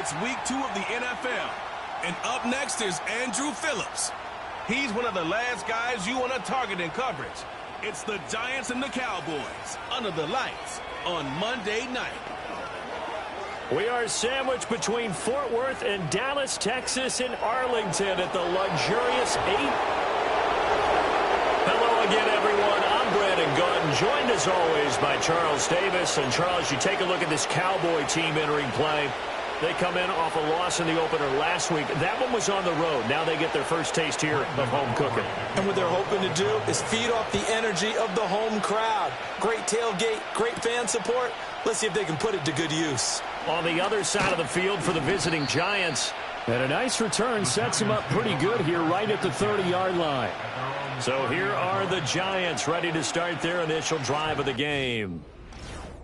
It's week 2 of the NFL. And up next is Andrew Phillips. He's one of the last guys you want to target in coverage. It's the Giants and the Cowboys under the lights on Monday night. We are sandwiched between Fort Worth and Dallas, Texas, and Arlington at the luxurious 8. Hello again, everyone. I'm Brandon Gaudin, joined as always by Charles Davis. And Charles, you take a look at this Cowboy team entering play. They come in off a loss in the opener last week. That one was on the road. Now they get their first taste here of home cooking. And what they're hoping to do is feed off the energy of the home crowd. Great tailgate, great fan support. Let's see if they can put it to good use. On the other side of the field for the visiting Giants. And a nice return sets them up pretty good here right at the 30-yard line. So here are the Giants ready to start their initial drive of the game.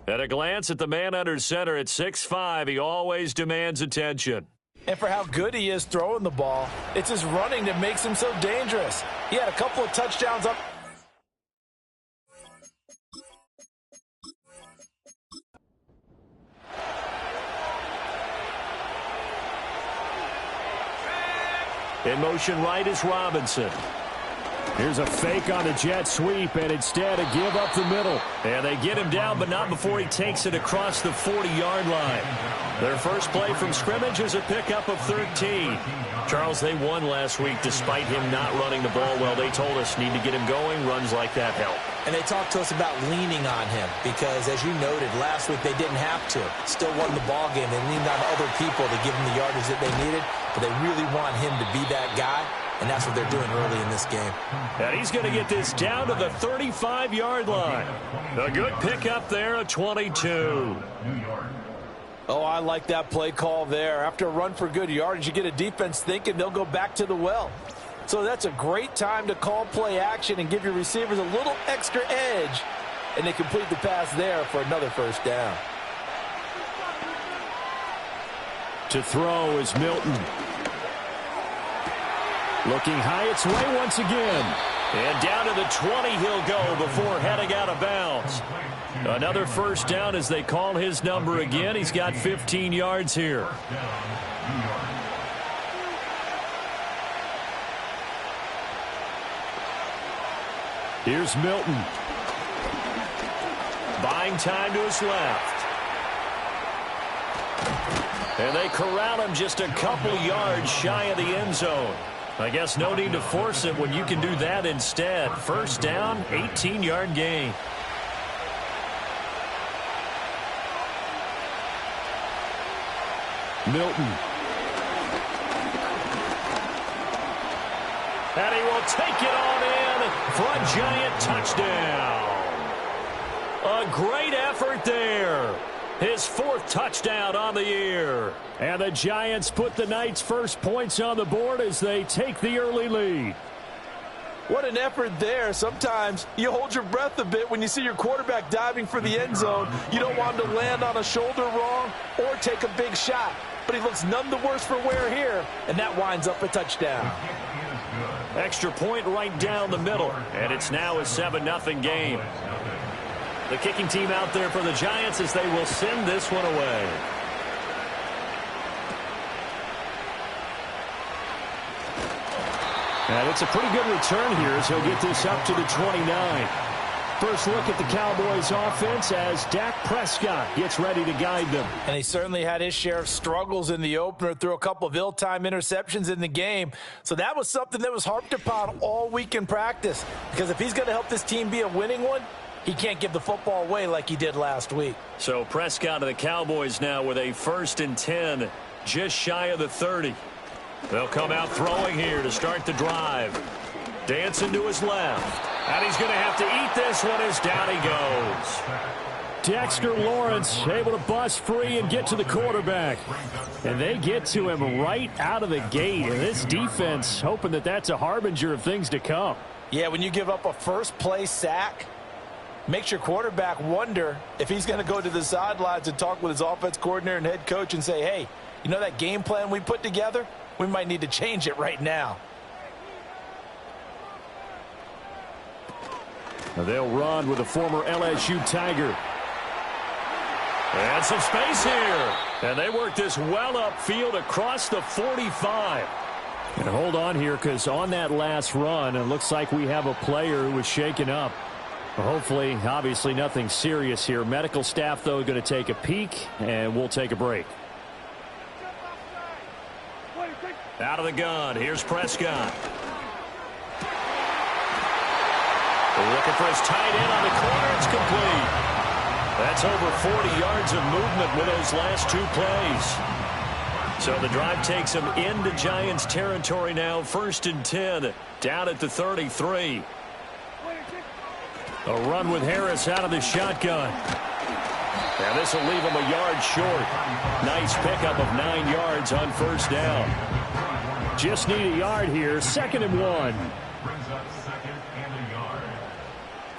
At a glance at the man under center at 6'5", he always demands attention. And for how good he is throwing the ball, it's his running that makes him so dangerous. He had a couple of touchdowns up. In motion right is Robinson. Here's a fake on a jet sweep, and instead a give up the middle. And they get him down, but not before he takes it across the 40-yard line. Their first play from scrimmage is a pickup of 13. Charles, they won last week despite him not running the ball well. They told us need to get him going. Runs like that help. And they talked to us about leaning on him because, as you noted, last week they didn't have to. Still won the ball game. They leaned on other people to give them the yardage that they needed, but they really want him to be that guy. And that's what they're doing early in this game. And he's going to get this down to the 35-yard line. A good pickup there at 22. Oh, I like that play call there. After a run for good yardage, you get a defense thinking they'll go back to the well. So that's a great time to call play action and give your receivers a little extra edge. And they complete the pass there for another first down. To throw is Milton. Looking high its way once again. And down to the 20 he'll go before heading out of bounds. Another first down as they call his number again. He's got 15 yards here. Here's Milton. Buying time to his left. And they corral him just a couple yards shy of the end zone. I guess no need to force it when you can do that instead. First down, 18-yard gain. Milton. And he will take it on in for a Giant touchdown. A great effort there. His 4th touchdown on the year. And the Giants put the night's first points on the board as they take the early lead. What an effort there. Sometimes you hold your breath a bit when you see your quarterback diving for the end zone. You don't want him to land on a shoulder wrong or take a big shot. But he looks none the worse for wear here, and that winds up a touchdown. Extra point right down the middle, and it's now a 7-0 game. The kicking team out there for the Giants as they will send this one away. And it's a pretty good return here as he'll get this up to the 29. First look at the Cowboys offense as Dak Prescott gets ready to guide them. And he certainly had his share of struggles in the opener, threw a couple of ill-timed interceptions in the game. So that was something that was harped upon all week in practice. Because if he's going to help this team be a winning one, he can't give the football away like he did last week. So Prescott of the Cowboys now with a 1st and 10, just shy of the 30. They'll come out throwing here to start the drive. Dancing to his left. And he's going to have to eat this one as down he goes. Dexter Lawrence able to bust free and get to the quarterback. And they get to him right out of the gate. And this defense hoping that that's a harbinger of things to come. Yeah, when you give up a first-play sack, makes your quarterback wonder if he's going to go to the sidelines and talk with his offense coordinator and head coach and say, hey, you know that game plan we put together? We might need to change it right now. They'll run with a former LSU Tiger. And some space here. And they work this well upfield across the 45. And hold on here, because on that last run, it looks like we have a player who was shaken up. Hopefully, obviously nothing serious here. Medical staff, though, going to take a peek, and we'll take a break. Out of the gun, here's Prescott. Looking for his tight end on the corner. It's complete. That's over 40 yards of movement with those last two plays. So the drive takes him into Giants territory now. 1st and 10, down at the 33. A run with Harris out of the shotgun. Now this will leave him a yard short. Nice pickup of 9 yards on 1st down. Just need a yard here. 2nd and 1.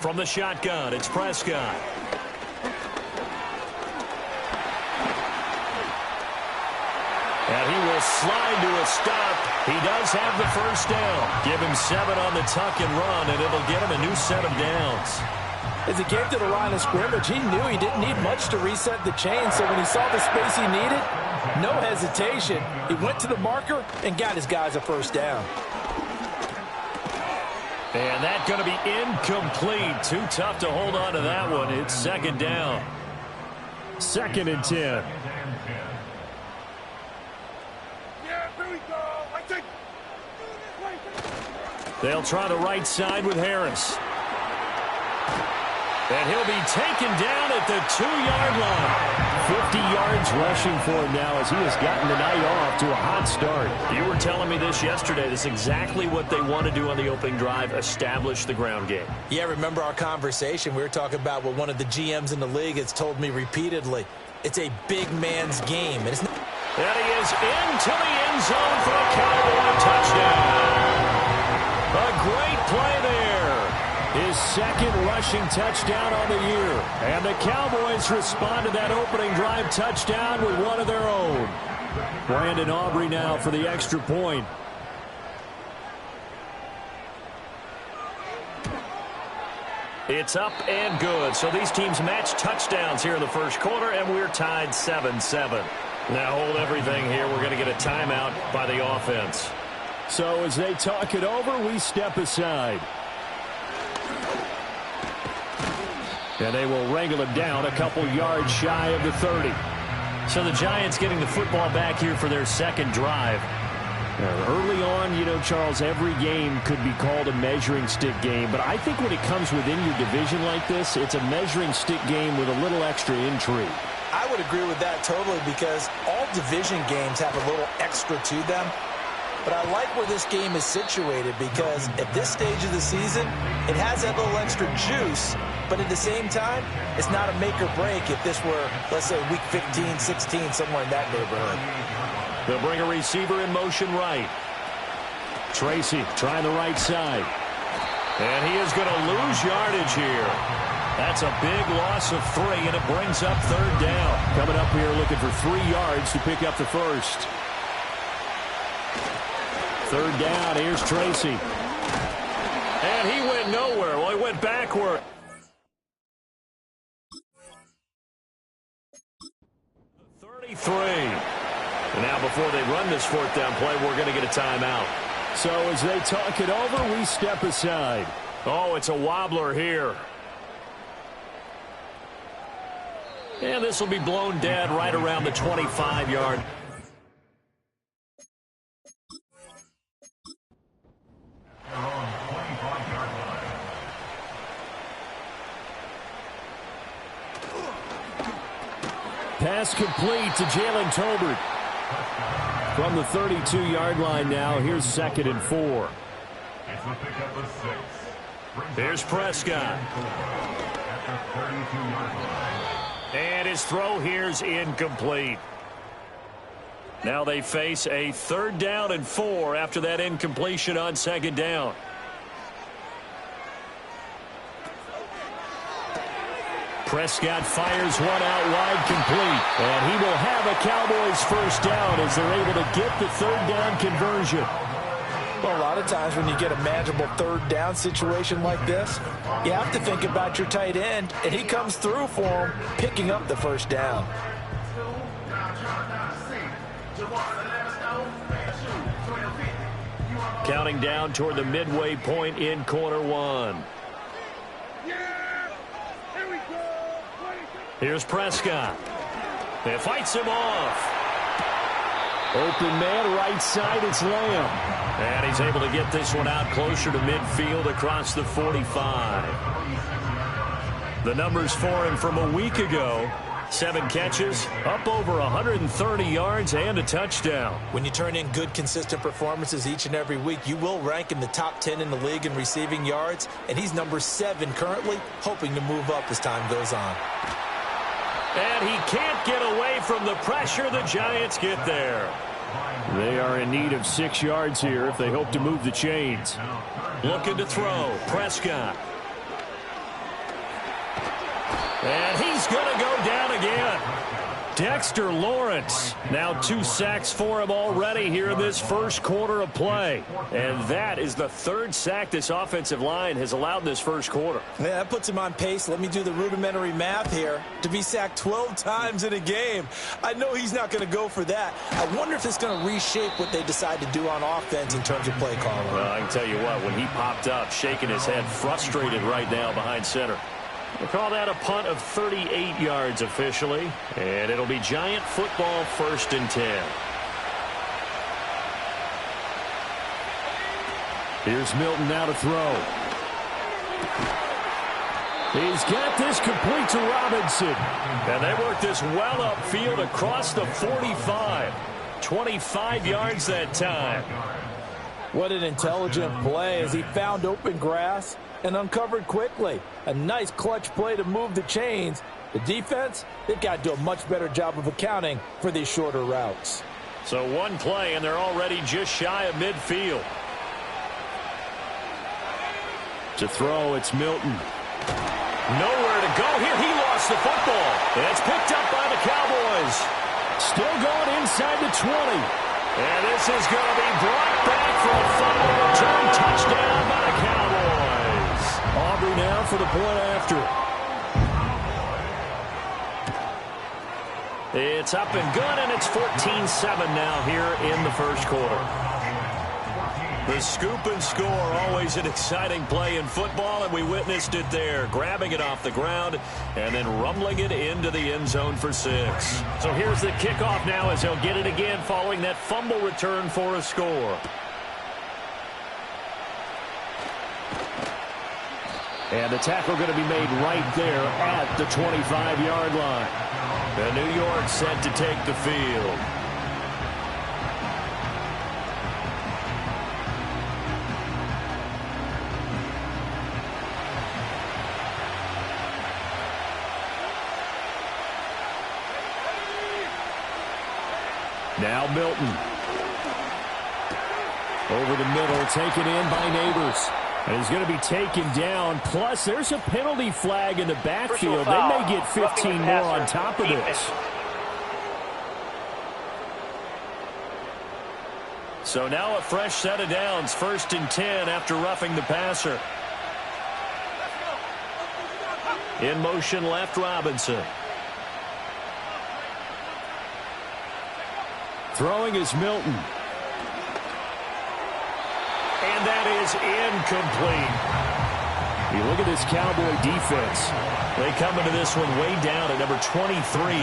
From the shotgun, it's Prescott. And he will slide to a stop. He does have the 1st down. Give him 7 on the tuck and run, and it'll get him a new set of downs. As he came to the line of scrimmage, he knew he didn't need much to reset the chain. So when he saw the space he needed, no hesitation. He went to the marker and got his guys a 1st down. And that's going to be incomplete. Too tough to hold on to that one. It's 2nd down. 2nd and 10. They'll try the right side with Harris. And he'll be taken down at the 2-yard line. 50 yards rushing for him now as he has gotten the night off to a hot start. You were telling me this yesterday. This is exactly what they want to do on the opening drive, establish the ground game. Yeah, remember our conversation? We were talking about what one of the GMs in the league has told me repeatedly. It's a big man's game. And he is into the end zone for a Cowboy touchdown. A great play there. His 2nd rushing touchdown on the year. And the Cowboys respond to that opening drive touchdown with one of their own. Brandon Aubrey now for the extra point. It's up and good. So these teams match touchdowns here in the 1st quarter, and we're tied 7-7. Now hold everything here. We're going to get a timeout by the offense. So as they talk it over, we step aside. And they will wrangle him down a couple yards shy of the 30. So the Giants getting the football back here for their 2nd drive. Early on, you know, Charles, every game could be called a measuring stick game. But I think when it comes within your division like this, it's a measuring stick game with a little extra intrigue. I would agree with that totally because all division games have a little extra to them. But I like where this game is situated because at this stage of the season, it has that little extra juice. But at the same time, it's not a make or break if this were, let's say, week 15, 16, somewhere in that neighborhood. They'll bring a receiver in motion right. Tracy trying the right side. And he is going to lose yardage here. That's a big loss of 3, and it brings up 3rd down. Coming up here looking for 3 yards to pick up the 1st. 3rd down, here's Tracy. And he went nowhere. Well, he went backward. 33. And now before they run this 4th down play, we're going to get a timeout. So as they talk it over, we step aside. Oh, it's a wobbler here. And this will be blown dead right around the 25-yard. Pass complete to Jalen Tolbert. From the 32-yard line now, here's 2nd and 4. Here's Prescott. And his throw here's incomplete. Now they face a 3rd down and 4 after that incompletion on 2nd down. Prescott fires one out wide complete. And he will have a Cowboys 1st down as they're able to get the 3rd down conversion. Well, a lot of times when you get a manageable 3rd down situation like this, you have to think about your tight end, and he comes through for him, picking up the 1st down. Counting down toward the midway point in quarter one. Here's Prescott. It fights him off. Open man, right side, it's Lamb. And he's able to get this one out closer to midfield across the 45. The numbers for him from a week ago. 7 catches, up over 130 yards, and a touchdown. When you turn in good, consistent performances each and every week, you will rank in the top 10 in the league in receiving yards, and he's number 7 currently, hoping to move up as time goes on. And he can't get away from the pressure. The Giants get there. They are in need of 6 yards here if they hope to move the chains. Looking to throw. Prescott. And he's going to go down again. Dexter Lawrence. Now 2 sacks for him already here in this first quarter of play. And that is the 3rd sack this offensive line has allowed this first quarter. Yeah, that puts him on pace. Let me do the rudimentary math here. To be sacked 12 times in a game. I know he's not going to go for that. I wonder if it's going to reshape what they decide to do on offense in terms of play calling. Well, I can tell you what, when he popped up, shaking his head, frustrated right now behind center. We'll call that a punt of 38 yards officially. And it'll be Giant football, 1st and 10. Here's Milton now to throw. He's got this complete to Robinson. And they work this well upfield across the 45. 25 yards that time. What an intelligent play as he found open grass and uncovered quickly. A nice clutch play to move the chains. The defense, they've got to do a much better job of accounting for these shorter routes. So 1 play, and they're already just shy of midfield. To throw, it's Milton. Nowhere to go here. He lost the football. And it's picked up by the Cowboys. Still going inside the 20. And this is going to be brought back for a fumble return touchdown by the Cowboys. Aubrey now for the point after. It's up and good, and it's 14-7 now here in the first quarter. The scoop and score, always an exciting play in football, and we witnessed it there, grabbing it off the ground and then rumbling it into the end zone for 6. So here's the kickoff now as they'll get it again following that fumble return for a score. And the tackle going to be made right there at the 25-yard line. And New York set to take the field. Now Milton. Over the middle, taken in by Neighbors. And he's going to be taken down. Plus, there's a penalty flag in the backfield. They may get 15 more on top of this. So now a fresh set of downs. 1st and 10 after roughing the passer. In motion left, Robinson. Throwing is Milton. And that is incomplete. You look at this Cowboy defense. They come into this one way down at number 23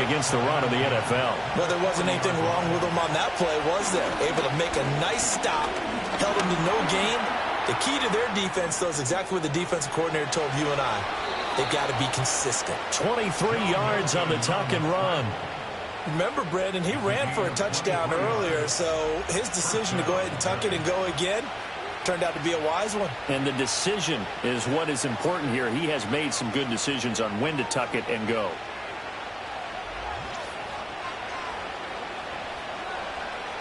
against the run of the NFL. Well, there wasn't anything wrong with them on that play, was there? Able to make a nice stop. Held them to no gain. The key to their defense, though, is exactly what the defensive coordinator told you and I. They've got to be consistent. 23 yards on the tuck and run. Remember, Brandon, he ran for a touchdown earlier, so his decision to go ahead and tuck it and go again turned out to be a wise one. And the decision is what is important here. He has made some good decisions on when to tuck it and go.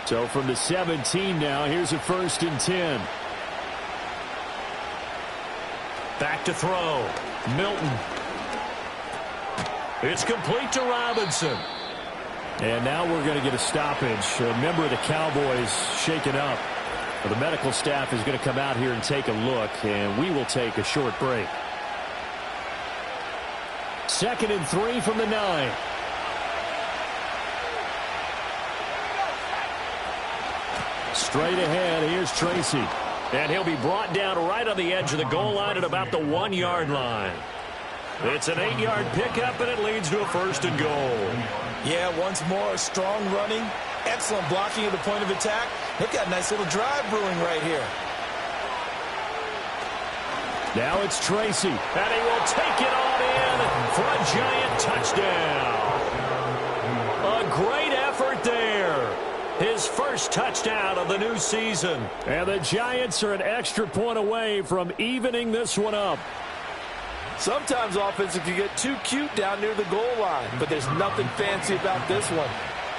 So from the 17 now, here's a 1st and 10. Back to throw. Milton. It's complete to Robinson. And now we're going to get a stoppage. A member of the Cowboys shaken up. The medical staff is going to come out here and take a look, and we will take a short break. 2nd and 3 from the 9. straight ahead. Here's Tracy. And he'll be brought down right on the edge of the goal line at about the 1-yard line. It's an 8-yard pickup, and it leads to a 1st and goal. Yeah, once more, strong running, excellent blocking at the point of attack. They've got a nice little drive brewing right here. Now it's Tracy. And he will take it on in for a giant touchdown. A great effort there. His first touchdown of the new season. And the Giants are an extra point away from evening this one up. Sometimes offenses can get too cute down near the goal line, but there's nothing fancy about this one.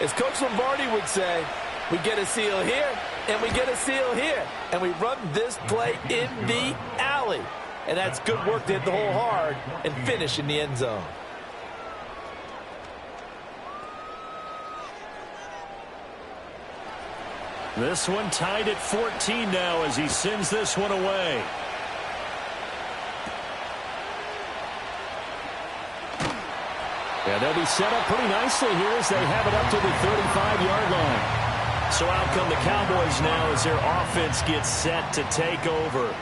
As Coach Lombardi would say, we get a seal here, and we get a seal here, and we run this play in the alley. And that's good work to hit the hole hard and finish in the end zone. This one tied at 14 now as he sends this one away. And they'll be set up pretty nicely here as they have it up to the 35-yard line. So out come the Cowboys now as their offense gets set to take over.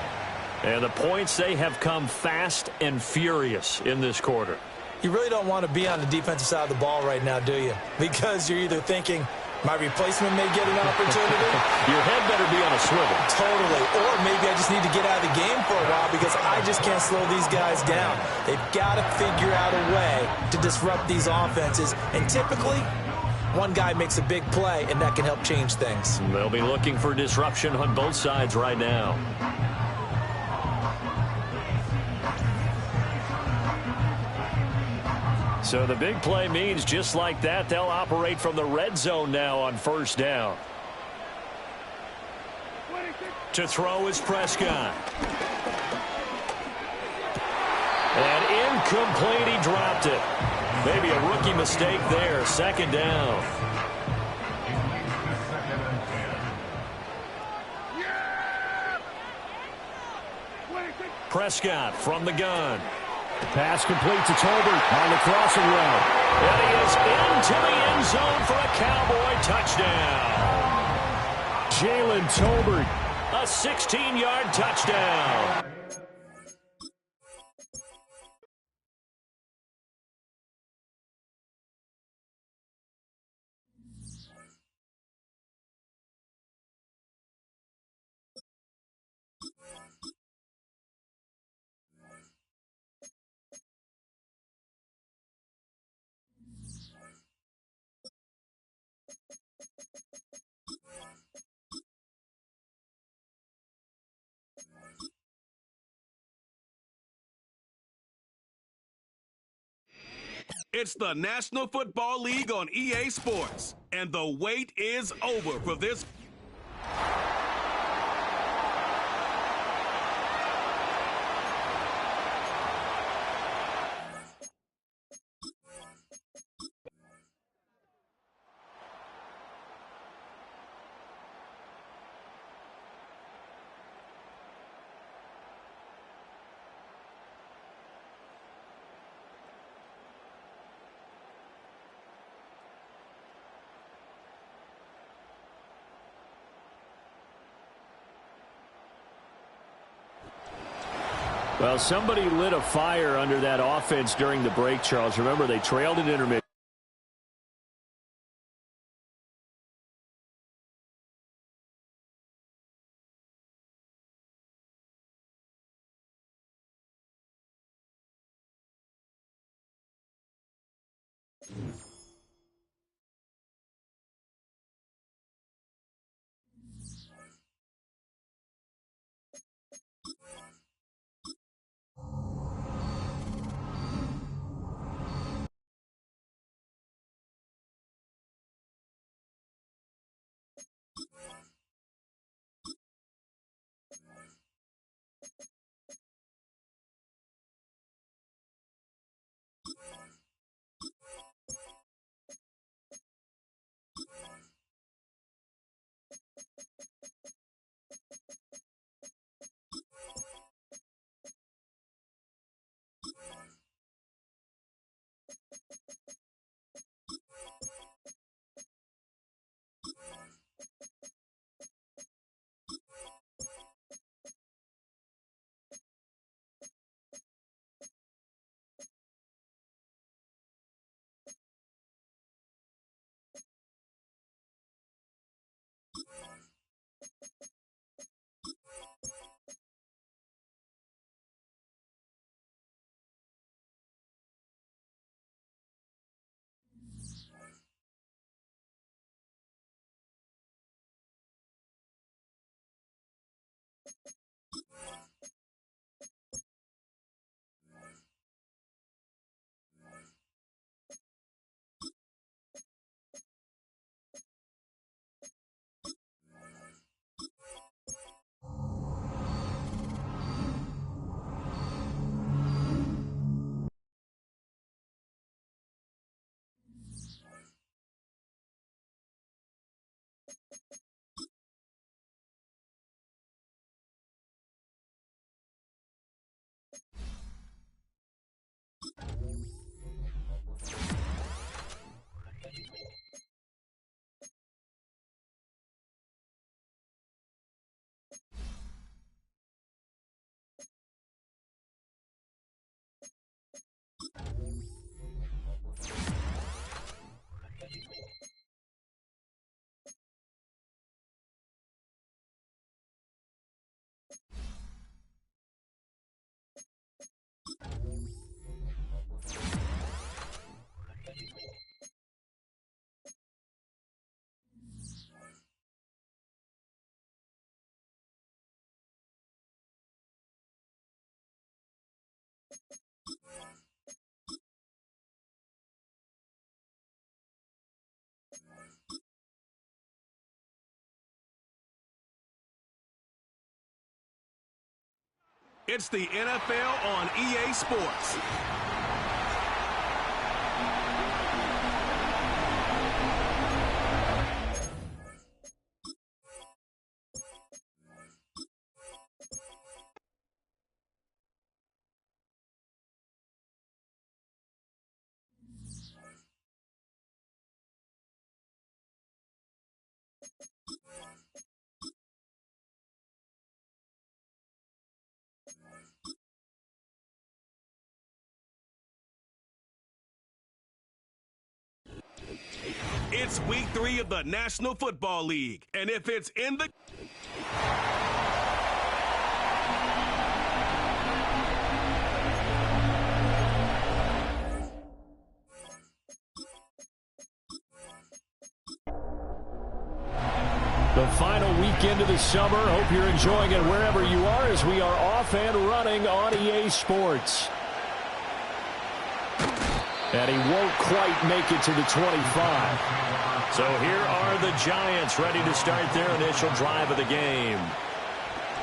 And the points, they have come fast and furious in this quarter. You really don't want to be on the defensive side of the ball right now, do you? Because you're either thinking, my replacement may get an opportunity. Your head better be on a swivel. Totally. Or maybe I just need to get out of the game for a while because I just can't slow these guys down. They've got to figure out a way to disrupt these offenses. And typically, one guy makes a big play, and that can help change things. They'll be looking for disruption on both sides right now. So the big play means just like that, they'll operate from the red zone now on 1st down. To throw is Prescott. And incomplete, he dropped it. Maybe a rookie mistake there, 2nd down. Prescott from the gun. Pass complete to Tolbert on the crossing route. And he is into the end zone for a Cowboy touchdown. Jalen Tolbert. A 16-yard touchdown. It's the National Football League on EA Sports, and the wait is over for this. Well, somebody lit a fire under that offense during the break, Charles. Remember, they trailed at intermission. It's the NFL on EA Sports. It's week 3 of the National Football League, and if it's in the... The final weekend of the summer. Hope you're enjoying it wherever you are as we are off and running on EA Sports. And he won't quite make it to the 25. So here are the Giants ready to start their initial drive of the game.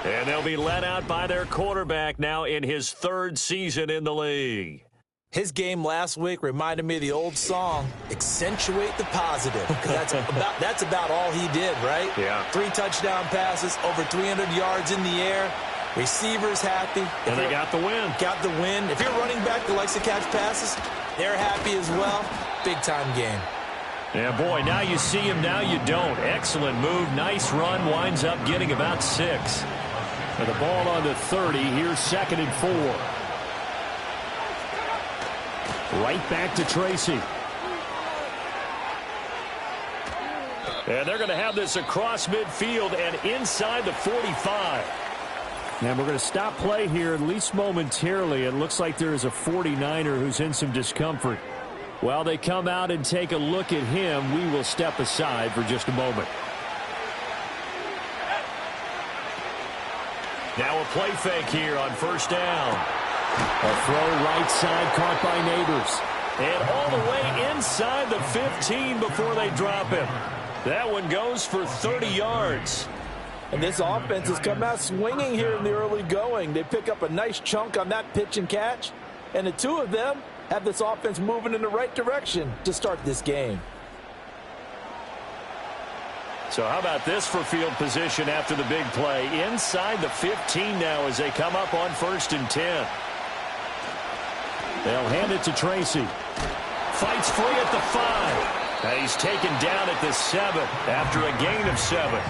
And they'll be led out by their quarterback now in his 3rd season in the league. His game last week reminded me of the old song, Accentuate the Positive. That's about all he did, right? Yeah. 3 touchdown passes, over 300 yards in the air. Receivers happy. And they got the win. Got the win. If you're running back that likes to catch passes, they're happy as well. Big-time game. Yeah, boy, now you see him, now you don't. Excellent move, nice run, winds up getting about 6. And the ball on the 30, here's 2nd and 4. Right back to Tracy. And they're going to have this across midfield and inside the 45. And we're going to stop play here, at least momentarily. It looks like there is a 49er who's in some discomfort. While they come out and take a look at him, we will step aside for just a moment. Now a play fake here on 1st down. A throw right side caught by Neighbors. And all the way inside the 15 before they drop him. That one goes for 30 yards. And this offense has come out swinging here in the early going. They pick up a nice chunk on that pitch and catch. And the two of them have this offense moving in the right direction to start this game. So how about this for field position after the big play? Inside the 15 now as they come up on 1st and 10. They'll hand it to Tracy. Fights free at the 5. And he's taken down at the 7 after a gain of 7.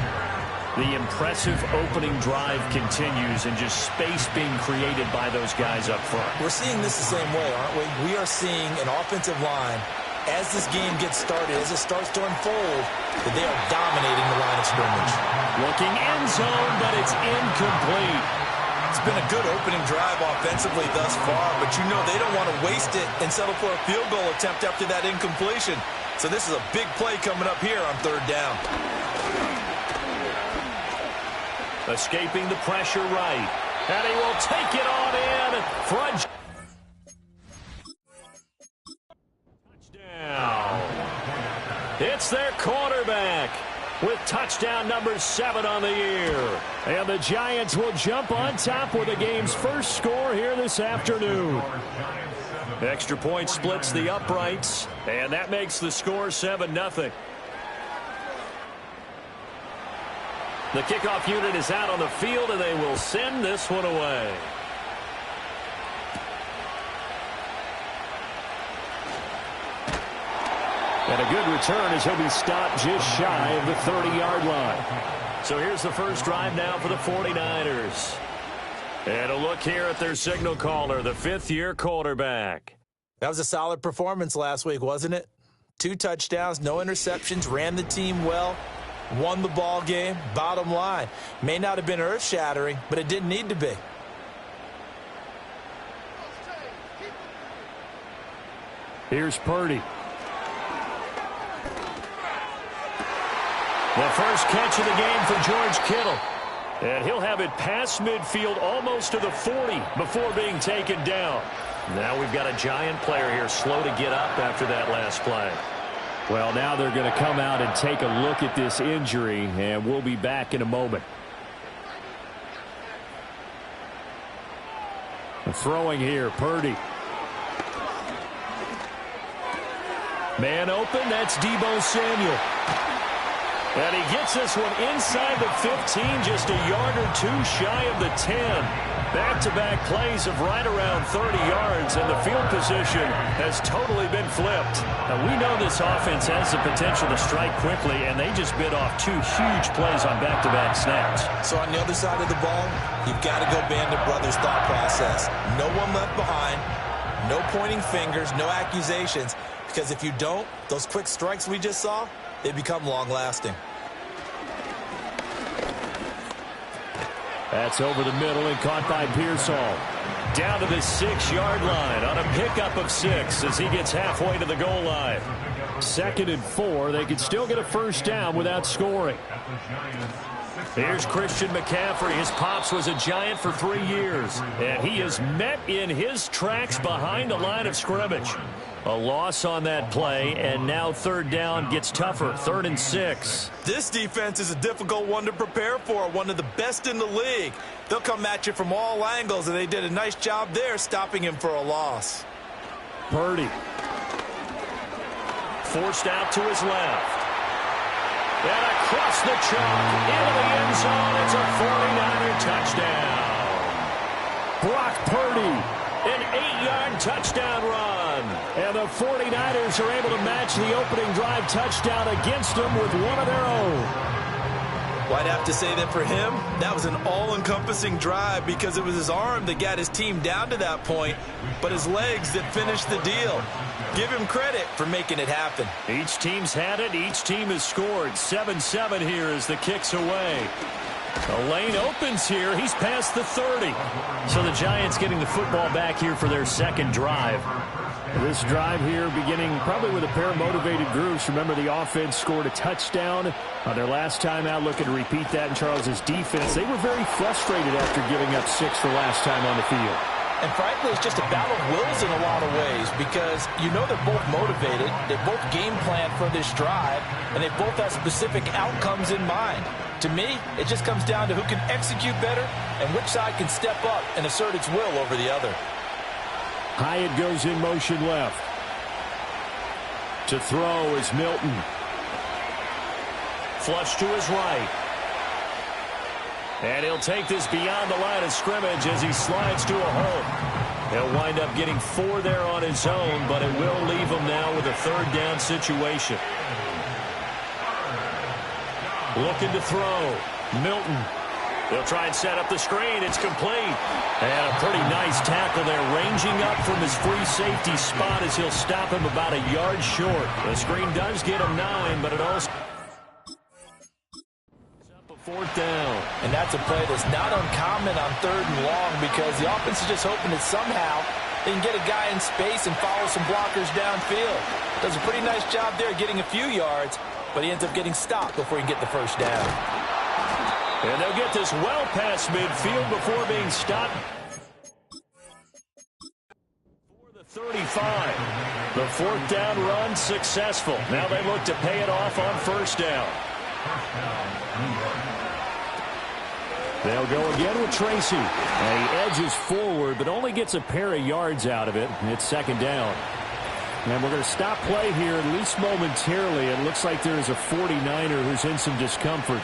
The impressive opening drive continues and just space being created by those guys up front. We're seeing this the same way, aren't we? We are seeing an offensive line, as this game gets started, as it starts to unfold, that they are dominating the line of scrimmage. Looking end zone, but it's incomplete. It's been a good opening drive offensively thus far, but you know they don't want to waste it and settle for a field goal attempt after that incompletion. So this is a big play coming up here on 3rd down. Escaping the pressure right. And he will take it on in. Front. Touchdown. It's their quarterback with touchdown number 7 on the year. And the Giants will jump on top with the game's first score here this afternoon. Extra point splits the uprights, and that makes the score 7-0. The kickoff unit is out on the field, and they will send this one away. And a good return as he'll be stopped just shy of the 30-yard line. So here's the first drive now for the 49ers. And a look here at their signal caller, the 5th-year quarterback. That was a solid performance last week, wasn't it? 2 touchdowns, no interceptions, ran the team well, won the ball game. Bottom line, may not have been earth-shattering, but it didn't need to be. Here's Purdy. The first catch of the game for George Kittle. And he'll have it past midfield almost to the 40 before being taken down. Now we've got a Giant player here slow to get up after that last play. Well, now they're going to come out and take a look at this injury, and we'll be back in a moment. Throwing here, Purdy. Man open, that's Deebo Samuel. And he gets this one inside the 15, just a yard or 2 shy of the 10. Back-to-back plays of right around 30 yards, and the field position has totally been flipped. Now, we know this offense has the potential to strike quickly, and they just bit off 2 huge plays on back-to-back snaps. So on the other side of the ball, you've got to go Band of Brothers thought process. No one left behind, no pointing fingers, no accusations, because if you don't, those quick strikes we just saw, they become long-lasting. That's over the middle and caught by Pearsall. Down to the 6-yard line on a pickup of 6 as he gets halfway to the goal line. 2nd and 4. They could still get a first down without scoring. Here's Christian McCaffrey. His pops was a Giant for 3 years, and he is met in his tracks behind the line of scrimmage. A loss on that play, and now 3rd down gets tougher. 3rd and 6. This defense is a difficult one to prepare for, one of the best in the league. They'll come at you from all angles, and they did a nice job there stopping him for a loss. Purdy. Forced out to his left. And across the chalk, into the end zone, it's a 49er touchdown. Brock Purdy. An 8-yard touchdown run. And the 49ers are able to match the opening drive touchdown against them with one of their own. Well, I'd have to say that for him, that was an all-encompassing drive because it was his arm that got his team down to that point, but his legs that finished the deal. Give him credit for making it happen. Each team's had it. Each team has scored. 7-7 here as the kick's away. The lane opens here. He's past the 30. So the Giants getting the football back here for their 2nd drive. This drive here beginning probably with a pair of motivated groups. Remember, the offense scored a touchdown on their last time out. Looking to repeat that in Charles's defense. They were very frustrated after giving up 6 for last time on the field. And frankly, it's just a battle of wills in a lot of ways because you know they're both motivated. They both game planned for this drive, and they both have specific outcomes in mind. To me, it just comes down to who can execute better and which side can step up and assert its will over the other. Hyatt goes in motion left. To throw is Milton. Flush to his right. And he'll take this beyond the line of scrimmage as he slides to a hole. He'll wind up getting 4 there on his own, but it will leave him now with a 3rd down situation. Looking to throw. Milton. He'll try and set up the screen. It's complete. And a pretty nice tackle there, ranging up from his free safety spot as he'll stop him about a yard short. The screen does get him 9, but it also... 4th down. And that's a play that's not uncommon on 3rd and long because the offense is just hoping that somehow they can get a guy in space and follow some blockers downfield. Does a pretty nice job there getting a few yards, but he ends up getting stopped before he can get the first down. And they'll get this well past midfield before being stopped. For the 35. The fourth down run successful. Now they look to pay it off on first down. They'll go again with Tracy. And he edges forward, but only gets a pair of yards out of it. It's second down. And we're going to stop play here, at least momentarily. It looks like there's a 49er who's in some discomfort.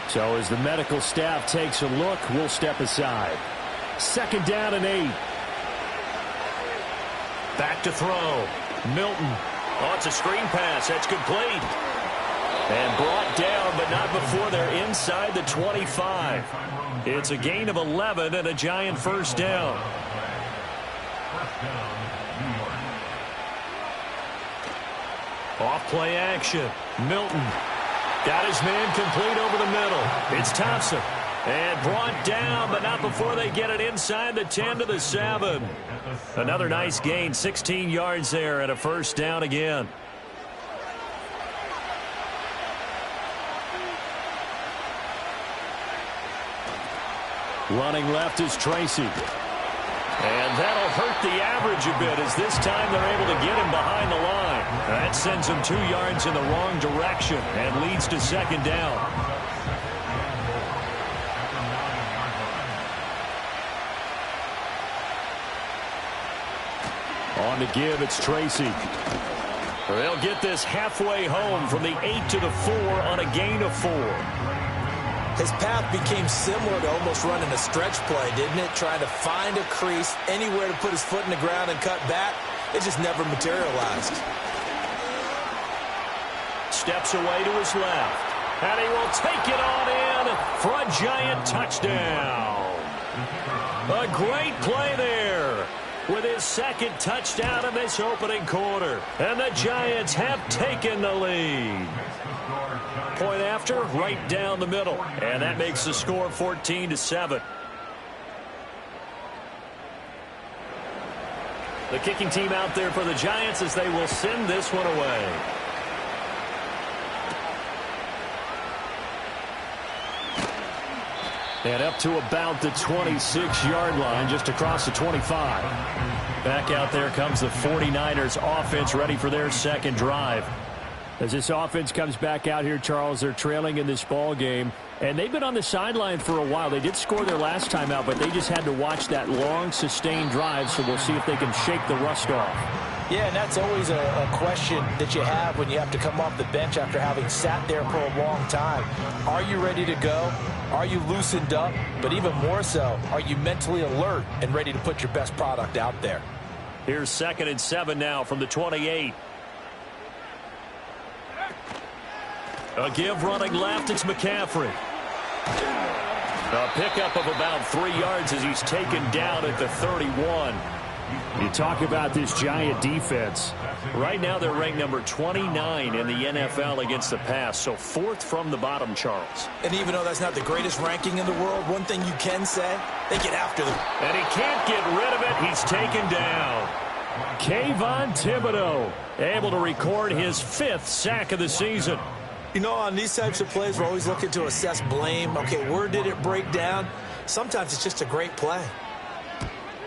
So as the medical staff takes a look, we'll step aside. Second down and 8. Back to throw. Milton. Oh, it's a screen pass. That's complete. And brought down, but not before they're inside the 25. It's a gain of 11 and a Giant first down. Off play action. Milton got his man complete over the middle. It's Thompson. And brought down, but not before they get it inside the 10 to the 7. Another nice gain, 16 yards there, and a first down again. Running left is Tracy. And that'll hurt the average a bit, as this time they're able to get him behind the line. That sends him 2 yards in the wrong direction and leads to second down. On the give, it's Tracy. They'll get this halfway home from the 8 to the 4 on a gain of 4. His path became similar to almost running a stretch play, didn't it? Trying to find a crease, anywhere to put his foot in the ground and cut back. It just never materialized. Steps away to his left. And he will take it on in for a Giant touchdown. A great play there with his second touchdown in this opening quarter. And the Giants have taken the lead. Point after, right down the middle. And that makes the score 14-7. The kicking team out there for the Giants as they will send this one away. And up to about the 26-yard line, just across the 25. Back out there comes the 49ers offense, ready for their second drive. As this offense comes back out here, Charles, they're trailing in this ball game, and they've been on the sideline for a while. They did score their last time out, but they just had to watch that long, sustained drive, so we'll see if they can shake the rust off. Yeah, and that's always a question that you have when you have to come off the bench after having sat there for a long time. Are you ready to go? Are you loosened up? But even more so, are you mentally alert and ready to put your best product out there? Here's 2nd and 7 now from the 28. A give running left, it's McCaffrey. A pickup of about 3 yards as he's taken down at the 31. You talk about this Giant defense. Right now they're ranked number 29 in the NFL against the pass, so 4th from the bottom, Charles. And even though that's not the greatest ranking in the world, one thing you can say, they get after them. And he can't get rid of it. He's taken down. Kayvon Thibodeau able to record his 5th sack of the season. You know, on these types of plays, we're always looking to assess blame. Okay, where did it break down? Sometimes it's just a great play.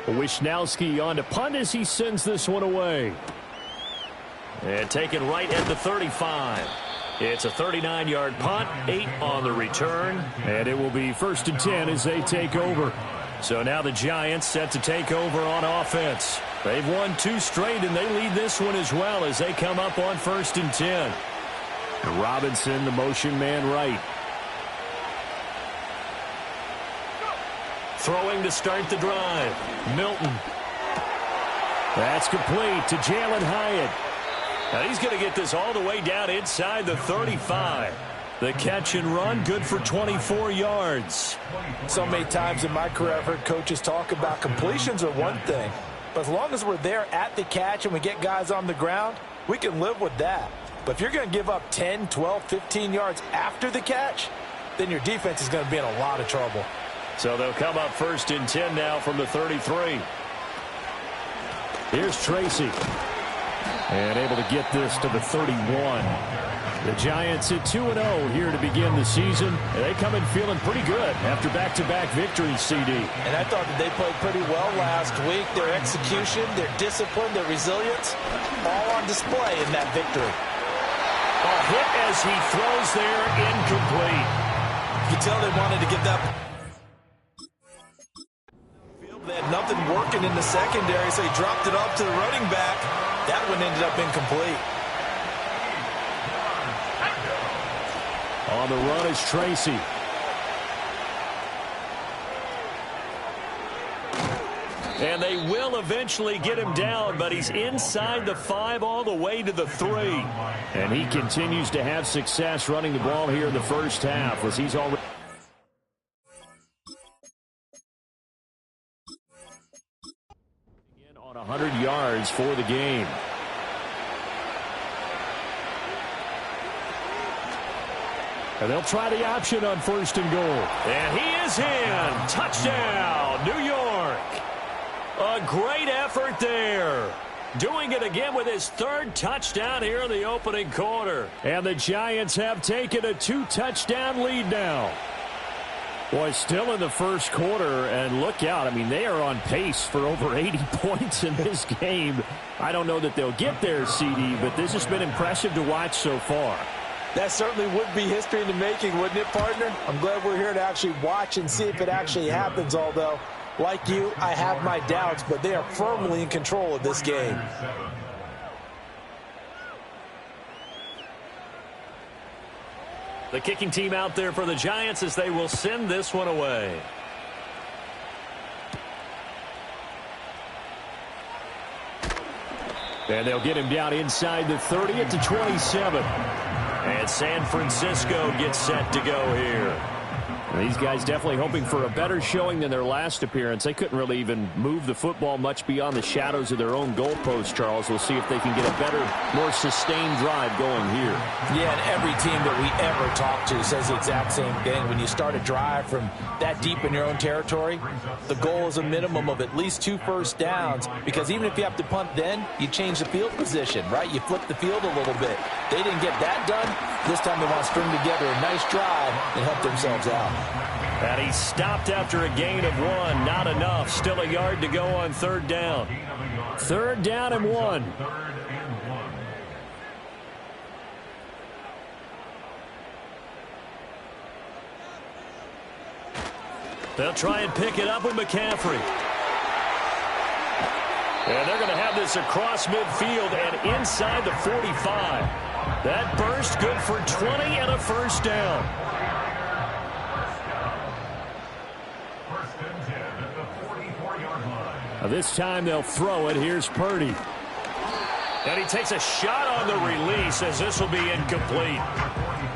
Wisnowski on to punt as he sends this one away. And taken right at the 35. It's a 39-yard punt, 8 on the return. And it will be 1st and 10 as they take over. So now the Giants set to take over on offense. They've won 2 straight, and they lead this one as well as they come up on 1st and 10. Robinson, the motion man right. Throwing to start the drive. Milton. That's complete to Jalen Hyatt. And he's going to get this all the way down inside the 35. The catch and run, good for 24 yards. So many times in my career, I've heard coaches talk about completions are one thing. But as long as we're there at the catch and we get guys on the ground, we can live with that. But if you're going to give up 10, 12, 15 yards after the catch, then your defense is going to be in a lot of trouble. So they'll come up 1st and 10 now from the 33. Here's Tracy. And able to get this to the 31. The Giants at 2-0 here to begin the season. They come in feeling pretty good after back-to-back victories, CD. And I thought that they played pretty well last week. Their execution, their discipline, their resilience, all on display in that victory. A hit as he throws there, incomplete. You can tell they wanted to get that. They had nothing working in the secondary, so he dropped it off to the running back. That one ended up incomplete. On the run is Tracy. And they will eventually get him down, but he's inside the 5 all the way to the 3. And he continues to have success running the ball here in the first half as he's already... on 100 yards for the game. And they'll try the option on 1st and goal. And he is in. Touchdown, New York. A great effort there. Doing it again with his 3rd touchdown here in the opening quarter. And the Giants have taken a 2-touchdown lead now. Boy, still in the first quarter, and look out. I mean, they are on pace for over 80 points in this game. I don't know that they'll get there, CD, but this has been impressive to watch so far. That certainly would be history in the making, wouldn't it, partner? I'm glad we're here to actually watch and see if it actually happens, although, like you, I have my doubts, but they are firmly in control of this game. The kicking team out there for the Giants as they will send this one away. And they'll get him down inside the 30 at the 27. And San Francisco gets set to go here. These guys definitely hoping for a better showing than their last appearance. They couldn't really even move the football much beyond the shadows of their own goalpost, Charles. We'll see if they can get a better, more sustained drive going here. Yeah, and every team that we ever talk to says the exact same thing. When you start a drive from that deep in your own territory, the goal is a minimum of at least 2 first downs, because even if you have to punt then, you change the field position, right? You flip the field a little bit. They didn't get that done. This time they want to string together a nice drive and help themselves out. And he stopped after a gain of 1. Not enough. Still a yard to go on 3rd down. 3rd down and 1. They'll try and pick it up with McCaffrey. And they're going to have this across midfield and inside the 45. That burst good for 20 and a first down. This time they'll throw it. Here's Purdy. And he takes a shot on the release as this will be incomplete.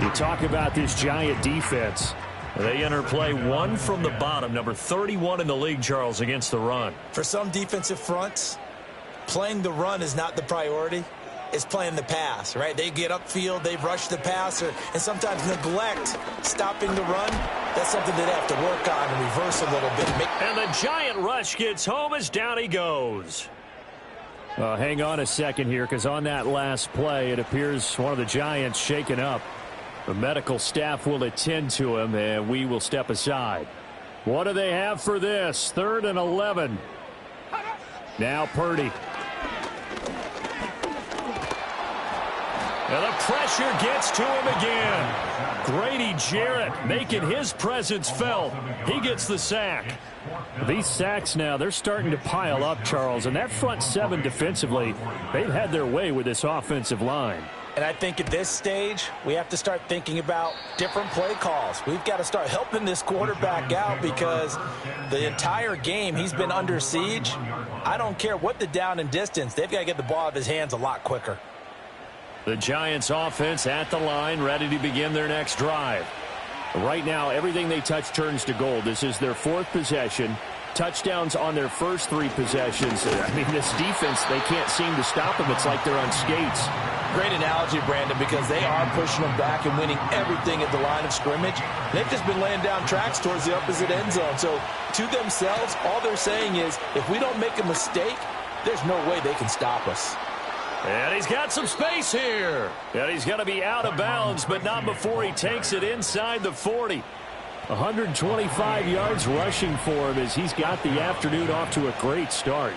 You talk about this Giant defense. They enter play 1 from the bottom, number 31 in the league, Charles, against the run. For some defensive fronts, playing the run is not the priority. It's playing the pass, right? They get upfield, they rush the passer, and sometimes neglect stopping the run. That's something that they have to work on and reverse a little bit. And the Giant rush gets home as down he goes. Hang on a second here, because on that last play, it appears one of the Giants shaken up. The medical staff will attend to him, and we will step aside. What do they have for this? 3rd and 11. Now Purdy. And the pressure gets to him again. Grady Jarrett making his presence felt. He gets the sack. These sacks now, they're starting to pile up, Charles. And that front 7 defensively, they've had their way with this offensive line. And I think at this stage, we have to start thinking about different play calls. We've got to start helping this quarterback out because the entire game he's been under siege. I don't care what the down and distance. They've got to get the ball out of his hands a lot quicker. The Giants offense at the line, ready to begin their next drive. Right now, everything they touch turns to gold. This is their 4th possession. Touchdowns on their first 3 possessions. I mean, this defense, they can't seem to stop them. It's like they're on skates. Great analogy, Brandon, because they are pushing them back and winning everything at the line of scrimmage. They've just been laying down tracks towards the opposite end zone. So to themselves, all they're saying is, if we don't make a mistake, there's no way they can stop us. And he's got some space here. And he's going to be out of bounds, but not before he takes it inside the 40. 125 yards rushing for him as he's got the afternoon off to a great start.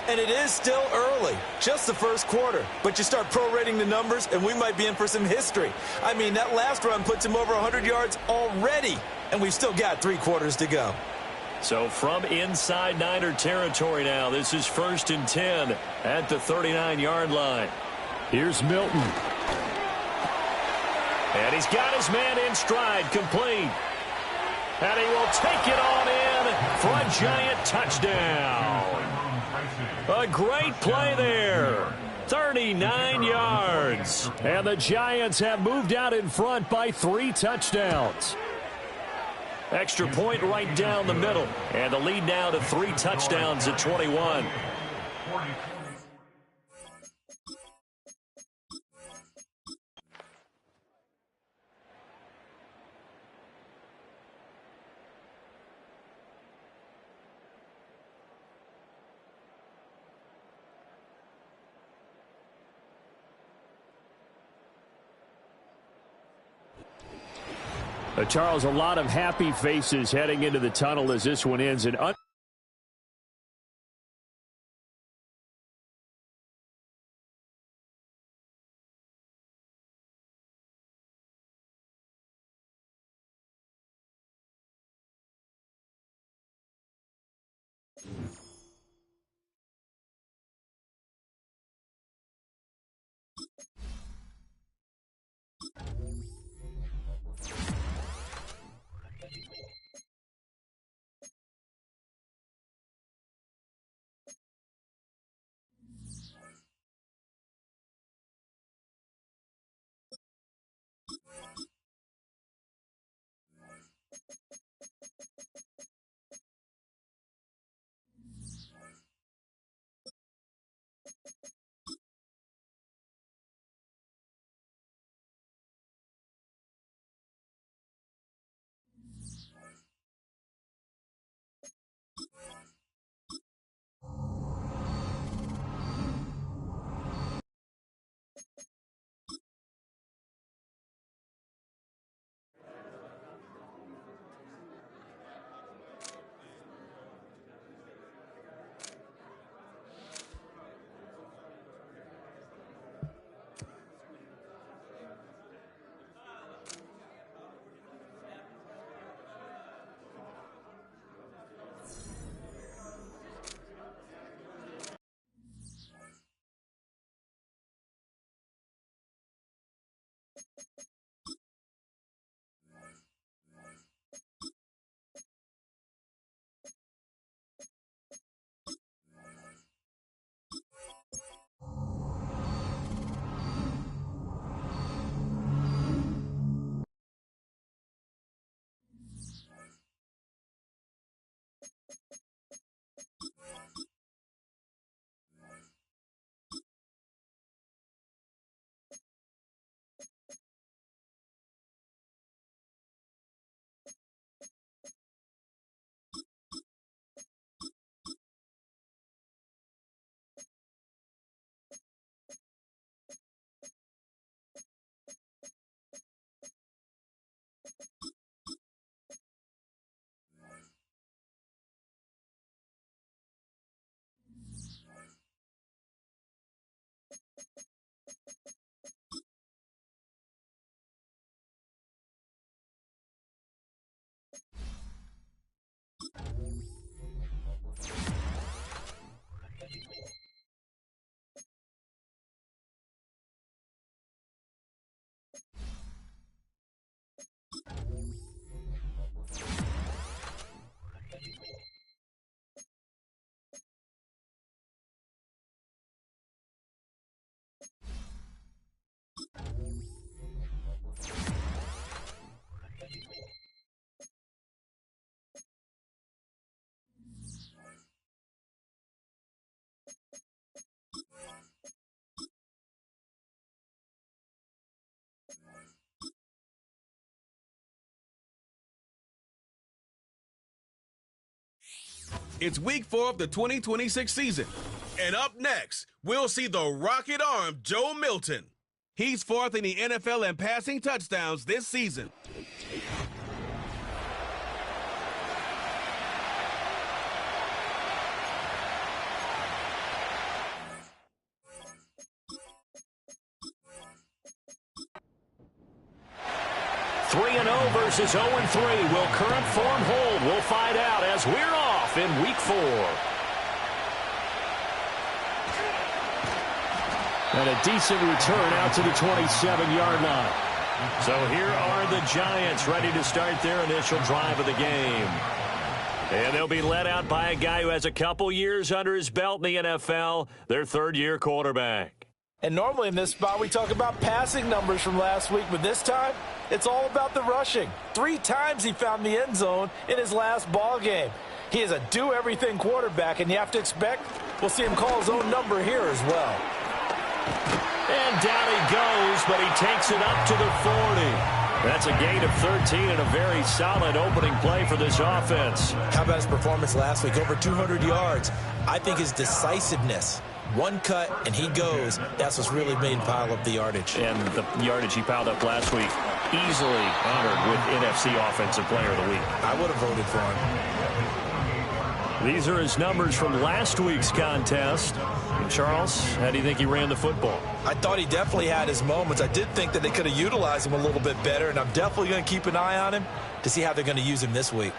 And it is still early, just the first quarter. But you start prorating the numbers, and we might be in for some history. I mean, that last run puts him over 100 yards already, and we've still got 3 quarters to go. So from inside Niner territory now, this is 1st and 10 at the 39-yard line. Here's Milton. And he's got his man in stride, complete. And he will take it on in for a giant touchdown. A great play there. 39 yards. And the Giants have moved out in front by 3 touchdowns. Extra point right down the middle. And the lead now to 3 touchdowns at 21. Charles, a lot of happy faces heading into the tunnel as this one ends. It's week 4 of the 2026 season. And up next, we'll see the rocket-armed Joe Milton. He's fourth in the NFL in passing touchdowns this season. Three 3-0 versus 0-3. Will current form hold? We'll find out as we're off in Week 4. And a decent return out to the 27-yard line. So here are the Giants ready to start their initial drive of the game. And they'll be led out by a guy who has a couple years under his belt in the NFL, their third-year quarterback. And normally in this spot we talk about passing numbers from last week, but this time it's all about the rushing. 3 times he found the end zone in his last ball game. He is a do-everything quarterback, and you have to expect we'll see him call his own number here as well. And down he goes, but he takes it up to the 40. That's a gain of 13 and a very solid opening play for this offense. How about his performance last week? Over 200 yards. I think his decisiveness. One cut, and he goes. That's what's really made him pile up the yardage. And the yardage he piled up last week, easily honored with NFC Offensive Player of the Week. I would have voted for him. These are his numbers from last week's contest. And Charles, how do you think he ran the football? I thought he definitely had his moments. I did think that they could have utilized him a little bit better, and I'm definitely going to keep an eye on him to see how they're going to use him this week.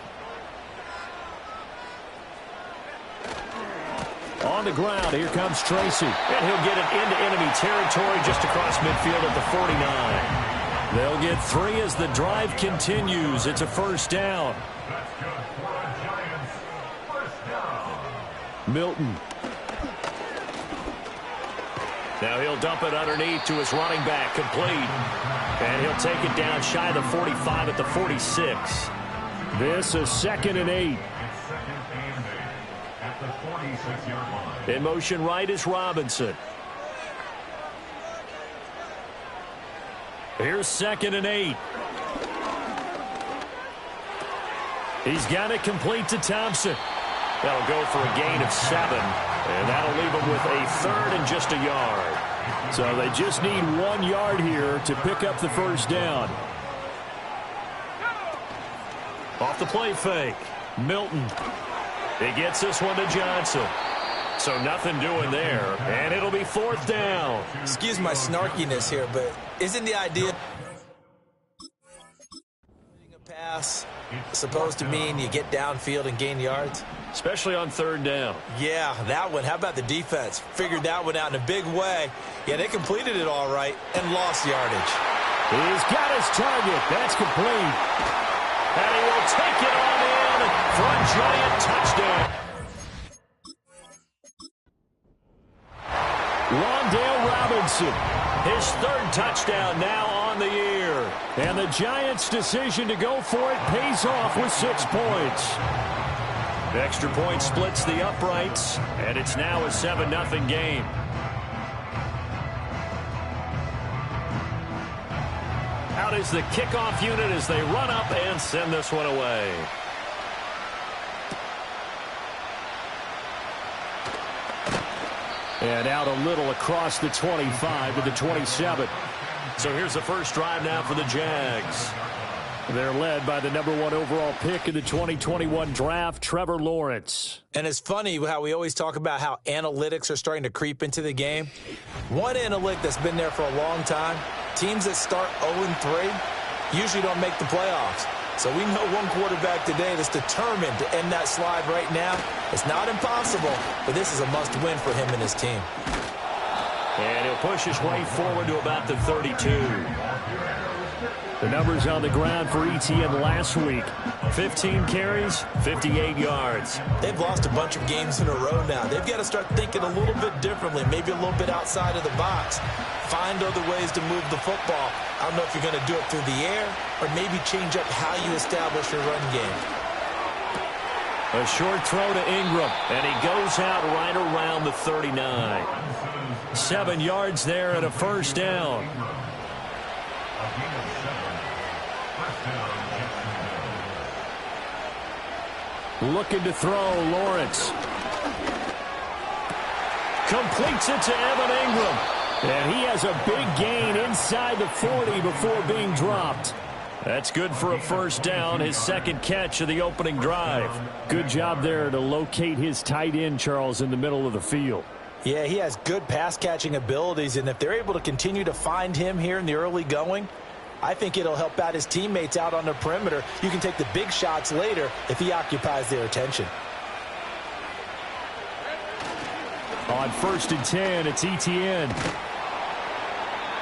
On the ground, here comes Tracy. And he'll get it into enemy territory just across midfield at the 49. They'll get 3 as the drive continues. It's a first down. Milton. Now he'll dump it underneath to his running back, complete. And he'll take it down shy of the 45 at the 46. This is 2nd and 8. In motion right is Robinson. Here's 2nd and 8. He's got it complete to Thompson. That'll go for a gain of 7. And that'll leave him with a 3rd and just a yard. So they just need 1 yard here to pick up the first down. Off the play fake. Milton. He gets this one to Johnson. So nothing doing there. And it'll be 4th down. Excuse my snarkiness here, but isn't the idea a pass supposed to mean you get downfield and gain yards? Especially on 3rd down. Yeah, that one. How about the defense? Figured that one out in a big way. Yeah, they completed it all right and lost yardage. He's got his target. That's complete. And he will take it on in for a giant touchdown. Rondale Robinson. His 3rd touchdown now on the year. And the Giants' decision to go for it pays off with 6 points. The extra point splits the uprights, and it's now a 7-0 game. Out is the kickoff unit as they run up and send this one away. And out a little across the 25 to the 27. So here's the first drive now for the Jags. They're led by the #1 overall pick in the 2021 draft, Trevor Lawrence. And it's funny how we always talk about how analytics are starting to creep into the game. One analytic that's been there for a long time, teams that start 0-3 usually don't make the playoffs. So we know one quarterback today that's determined to end that slide right now. It's not impossible, but this is a must-win for him and his team. And he'll push his way forward to about the 32. The numbers on the ground for ETN last week. 15 carries, 58 yards. They've lost a bunch of games in a row now. They've got to start thinking a little bit differently, maybe a little bit outside of the box. Find other ways to move the football. I don't know if you're going to do it through the air or maybe change up how you establish your run game. A short throw to Ingram, and he goes out right around the 39. 7 yards there and a first down. Looking to throw, Lawrence. Completes it to Evan Ingram. And he has a big gain inside the 40 before being dropped. That's good for a first down, his second catch of the opening drive. Good job there to locate his tight end, Charles, in the middle of the field. Yeah, he has good pass-catching abilities, and if they're able to continue to find him here in the early going, I think it'll help out his teammates out on the perimeter. You can take the big shots later if he occupies their attention. On 1st and 10, it's Etienne.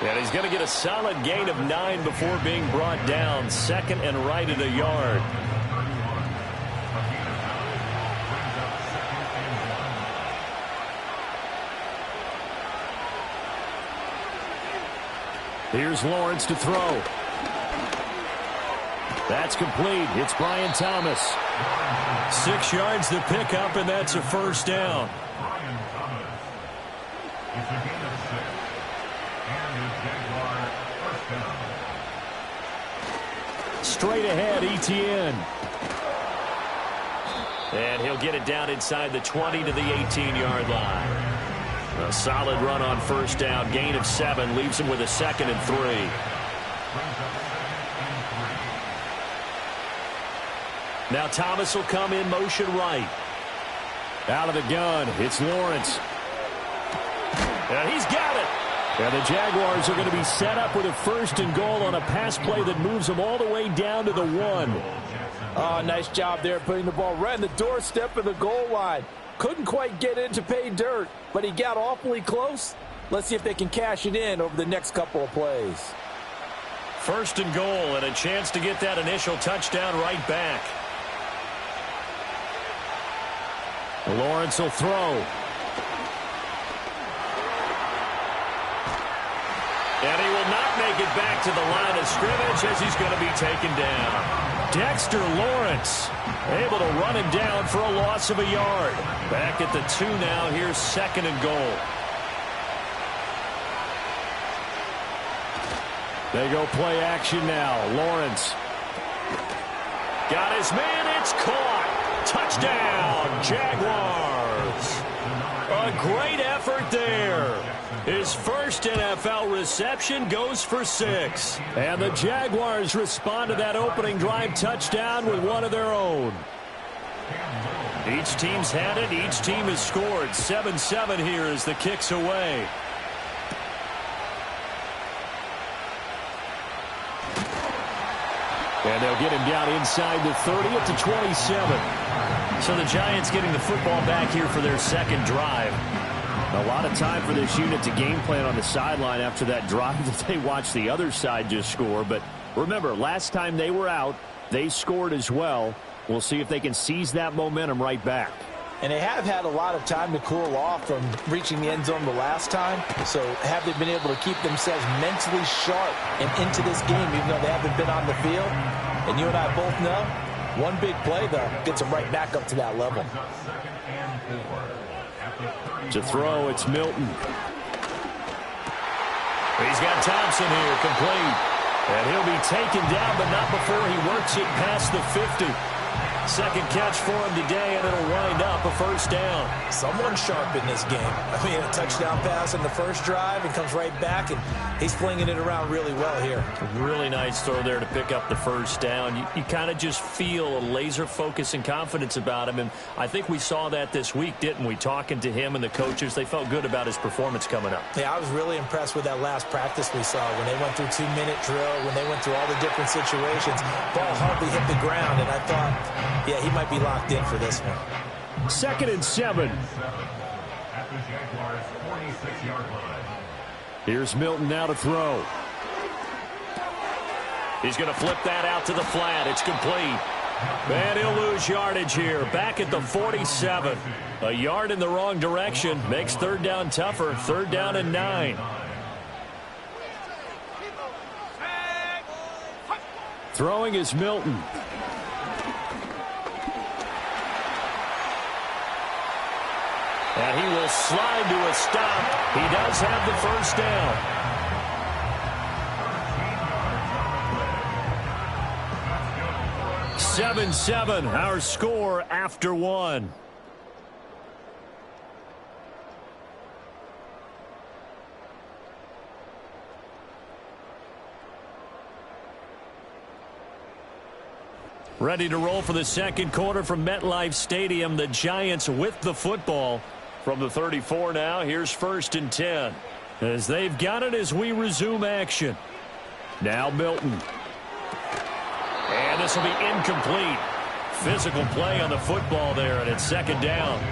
And he's going to get a solid gain of 9 before being brought down. Second and right at a yard. Here's Lawrence to throw. That's complete. It's Brian Thomas. 6 yards to pick up, and that's a first down. Straight ahead, Etienne. And he'll get it down inside the 20 to the 18-yard line. A solid run on first down. Gain of 7 leaves him with a 2nd and 3. Now Thomas will come in motion right. Out of the gun, it's Lawrence. And he's got it. And the Jaguars are going to be set up with a 1st and goal on a pass play that moves them all the way down to the 1. Oh, nice job there putting the ball right in the doorstep of the goal line. Couldn't quite get in to pay dirt, but he got awfully close. Let's see if they can cash it in over the next couple of plays. 1st and goal and a chance to get that initial touchdown right back. Lawrence will throw. And he will not make it back to the line of scrimmage as he's going to be taken down. Dexter Lawrence able to run him down for a loss of a yard. Back at the 2 now. Here's 2nd and goal. They go play action now. Lawrence. Got his man. It's caught. Touchdown, Jaguars. A great effort there. His first NFL reception goes for 6. And the Jaguars respond to that opening drive touchdown with one of their own. Each team's had it. Each team has scored. 7-7 here as the kick's away. And they'll get him down inside the 30 at the 27. So the Giants getting the football back here for their second drive. A lot of time for this unit to game plan on the sideline after that drive that they watched the other side just score. But remember, last time they were out, they scored as well. We'll see if they can seize that momentum right back. And they have had a lot of time to cool off from reaching the end zone the last time. So have they been able to keep themselves mentally sharp and into this game, even though they haven't been on the field? And you and I both know, one big play, though, gets them right back up to that level. To throw, it's Milton. He's got Thompson here, complete. And he'll be taken down, but not before he works it past the 50. Second catch for him today, and it'll wind up a first down. Someone sharp in this game. I mean, a touchdown pass in the first drive and comes right back, and he's flinging it around really well here. Really nice throw there to pick up the first down. You kind of just feel a laser focus and confidence about him, and I think we saw that this week, didn't we? Talking to him and the coaches, they felt good about his performance coming up. Yeah, I was really impressed with that last practice we saw when they went through 2-minute drill, when they went through all the different situations. Ball hardly hit the ground, and I thought, yeah, he might be locked in for this one. 2nd and 7. Here's Milton now to throw. He's going to flip that out to the flat. It's complete. And he'll lose yardage here. Back at the 47. A yard in the wrong direction. Makes third down tougher. 3rd down and 9. Throwing is Milton. And he will slide to a stop. He does have the first down. Seven, our score after 1. Ready to roll for the second quarter from MetLife Stadium. The Giants with the football from the 34 now. Here's 1st and 10. As they've got it as we resume action. Now Milton. And this will be incomplete. Physical play on the football there, and it's 2nd down.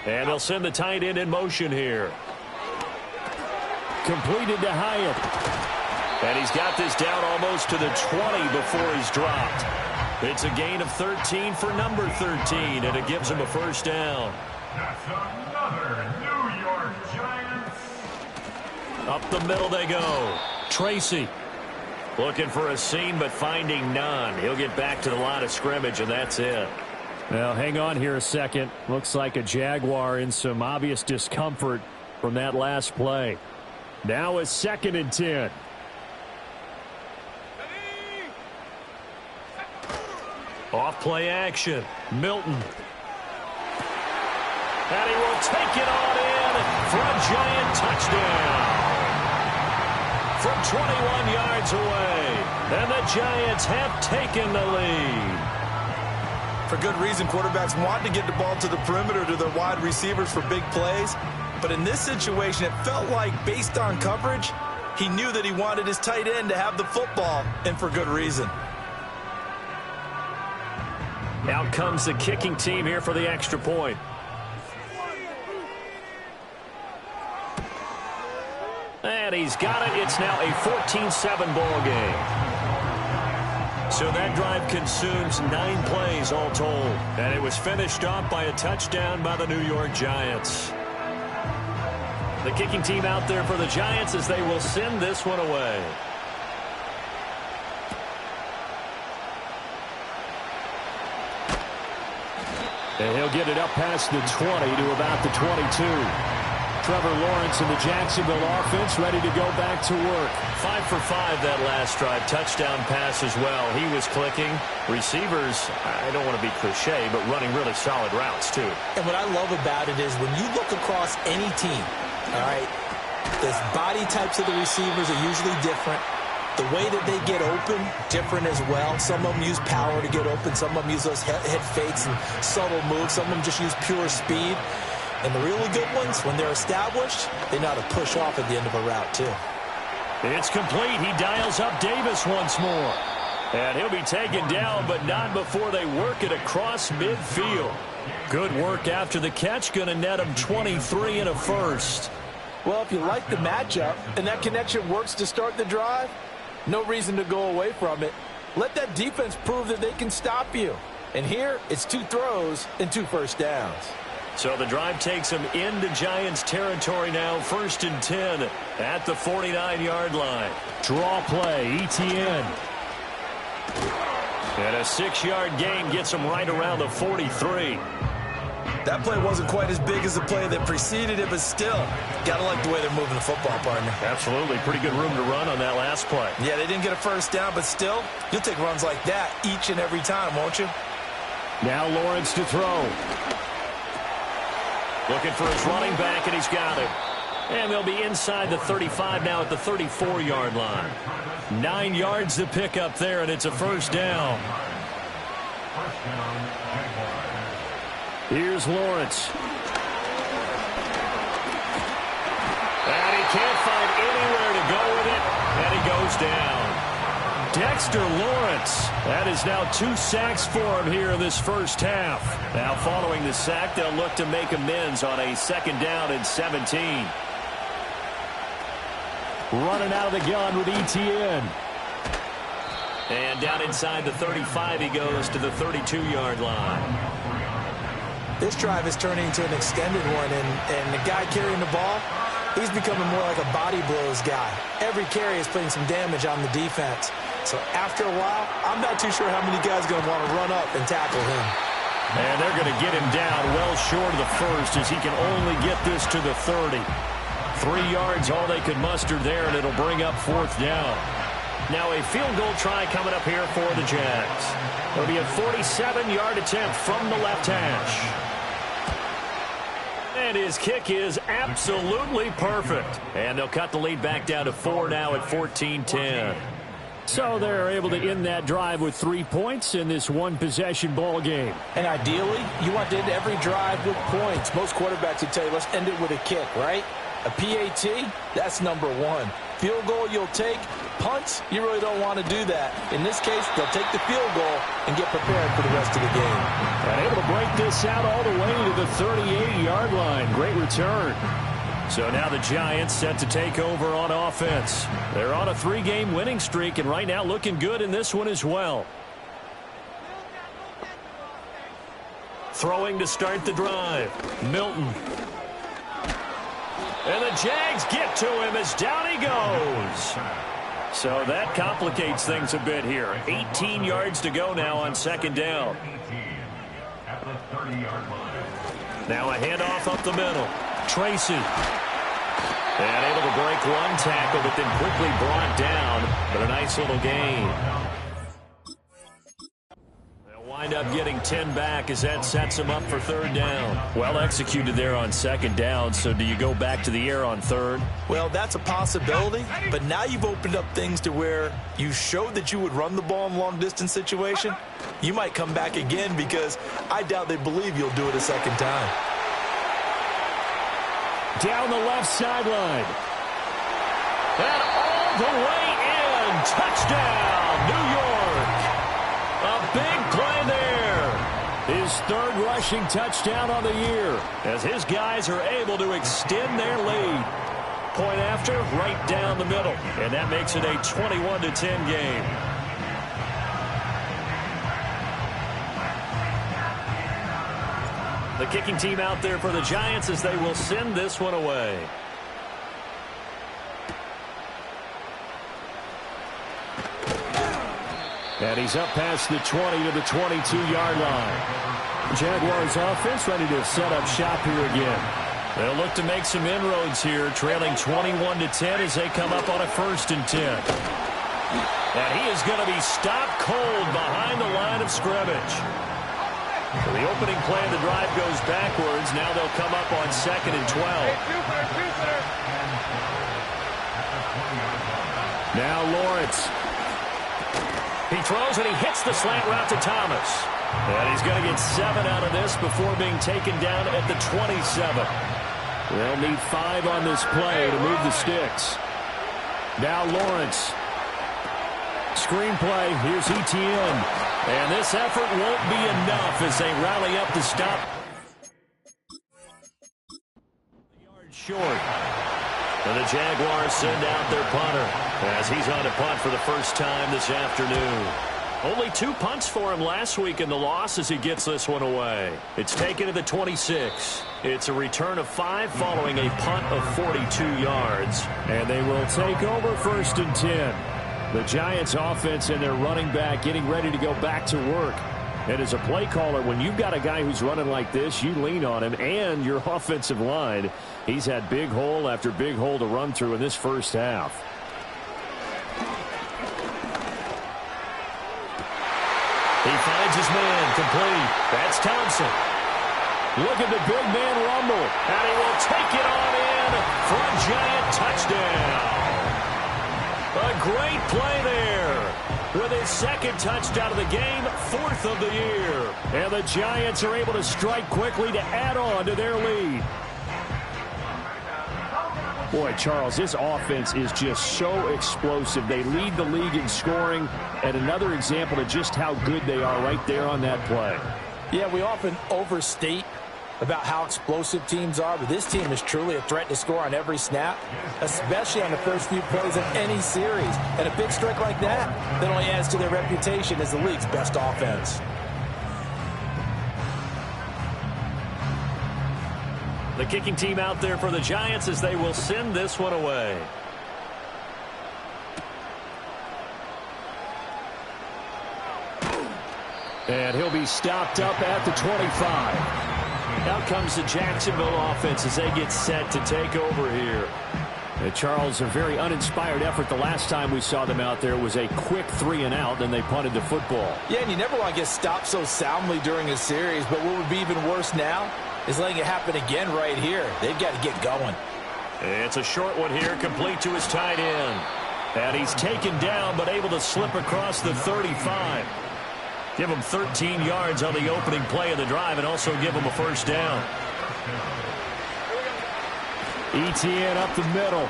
And they'll send the tight end in motion here. Completed to Hyatt. And he's got this down almost to the 20 before he's dropped. It's a gain of 13 for number 13, and it gives him a 1st down. That's another New York Giants. Up the middle they go. Tracy looking for a seam, but finding none. He'll get back to the line of scrimmage, and that's it. Well, hang on here a second. Looks like a Jaguar in some obvious discomfort from that last play. Now it's 2nd and 10. Off play action. Milton. And he will take it on in for a Giant touchdown. From 21 yards away. And the Giants have taken the lead. For good reason, quarterbacks want to get the ball to the perimeter to their wide receivers for big plays. But in this situation, it felt like, based on coverage, he knew that he wanted his tight end to have the football, and for good reason. Out comes the kicking team here for the extra point. And he's got it. It's now a 14-7 ball game. So that drive consumes 9 plays all told. And it was finished off by a touchdown by the New York Giants. The kicking team out there for the Giants as they will send this one away. And he'll get it up past the 20 to about the 22. Trevor Lawrence and the Jacksonville offense ready to go back to work. 5 for 5 that last drive. Touchdown pass as well. He was clicking. Receivers, I don't want to be cliche, but running really solid routes too. And what I love about it is when you look across any team, all right, the body types of the receivers are usually different. The way that they get open, different as well. Some of them use power to get open. Some of them use those head fakes and subtle moves. Some of them just use pure speed. And the really good ones, when they're established, they know how to push off at the end of a route, too. It's complete. He dials up Davis once more. And he'll be taken down, but not before they work it across midfield. Good work after the catch. Going to net him 23 and a 1st. Well, if you like the matchup and that connection works to start the drive, no reason to go away from it. Let that defense prove that they can stop you. And here, it's 2 throws and 2 first downs. So the drive takes him into Giants territory now. 1st and 10 at the 49-yard line. Draw play, ETN. And a 6-yard gain gets him right around the 43. That play wasn't quite as big as the play that preceded it, but still, got to like the way they're moving the football, partner. Absolutely. Pretty good room to run on that last play. Yeah, they didn't get a first down, but still, you'll take runs like that each and every time, won't you? Now Lawrence to throw. Looking for his running back, and he's got it. And they'll be inside the 35 now at the 34-yard line. 9 yards to pick up there, and it's a 1st down. Here's Lawrence. And he can't find anywhere to go with it, and he goes down. Dexter Lawrence. That is now 2 sacks for him here in this first half. Now following the sack, they'll look to make amends on a 2nd down and 17. Running out of the gun with ETN. And down inside the 35 he goes to the 32-yard line. This drive is turning into an extended one, and the guy carrying the ball, he's becoming more like a body blows guy. Every carry is putting some damage on the defense. So after a while, I'm not too sure how many guys are going to want to run up and tackle him. And they're going to get him down well short of the 1st as he can only get this to the 30. 3 yards all they could muster there, and it'll bring up 4th down. Now a field goal try coming up here for the Jags. It'll be a 47-yard attempt from the left hash. And his kick is absolutely perfect. And they'll cut the lead back down to 4 now at 14-10. So they're able to end that drive with 3 points in this one-possession ball game. And ideally, you want to end every drive with points. Most quarterbacks would tell you, let's end it with a kick, right? A PAT, that's number one. Field goal you'll take. Punts, you really don't want to do that. In this case, they'll take the field goal and get prepared for the rest of the game. And able to break this out all the way to the 38-yard line. Great return. So now the Giants set to take over on offense. They're on a 3-game winning streak, and right now looking good in this one as well. Throwing to start the drive. Milton. And the Jags get to him as down he goes. So that complicates things a bit here. 18 yards to go now on second down. At the 30-yard line. Now a handoff up the middle. Tracy. And able to break one tackle, but then quickly brought down. But a nice little gain. They'll wind up getting 10 back as that sets them up for third down. Well executed there on second down. So do you go back to the air on third? Well, that's a possibility, but now you've opened up things to where you showed that you would run the ball in long-distance situation. You might come back again because I doubt they believe you'll do it a second time. Down the left sideline. And all the way in. Touchdown, New York. A big play there. His third rushing touchdown on the year, as his guys are able to extend their lead. Point after, right down the middle. And that makes it a 21-10 game. The kicking team out there for the Giants as they will send this one away. And he's up past the 20 to the 22-yard line. Jaguars offense ready to set up shop here again. They'll look to make some inroads here, trailing 21-10 as they come up on a 1st and 10. And he is going to be stopped cold behind the line of scrimmage. So the opening play of the drive goes backwards. Now they'll come up on 2nd and 12. Now Lawrence. He throws and he hits the slant route to Thomas. And he's going to get 7 out of this before being taken down at the 27. They'll need 5 on this play to move the sticks. Now Lawrence. Screenplay. Here's Etienne. And this effort won't be enough as they rally up to stop. Yard short. And the Jaguars send out their punter as he's on to punt for the first time this afternoon. Only 2 punts for him last week in the loss as he gets this one away. It's taken to the 26. It's a return of 5 following a punt of 42 yards. And they will take over 1st and 10. The Giants offense and their running back getting ready to go back to work. And as a play caller, when you've got a guy who's running like this, you lean on him and your offensive line. He's had big hole after big hole to run through in this first half. He finds his man complete. That's Thompson. Look at the big man rumble. And he will take it on in for a Giant touchdown. A great play there. With his 2nd touchdown of the game, 4th of the year. And the Giants are able to strike quickly to add on to their lead. Boy, Charles, this offense is just so explosive. They lead the league in scoring, and another example of just how good they are right there on that play. Yeah, we often overstate about how explosive teams are, but this team is truly a threat to score on every snap, especially on the first few plays of any series. And a big strike like that only adds to their reputation as the league's best offense. The kicking team out there for the Giants as they will send this one away. And he'll be stopped up at the 25. Out comes the Jacksonville offense as they get set to take over here. And Charles, a very uninspired effort. The last time we saw them out there was a quick 3-and-out, then they punted the football. Yeah, and you never want to get stopped so soundly during a series, but what would be even worse now is letting it happen again right here. They've got to get going. It's a short one here, complete to his tight end. And he's taken down, but able to slip across the 35. Give him 13 yards on the opening play of the drive and also give him a first down. ETN up the middle.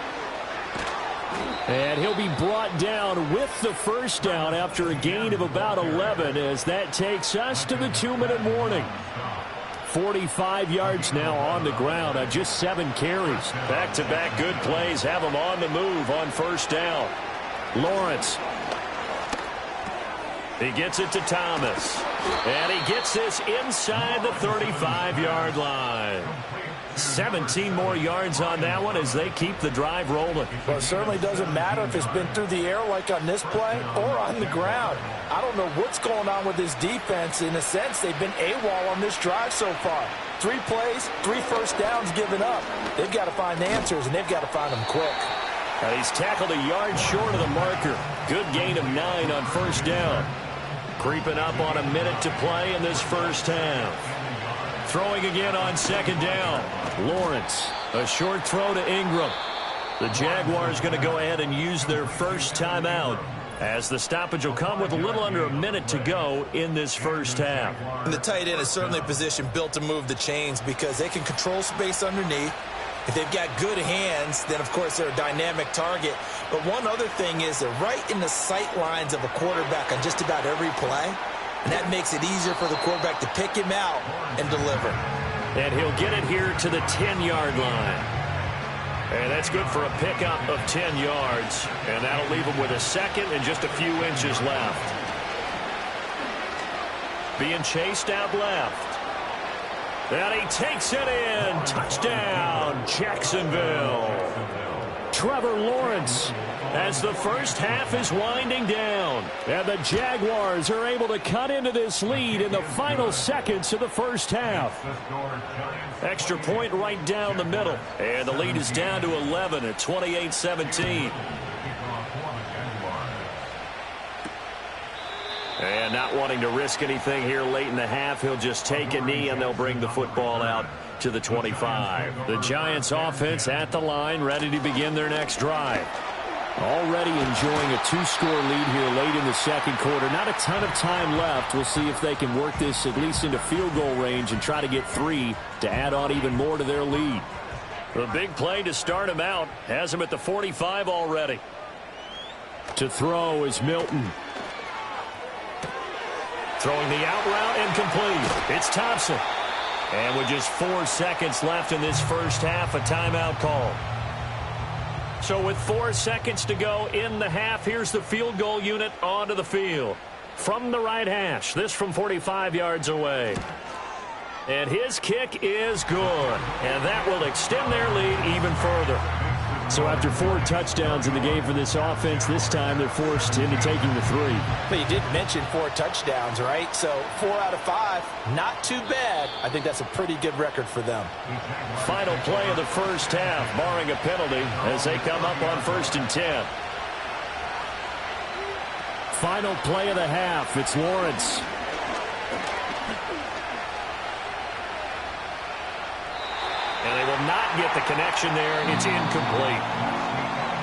And he'll be brought down with the first down after a gain of about 11 as that takes us to the 2-minute warning. 45 yards now on the ground on just 7 carries. Back-to-back good plays have him on the move on first down. Lawrence. He gets it to Thomas. And he gets this inside the 35-yard line. 17 more yards on that one as they keep the drive rolling. Well, it certainly doesn't matter if it's been through the air like on this play or on the ground. I don't know what's going on with this defense. In a sense, they've been AWOL on this drive so far. 3 plays, 3 first downs given up. They've got to find answers, and they've got to find them quick. And he's tackled a yard short of the marker. Good gain of 9 on first down. Creeping up on a minute to play in this first half. Throwing again on second down. Lawrence. A short throw to Ingram. The Jaguars going to go ahead and use their first timeout as the stoppage will come with a little under a minute to go in this first half. And the tight end is certainly a position built to move the chains because they can control space underneath. If they've got good hands, then, of course, they're a dynamic target. But one other thing is they're right in the sight lines of a quarterback on just about every play. And that makes it easier for the quarterback to pick him out and deliver. And he'll get it here to the 10-yard line. And that's good for a pickup of 10 yards. And that'll leave him with a second and just a few inches left. Being chased out left. And he takes it in. Touchdown, Jacksonville. Trevor Lawrence as the first half is winding down. And the Jaguars are able to cut into this lead in the final seconds of the first half. Extra point right down the middle. And the lead is down to 11 at 28-17. And not wanting to risk anything here late in the half, he'll just take a knee and they'll bring the football out to the 25. The Giants offense at the line, ready to begin their next drive. Already enjoying a 2-score lead here late in the second quarter. Not a ton of time left. We'll see if they can work this at least into field goal range and try to get 3 to add on even more to their lead. The big play to start him out has him at the 45 already. To throw is Milton. Throwing the out route and complete. It's Thompson. And with just 4 seconds left in this first half, a timeout call. So with 4 seconds to go in the half, here's the field goal unit onto the field. From the right hash, this from 45 yards away. And his kick is good. And that will extend their lead even further. So after 4 touchdowns in the game for this offense, this time they're forced into taking the 3. But you did mention 4 touchdowns, right? So 4 out of 5, not too bad. I think that's a pretty good record for them. Final play of the first half, barring a penalty, as they come up on 1st and 10. Final play of the half, it's Lawrence. And they will not get the connection there. It's incomplete.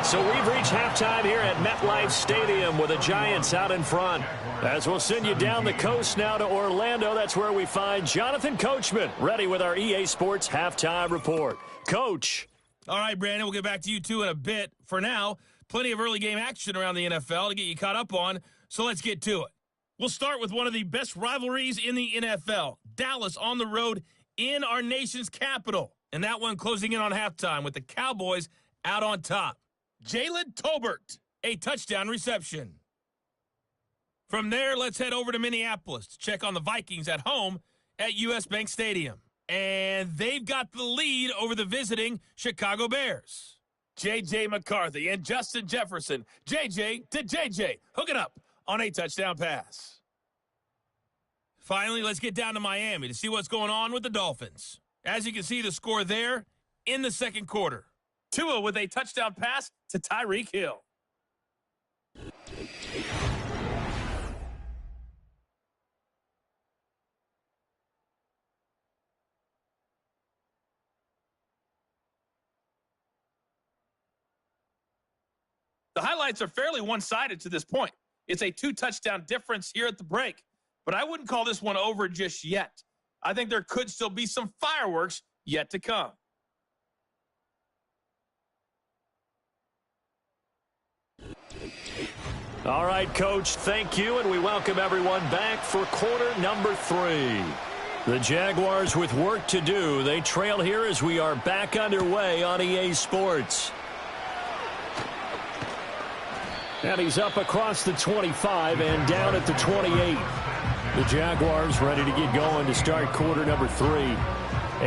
So we've reached halftime here at MetLife Stadium with the Giants out in front. As we'll send you down the coast now to Orlando, that's where we find Jonathan Coachman ready with our EA Sports Halftime Report. Coach. All right, Brandon, we'll get back to you two in a bit. For now, plenty of early game action around the NFL to get you caught up on, so let's get to it. We'll start with one of the best rivalries in the NFL. Dallas on the road in our nation's capital. And that one closing in on halftime with the Cowboys out on top. Jalen Tolbert, a touchdown reception. From there, let's head over to Minneapolis to check on the Vikings at home at US Bank Stadium. And they've got the lead over the visiting Chicago Bears. J.J. McCarthy and Justin Jefferson. J.J. to J.J. Hook it up on a touchdown pass. Finally, let's get down to Miami to see what's going on with the Dolphins. As you can see, the score there in the second quarter. Tua with a touchdown pass to Tyreek Hill. highlights are fairly one-sided to this point. It's a 2-touchdown difference here at the break. But I wouldn't call this one over just yet. I think there could still be some fireworks yet to come. All right, Coach, thank you, and we welcome everyone back for quarter number 3. The Jaguars with work to do. They trail here as we are back underway on EA Sports. And he's up across the 25 and down at the 28. The Jaguars ready to get going to start quarter number 3.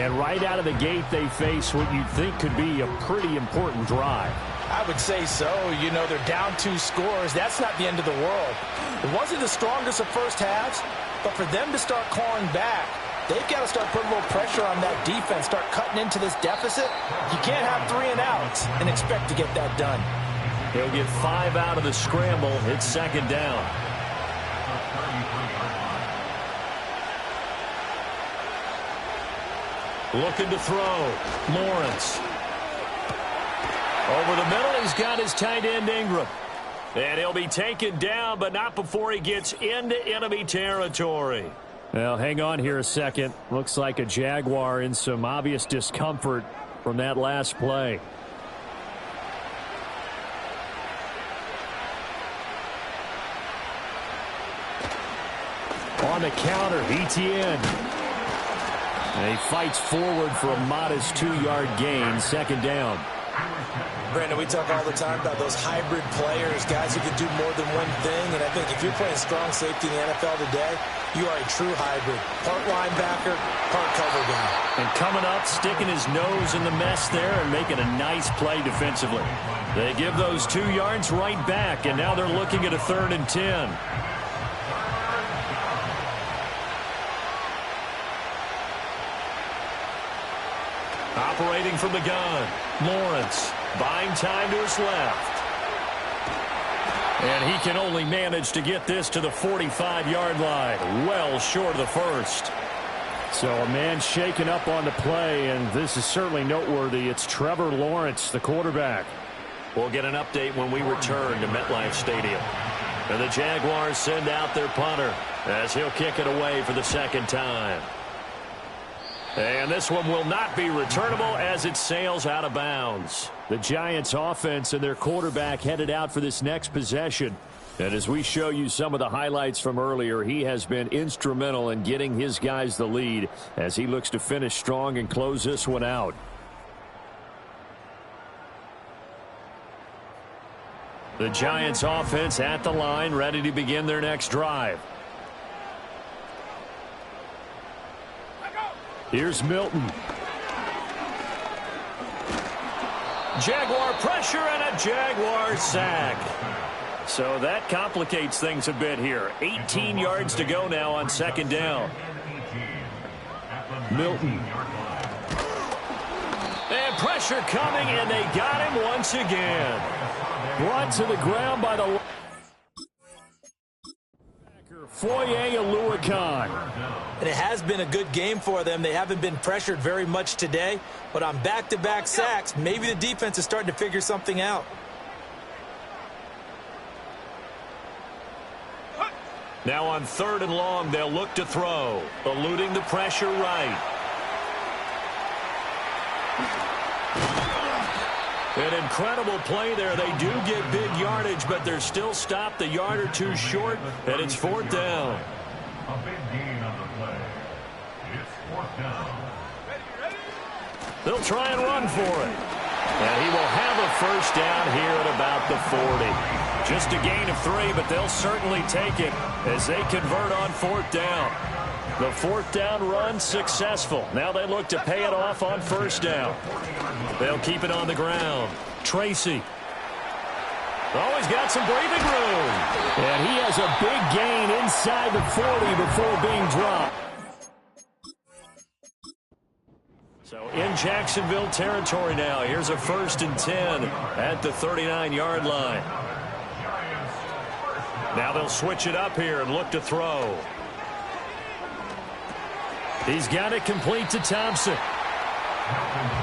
And right out of the gate, they face what you'd think could be a pretty important drive. I would say so. You know, they're down 2 scores. That's not the end of the world. It wasn't the strongest of first halves, but for them to start clawing back, they've got to start putting a little pressure on that defense, start cutting into this deficit. You can't have 3 and outs and expect to get that done. He'll get 5 out of the scramble. It's second down. Looking to throw. Lawrence. Over the middle, he's got his tight end Ingram. And he'll be taken down, but not before he gets into enemy territory. Well, hang on here a second. Looks like a Jaguar in some obvious discomfort from that last play. On the counter, Etienne. And he fights forward for a modest 2-yard gain, second down. Brandon, we talk all the time about those hybrid players, guys who can do more than one thing. And I think if you're playing strong safety in the NFL today, you are a true hybrid. Part linebacker, part cover guy. And coming up, sticking his nose in the mess there and making a nice play defensively. They give those 2 yards right back, and now they're looking at a 3rd and 10. Operating from the gun, Lawrence buying time to his left. And he can only manage to get this to the 45-yard line, well short of the first. So a man shaken up on the play, and this is certainly noteworthy. It's Trevor Lawrence, the quarterback. We'll get an update when we return to MetLife Stadium. And the Jaguars send out their punter as he'll kick it away for the second time. And this one will not be returnable as it sails out of bounds. The Giants offense and their quarterback headed out for this next possession. And as we show you some of the highlights from earlier, he has been instrumental in getting his guys the lead as he looks to finish strong and close this one out. The Giants offense at the line, ready to begin their next drive. Here's Milton. Jaguar pressure and a Jaguar sack. So that complicates things a bit here. 18 yards to go now on second down. Milton. And pressure coming, and they got him once again. Brought to the ground by the Foye Oluokun. And it has been a good game for them. They haven't been pressured very much today, but on back-to-back sacks, maybe the defense is starting to figure something out. Now on 3rd and long, they'll look to throw, eluding the pressure right. An incredible play there. They do get big yardage, but they're still stopped a yard or two short, and it's 4th down. A big gain on the play. It's 4th down. They'll try and run for it. And he will have a first down here at about the 40. Just a gain of 3, but they'll certainly take it as they convert on 4th down. The 4th down run successful. Now they look to pay it off on 1st down. They'll keep it on the ground. Tracy. Always got some breathing room. And he has a big gain inside the 40 before being dropped. So in Jacksonville territory now. Here's a 1st and 10 at the 39-yard line. Now they'll switch it up here and look to throw. He's got it complete to Thompson.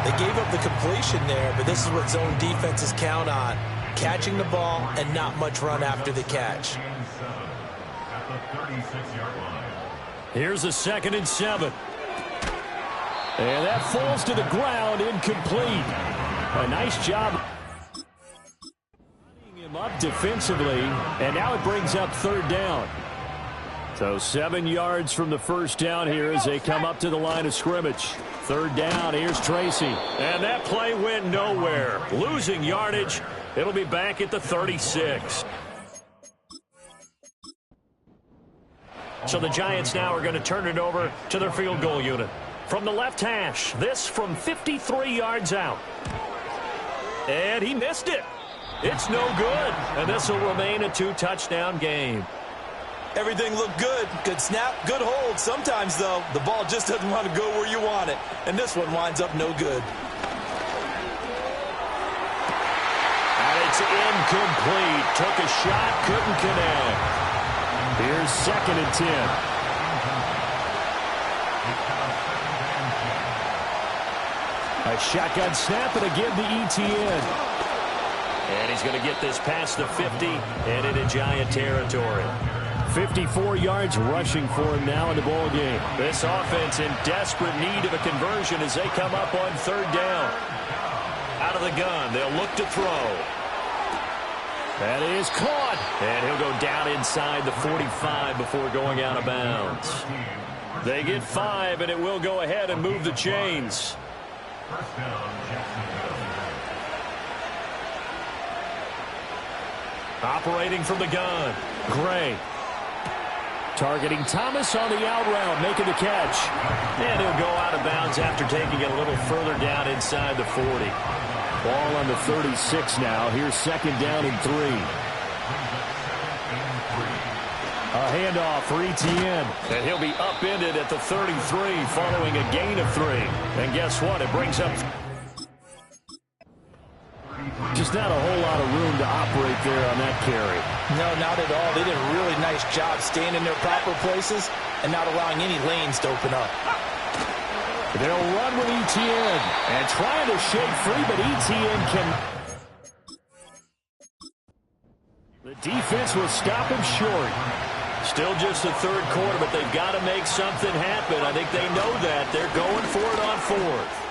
They gave up the completion there, but this is what zone defenses count on. catching the ball and not much run after the catch. At the 36-yard line. Here's a 2nd and 7. And that falls to the ground, incomplete. A nice job running him up defensively, and now it brings up 3rd down. So 7 yards from the first down here as they come up to the line of scrimmage. 3rd down, here's Tracy. And that play went nowhere. Losing yardage. It'll be back at the 36. So the Giants now are going to turn it over to their field goal unit. From the left hash, this from 53 yards out. And he missed it. It's no good. And this will remain a 2-touchdown game. Everything looked good. Good snap, good hold. Sometimes, though, the ball just doesn't want to go where you want it. And this one winds up no good. And it's incomplete. Took a shot, couldn't connect. Here's 2nd and 10. A shotgun snap and again to ETN. And he's going to get this past the 50 and into Giant territory. 54 yards rushing for him now in the ball game. This offense in desperate need of a conversion as they come up on 3rd down. Out of the gun, they'll look to throw. That is caught. And he'll go down inside the 45 before going out of bounds. They get 5, and it will go ahead and move the chains. First down, Jacksonville. Operating from the gun, Gray. Targeting Thomas on the out route, making the catch. and he'll go out of bounds after taking it a little further down inside the 40. Ball on the 36 now. Here's 2nd down and 3. A handoff for ETN. And he'll be upended at the 33 following a gain of 3. And guess what? It brings up just not a whole lot of room to operate there on that carry. No, not at all. They did a really nice job staying in their proper places and not allowing any lanes to open up. They'll run with ETN and trying to shake free, but ETN can. The defense will stop him short. still just the 3rd quarter, but they've got to make something happen. I think they know that. They're going for it on 4th.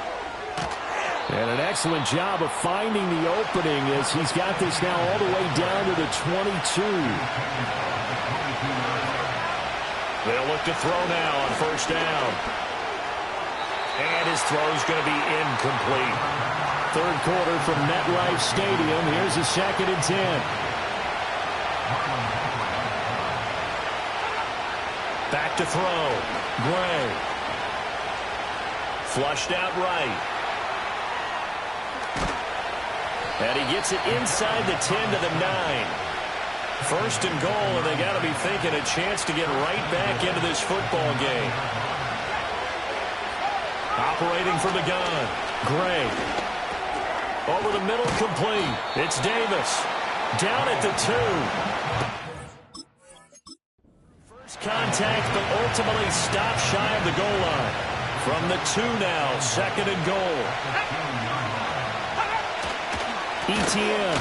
And an excellent job of finding the opening as he's got this now all the way down to the 22. They'll look to throw now on 1st down. And his throw's going to be incomplete. 3rd quarter from MetLife Stadium. Here's a 2nd and 10. Back to throw. Gray. Flushed out right. And he gets it inside the 10 to the 9. 1st and goal, and they got to be thinking a chance to get right back into this football game. Operating from the gun. Gray. Over the middle, complete. It's Davis. Down at the 2. First contact, but ultimately stopped shy of the goal line. From the 2 now, 2nd and goal. ETN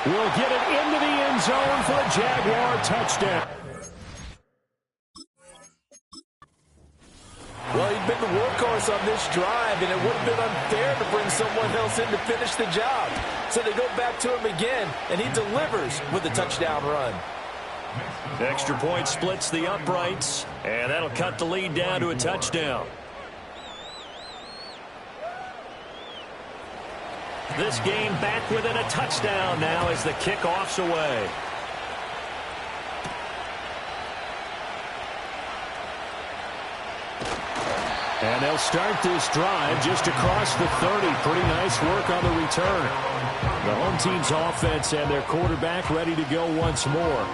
will get it into the end zone for a Jaguar touchdown. Well, he'd been the workhorse on this drive, and it would have been unfair to bring someone else in to finish the job. So they go back to him again, and he delivers with a touchdown run. Extra point splits the uprights, and that'll cut the lead down to a touchdown. This game back within a touchdown now as the kickoff's away. And they'll start this drive just across the 30. Pretty nice work on the return. The home team's offense and their quarterback ready to go once more.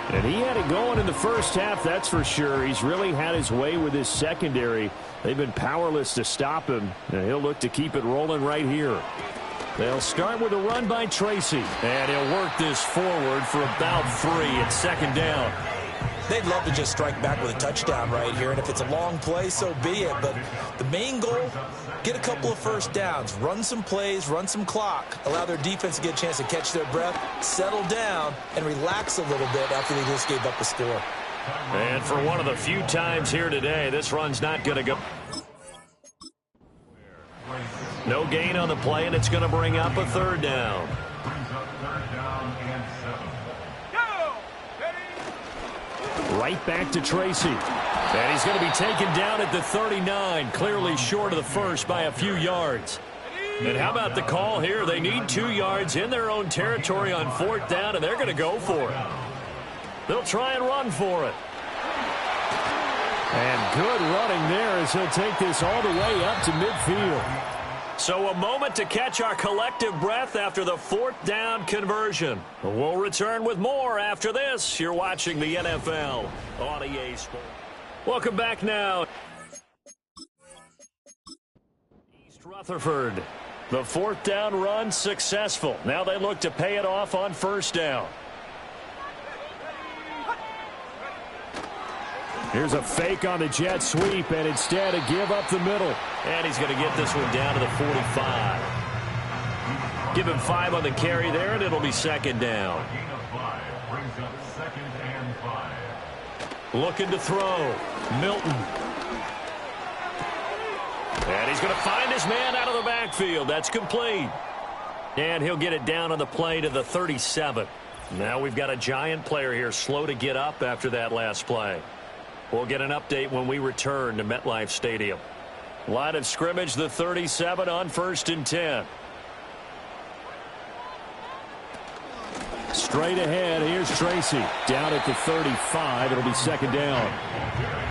And he had it going in the first half, that's for sure. He's really had his way with his secondary. They've been powerless to stop him. And he'll look to keep it rolling right here. They'll start with a run by Tracy. And he'll work this forward for about 3 at 2nd down. they'd love to just strike back with a touchdown right here, and if it's a long play, so be it. But the main goal, get a couple of first downs, run some plays, run some clock, allow their defense to get a chance to catch their breath, settle down, and relax a little bit after they just gave up a score. And for one of the few times here today, this run's not going to go. No gain on the play, and it's going to bring up a third down. Right back to Tracy. And he's going to be taken down at the 39, clearly short of the first by a few yards. And how about the call here? They need 2 yards in their own territory on 4th down, and they're going to go for it. They'll try and run for it. And good running there as he'll take this all the way up to midfield. So a moment to catch our collective breath after the 4th down conversion. We'll return with more after this. You're watching the NFL on EA Sports. Welcome back now. East Rutherford. The 4th down run successful. Now they look to pay it off on 1st down. Here's a fake on the jet sweep, and instead a give up the middle. And he's going to get this one down to the 45. Give him 5 on the carry there, and it'll be 2nd down. Looking to throw. Milton. And he's going to find his man out of the backfield. That's complete. And he'll get it down on the play to the 37. Now we've got a Giant player here slow to get up after that last play. We'll get an update when we return to MetLife Stadium. Line of scrimmage, the 37 on 1st and 10. Straight ahead, here's Tracy. Down at the 35, it'll be 2nd down.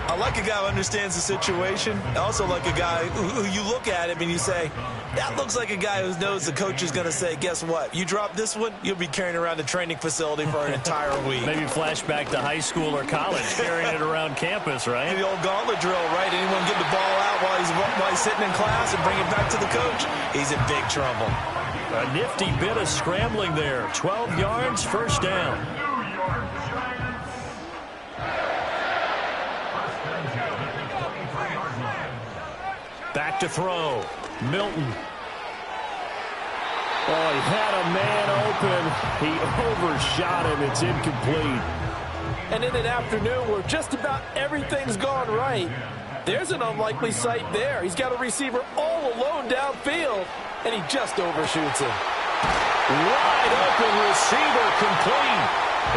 I like a guy who understands the situation. I also like a guy who you look at him and you say, that looks like a guy who knows the coach is going to say, guess what? You drop this one, you'll be carrying around the training facility for an entire week. Maybe flashback to high school or college, carrying it around campus, right? The old gauntlet drill, right? Anyone get the ball out while he's sitting in class and bring it back to the coach? He's in big trouble. A nifty bit of scrambling there. 12 yards, 1st down. Back to throw. Milton. Oh, he had a man open. He overshot him. It's incomplete. And in an afternoon where just about everything's gone right, there's an unlikely sight there. He's got a receiver all alone downfield, and he just overshoots him. Wide open receiver complete.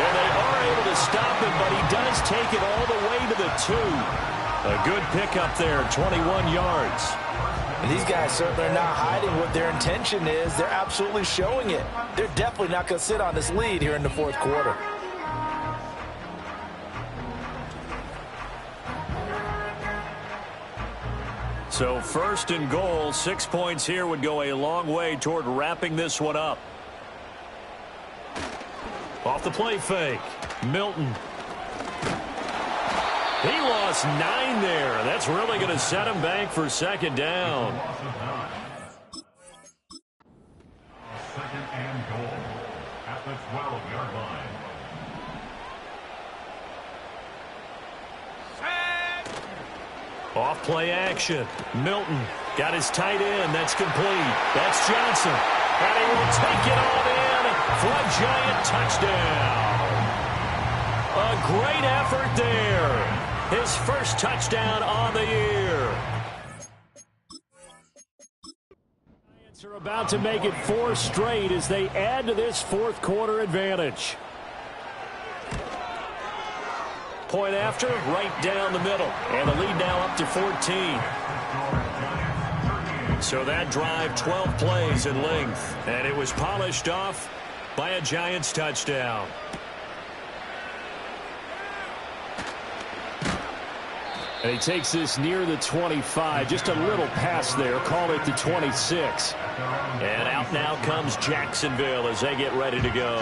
And they are able to stop him, but he does take it all the way to the 2. A good pickup there, 21 yards. And these guys certainly are not hiding what their intention is. They're absolutely showing it. They're definitely not going to sit on this lead here in the 4th quarter. So 1st and goal, 6 points here would go a long way toward wrapping this one up. Off the play fake. Milton. He lost 9 there. That's really going to set him back for 2nd down. 2nd and goal at the 12-yard line. Off play action. Milton got his tight end. That's complete. That's Johnson. And he will take it on in for a Giant touchdown. A great effort there. His first touchdown on the year. Giants are about to make it 4 straight as they add to this 4th quarter advantage. Point after, right down the middle. And the lead now up to 14. So that drive, 12 plays in length. And it was polished off by a Giants touchdown. And he takes this near the 25. Just a little pass there. Call it the 26. And out now comes Jacksonville as they get ready to go.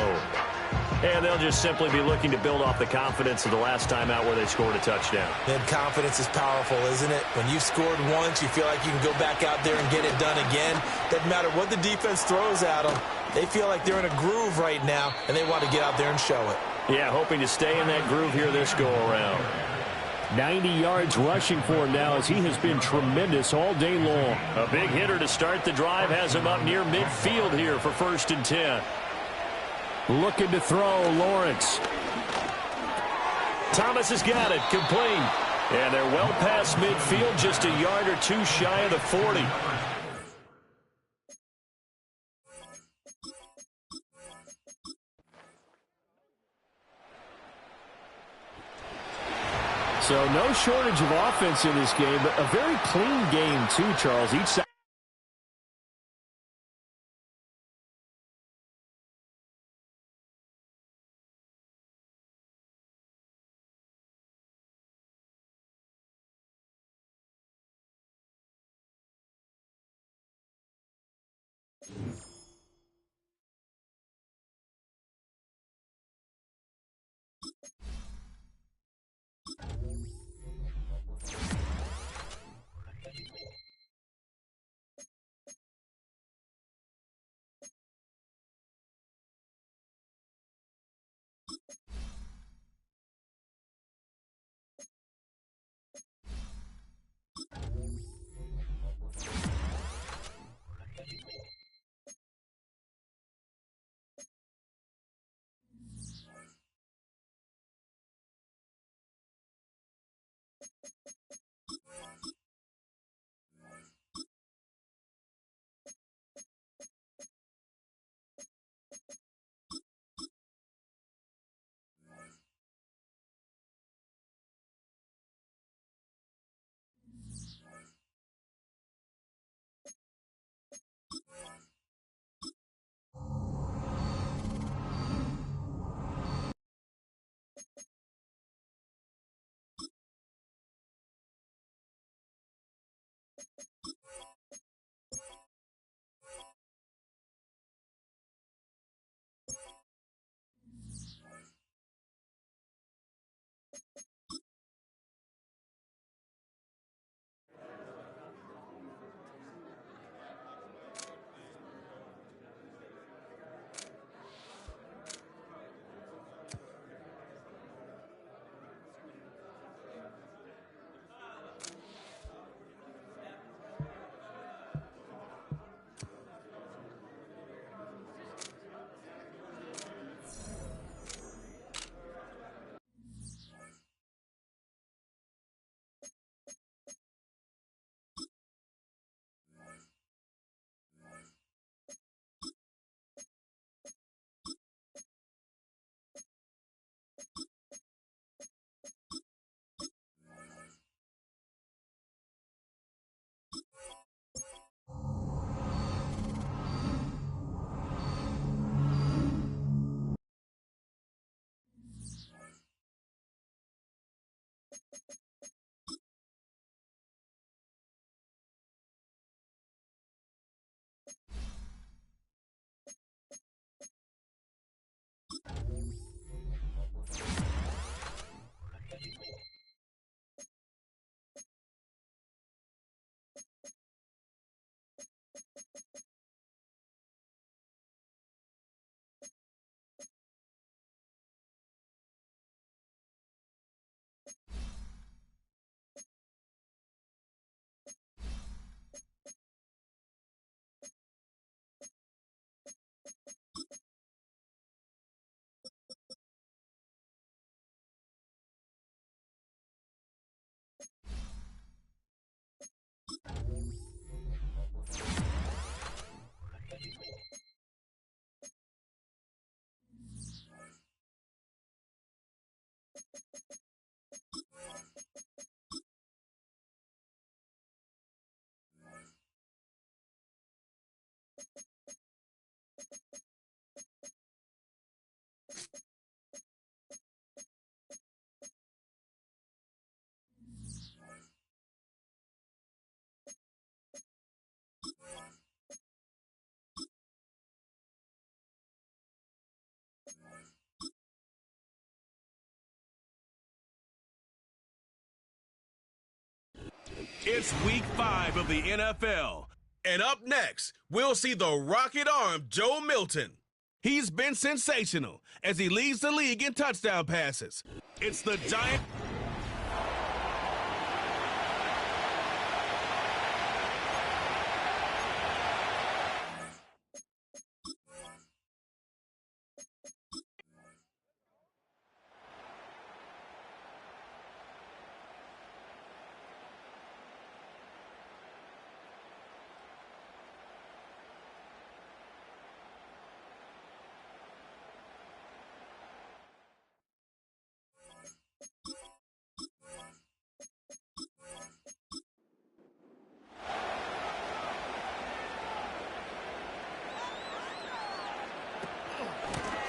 And they'll just simply be looking to build off the confidence of the last time out where they scored a touchdown. Then confidence is powerful, isn't it? When you've scored once, you feel like you can go back out there and get it done again. Doesn't matter what the defense throws at them. They feel like they're in a groove right now, and they want to get out there and show it. Yeah, hoping to stay in that groove here this go-around. 90 yards rushing for him now as he has been tremendous all day long. A big hitter to start the drive has him up near midfield here for 1st and 10. Looking to throw, Lawrence. Thomas has got it, complete. And they're well past midfield, just a yard or two shy of the 40. So no shortage of offense in this game, but a very clean game too, Charles. Each side. It's week 5 of the NFL. And up next, we'll see the rocket-armed Joe Milton. He's been sensational as he leads the league in touchdown passes. It's the Giants.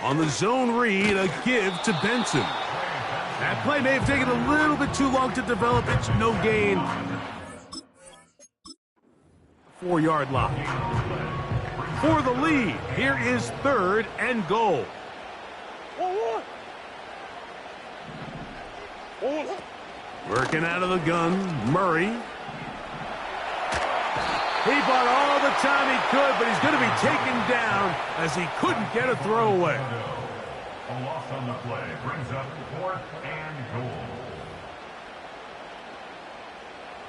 On the zone read, a give to Benson. That play may have taken a little bit too long to develop. It's no gain. 4-yard line. For the lead, here is 3rd and goal. Working out of the gun, Murray. He bought all the time he could, but he's going to be taken down as he couldn't get a throwaway. A loss on the play brings up 4th and goal.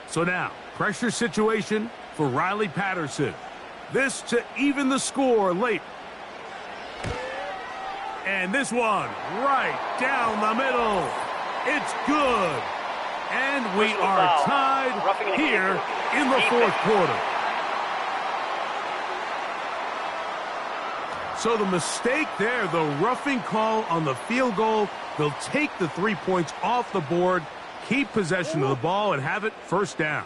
So now, pressure situation for Riley Patterson. This to even the score late. And this one right down the middle. It's good. And we are tied here in the 4th quarter. So the mistake there, the roughing call on the field goal, they'll take the 3 points off the board, keep possession of the ball, and have it 1st down.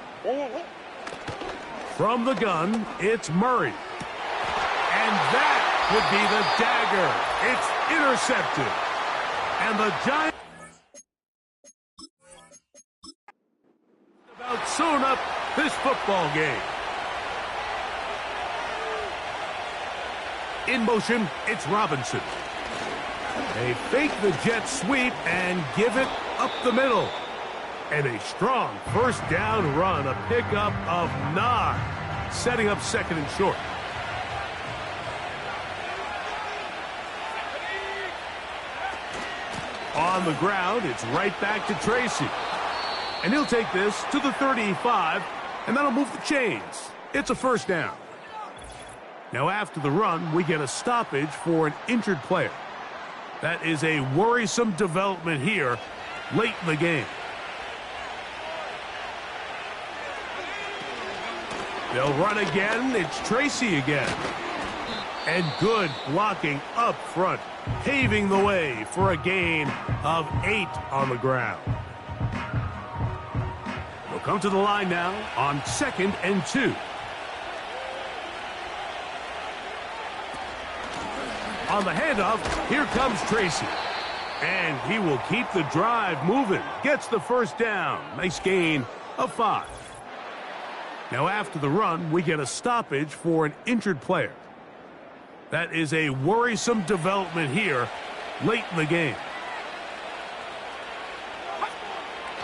From the gun, it's Murray. And that would be the dagger. It's intercepted. And the Giants about sewn up this football game. In motion, it's Robinson. They fake the jet sweep and give it up the middle. And a strong 1st down run, a pickup of 9, setting up 2nd and short. On the ground, it's right back to Tracy. And he'll take this to the 35, and that'll move the chains. It's a 1st down. Now after the run, we get a stoppage for an injured player. That is a worrisome development here late in the game. They'll run again. It's Tracy again. And good blocking up front, paving the way for a gain of 8 on the ground. They'll come to the line now on 2nd and 2. On the handoff, here comes Tracy. And he will keep the drive moving. Gets the 1st down. Nice gain of 5. Now after the run, we get a stoppage for an injured player. That is a worrisome development here late in the game.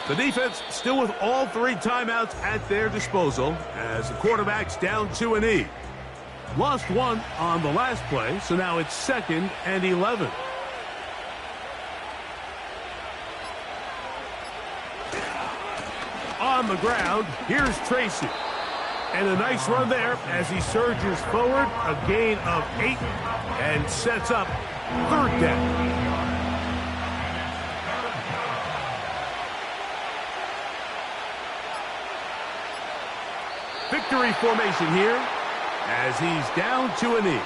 The defense still with all 3 timeouts at their disposal as the quarterback's down to an E. Lost 1 on the last play, so now it's 2nd and 11. On the ground, here's Tracy. And a nice run there as he surges forward, a gain of 8, and sets up 3rd down. Victory formation here as he's down to a knee.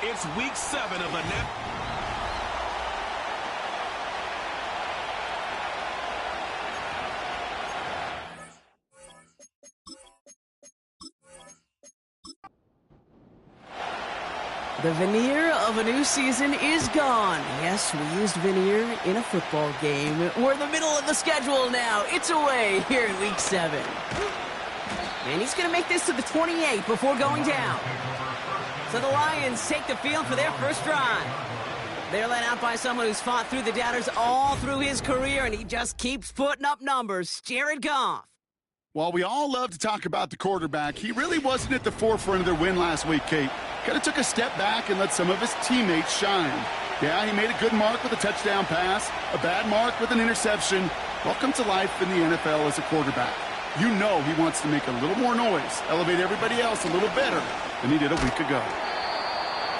It's week 7 of the net. The veneer of a new season is gone. Yes, we used veneer in a football game. We're in the middle of the schedule now. It's away here in week 7. And he's going to make this to the 28 before going down. So the Lions take the field for their first drive. They're led out by someone who's fought through the doubters all through his career, and he just keeps putting up numbers. Jared Goff. While we all love to talk about the quarterback, he really wasn't at the forefront of their win last week, Kate. Kind of took a step back and let some of his teammates shine. Yeah, he made a good mark with a touchdown pass, a bad mark with an interception. Welcome to life in the NFL as a quarterback. You know he wants to make a little more noise, elevate everybody else a little better than he did a week ago.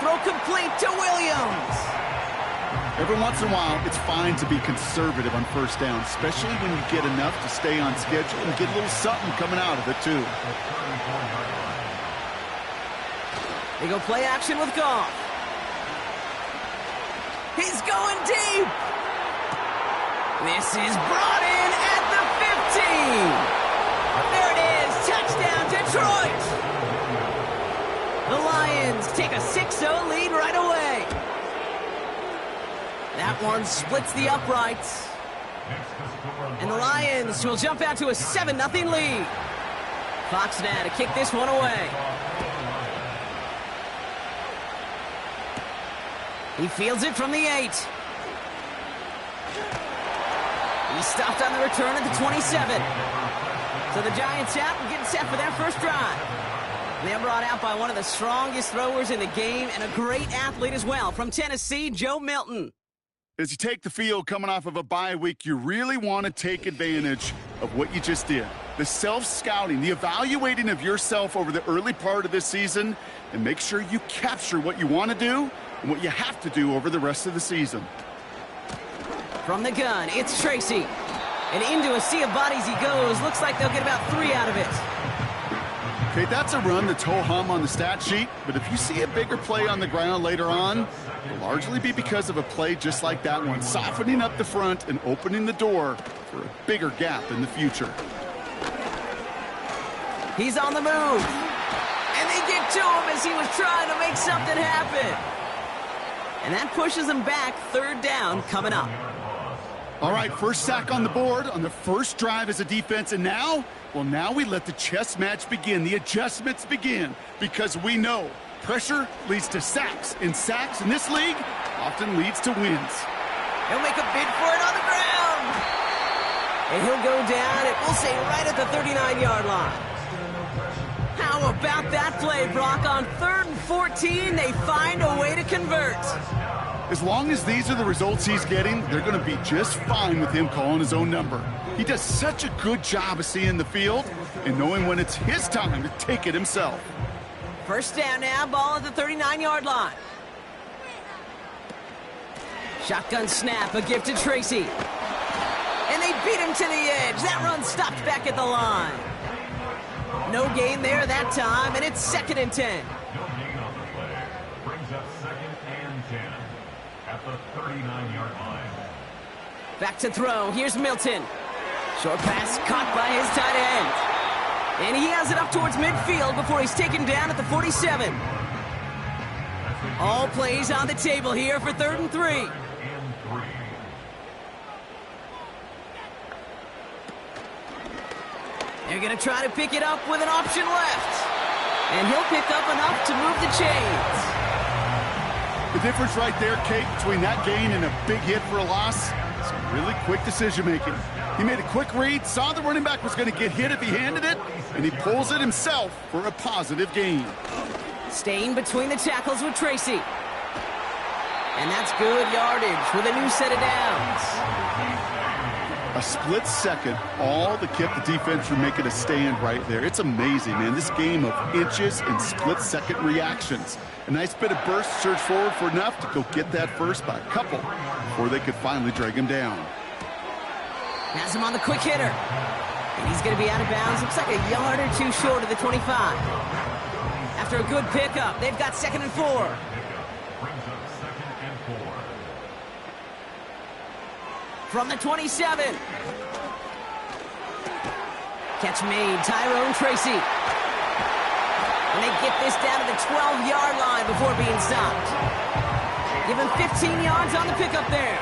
Throw complete to Williams. Every once in a while, it's fine to be conservative on first down, especially when you get enough to stay on schedule and get a little something coming out of it, too. They go play action with Goff. He's going deep. This is brought in at the 15. There it is. Touchdown, Detroit. The Lions take a 6-0 lead right away. That one splits the uprights. And the Lions will jump out to a 7-0 lead. Fox now to kick this one away. He fields it from the 8. He stopped on the return at the 27. So the Giants out and getting set for their first drive. And they're brought out by one of the strongest throwers in the game and a great athlete as well. From Tennessee, Joe Milton. As you take the field coming off of a bye week, you really want to take advantage of what you just did. The self-scouting, the evaluating of yourself over the early part of this season, and make sure you capture what you want to do and what you have to do over the rest of the season. From the gun, it's Tracy. And into a sea of bodies he goes. Looks like they'll get about 3 out of it. Okay, that's a run that's ho-hum on the stat sheet, but if you see a bigger play on the ground later on, it'll largely be because of a play just like that one, softening up the front and opening the door for a bigger gap in the future. He's on the move. And they get to him as he was trying to make something happen. And that pushes him back. 3rd down coming up. All right, first sack on the board on the first drive as a defense, and now, well, now we let the chess match begin, the adjustments begin, because we know pressure leads to sacks, and sacks in this league often leads to wins. He'll make a bid for it on the ground. And he'll go down, and we'll say right at the 39-yard line. How about that play, Brock? On 3rd and 14, they find a way to convert. As long as these are the results he's getting, they're going to be just fine with him calling his own number. He does such a good job of seeing the field and knowing when it's his time to take it himself. First down now, ball at the 39-yard line. Shotgun snap, a gift to Tracy. And they beat him to the edge. That run stopped back at the line. No gain there that time, and it's 2nd and 10. No gain on the play. Brings up 2nd and 10 at the 39-yard line. Back to throw. Here's Milton. Short pass caught by his tight end. And he has it up towards midfield before he's taken down at the 47. All plays on the table here for 3rd and 3. They're going to try to pick it up with an option left. And he'll pick up enough to move the chains. The difference right there, Kate, between that gain and a big hit for a loss, some really quick decision-making. He made a quick read, saw the running back was going to get hit if he handed it, and he pulls it himself for a positive gain. Staying between the tackles with Tracy. And that's good yardage with a new set of downs. A split second, all that kept the defense from making a stand right there. It's amazing, man. This game of inches and split-second reactions. A nice bit of burst, surge forward for enough to go get that first by a couple before they could finally drag him down. Has him on the quick hitter. And he's going to be out of bounds. Looks like a yard or two short of the 25. After a good pickup, they've got 2nd and 4. From the 27. Catch made, Tyrone Tracy. And they get this down to the 12-yard line before being stopped. Give him 15 yards on the pickup there.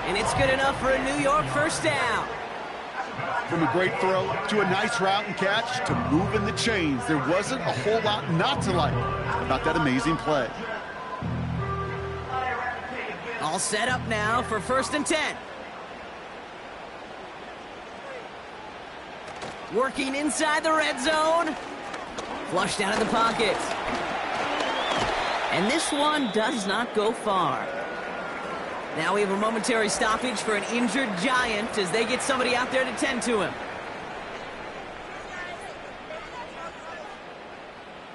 And it's good enough for a New York first down. From a great throw to a nice route and catch to moving the chains, there wasn't a whole lot not to like about that amazing play. All set up now for 1st and 10. Working inside the red zone. Flushed out of the pocket. And this one does not go far. Now we have a momentary stoppage for an injured Giant as they get somebody out there to tend to him.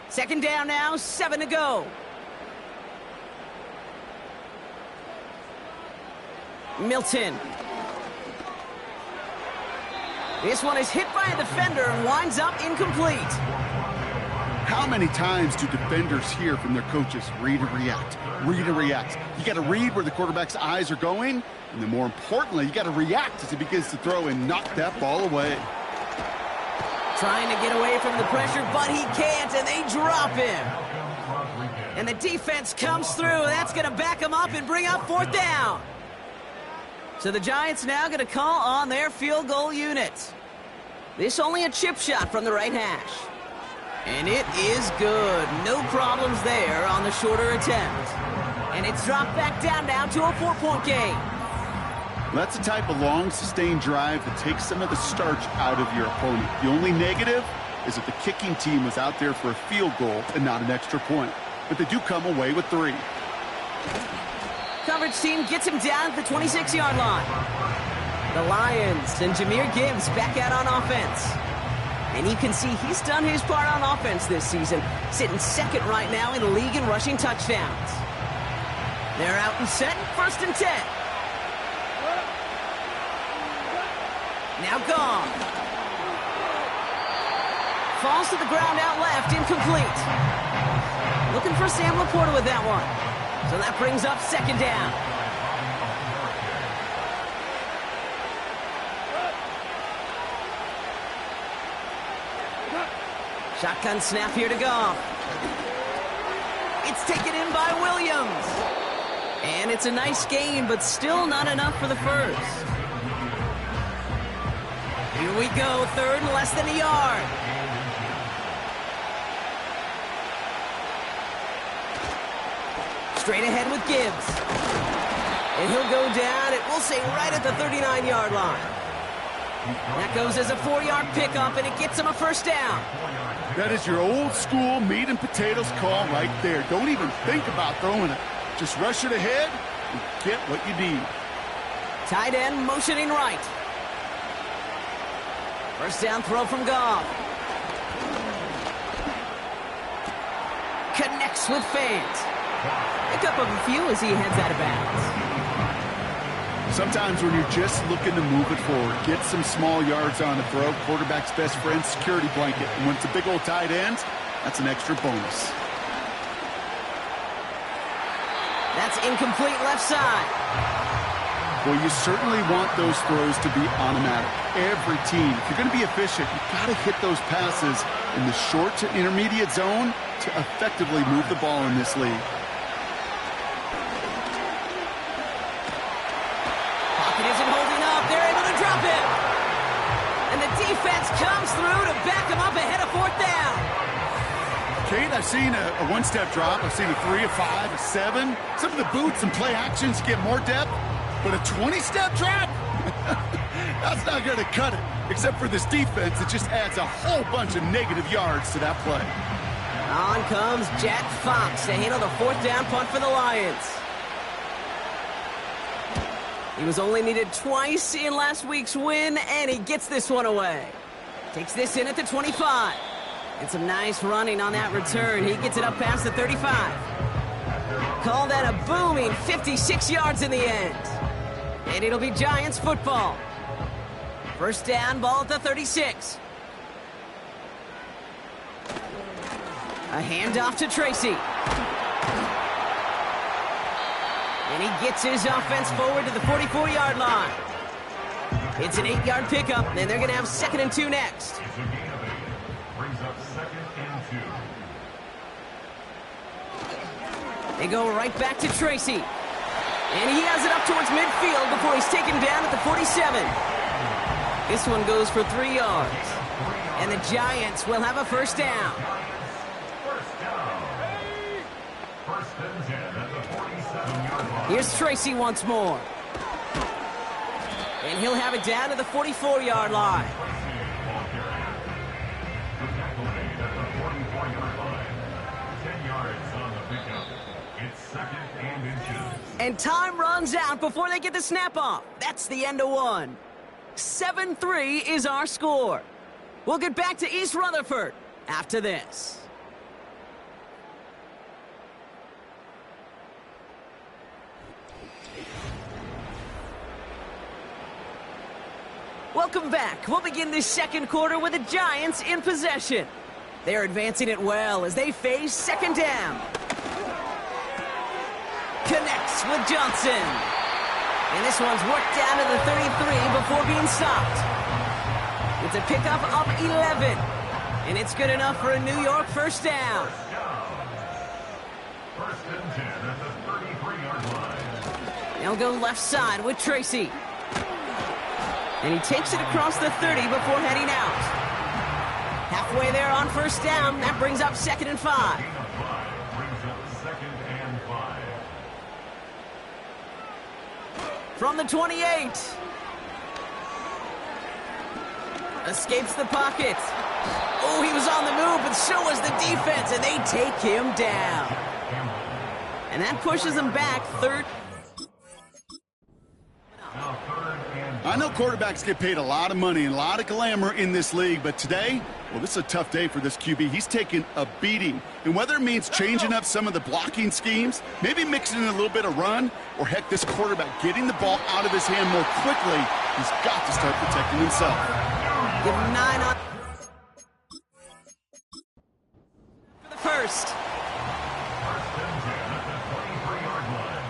2nd down now, 7 to go. Milton. This one is hit by a defender and winds up incomplete. How many times do defenders hear from their coaches, read and react, read and react? You got to read where the quarterback's eyes are going, and then more importantly, you got to react as he begins to throw and knock that ball away. Trying to get away from the pressure, but he can't, and they drop him. And the defense comes through. That's going to back him up and bring up 4th down. So the Giants now going to call on their field goal unit. This only a chip shot from the right hash. And it is good. No problems there on the shorter attempt. And it's dropped back down now to a 4-point game. That's the type of long, sustained drive that takes some of the starch out of your opponent. The only negative is that the kicking team was out there for a field goal and not an extra point. But they do come away with 3. Coverage team gets him down at the 26-yard line. The Lions and Jahmyr Gibbs back out on offense. And you can see he's done his part on offense this season, sitting 2nd right now in the league in rushing touchdowns. They're out and set, 1st and 10. Now gone. Falls to the ground out left, incomplete. Looking for Sam Laporta with that one. So that brings up 2nd down. Shotgun snap here to go. It's taken in by Williams. And it's a nice game, but still not enough for the first. Here we go, 3rd and less than a yard. Straight ahead with Gibbs. And he'll go down, it will say right at the 39-yard line. That goes as a 4-yard pickup, and it gets him a 1st down. That is your old school meat and potatoes call right there. Don't even think about throwing it. Just rush it ahead and get what you need. Tight end motioning right. 1st down throw from Goff. Connects with Fant. Pick up a few as he heads out of bounds. Sometimes when you're just looking to move it forward, get some small yards on the throw, quarterback's best friend, security blanket. And when it's a big old tight end, that's an extra bonus. That's incomplete left side. Well, you certainly want those throws to be automatic. Every team, if you're going to be efficient, you've got to hit those passes in the short to intermediate zone to effectively move the ball in this league. Pocket isn't holding up. They're able to drop him. And the defense comes through to back him up ahead of 4th down. Kate, I've seen a one-step drop. I've seen a 3, a 5, a 7. Some of the boots and play actions get more depth. But a 20-step drop? That's not going to cut it. Except for this defense, it just adds a whole bunch of negative yards to that play. On comes Jack Fox to handle the 4th down punt for the Lions. He was only needed twice in last week's win, and he gets this one away. Takes this in at the 25. And some nice running on that return. He gets it up past the 35. Call that a booming 56 yards in the end. And it'll be Giants football. 1st down, ball at the 36. A handoff to Tracy. And he gets his offense forward to the 44-yard line. It's an 8-yard pickup, and they're going to have 2nd and 2 next. It's a gain of 8. Brings up 2nd and 2. They go right back to Tracy. And he has it up towards midfield before he's taken down at the 47. This one goes for 3 yards. And the Giants will have a first down. First and 10 at the 47-yard line. Here's Tracy once more. And he'll have it down to the 44-yard line. The tackle made at the 44-yard line. 10 yards on the pickup. It's 2nd and inches. And time runs out before they get the snap off. That's the end of one. 7-3 is our score. We'll get back to East Rutherford after this. Welcome back. We'll begin this second quarter with the Giants in possession. They're advancing it well as they face 2nd down. Connects with Johnson. And this one's worked down to the 33 before being stopped. It's a pickup of 11. And it's good enough for a New York first down. First and 10 at the 33-yard line. They'll go left side with Tracy. And he takes it across the 30 before heading out. Halfway there on first down. That brings up 2nd and 5. Gain of 5 brings up 2nd and 5. From the 28. Escapes the pocket. Oh, he was on the move, but so was the defense, and they take him down. And that pushes him back 3rd. Now 3rd and I know quarterbacks get paid a lot of money and a lot of glamour in this league, but today, well, this is a tough day for this QB. He's taken a beating. And whether it means changing up some of the blocking schemes, maybe mixing in a little bit of run, or heck, this quarterback getting the ball out of his hand more quickly, he's got to start protecting himself. Give him 9 on for the first. First and 10 at the 23-yard line.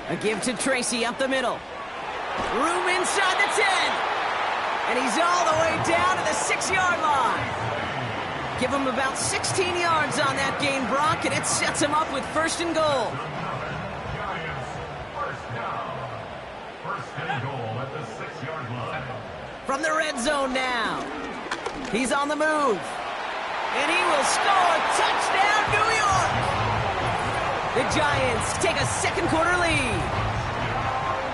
A give to Tracy up the middle. Room inside the 10. And he's all the way down to the 6-yard line. Give him about 16 yards on that gain, Brock, and it sets him up with 1st and goal. Giants, first down. First and goal at the 6-yard line. From the red zone now. He's on the move. And he will score. Touchdown, New York! The Giants take a second quarter lead.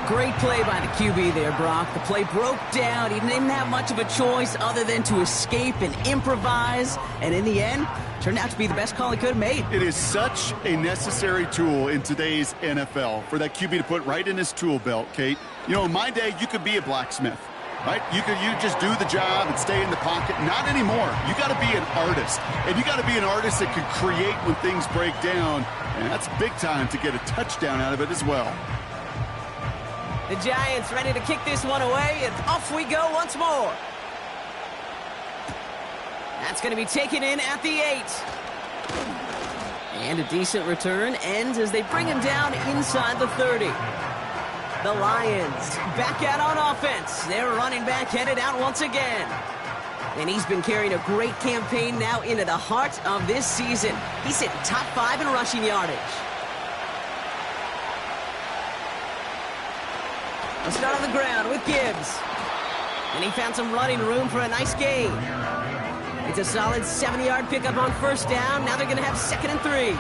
Great play by the QB there, Brock. The play broke down. He didn't have much of a choice other than to escape and improvise. And in the end, turned out to be the best call he could have made. It is such a necessary tool in today's NFL for that QB to put right in his tool belt, Kate. You know, in my day, you could be a blacksmith, right? You just do the job and stay in the pocket. Not anymore. You got to be an artist. And you got to be an artist that can create when things break down. And that's big time to get a touchdown out of it as well. The Giants ready to kick this one away, and off we go once more. That's going to be taken in at the 8. And a decent return ends as they bring him down inside the 30. The Lions back out on offense. Their running back headed out once again. And he's been carrying a great campaign now into the heart of this season. He's hitting top 5 in rushing yardage. Let's start on the ground with Gibbs. And he found some running room for a nice gain. It's a solid 7-yard pickup on first down. Now they're going to have 2nd and 3.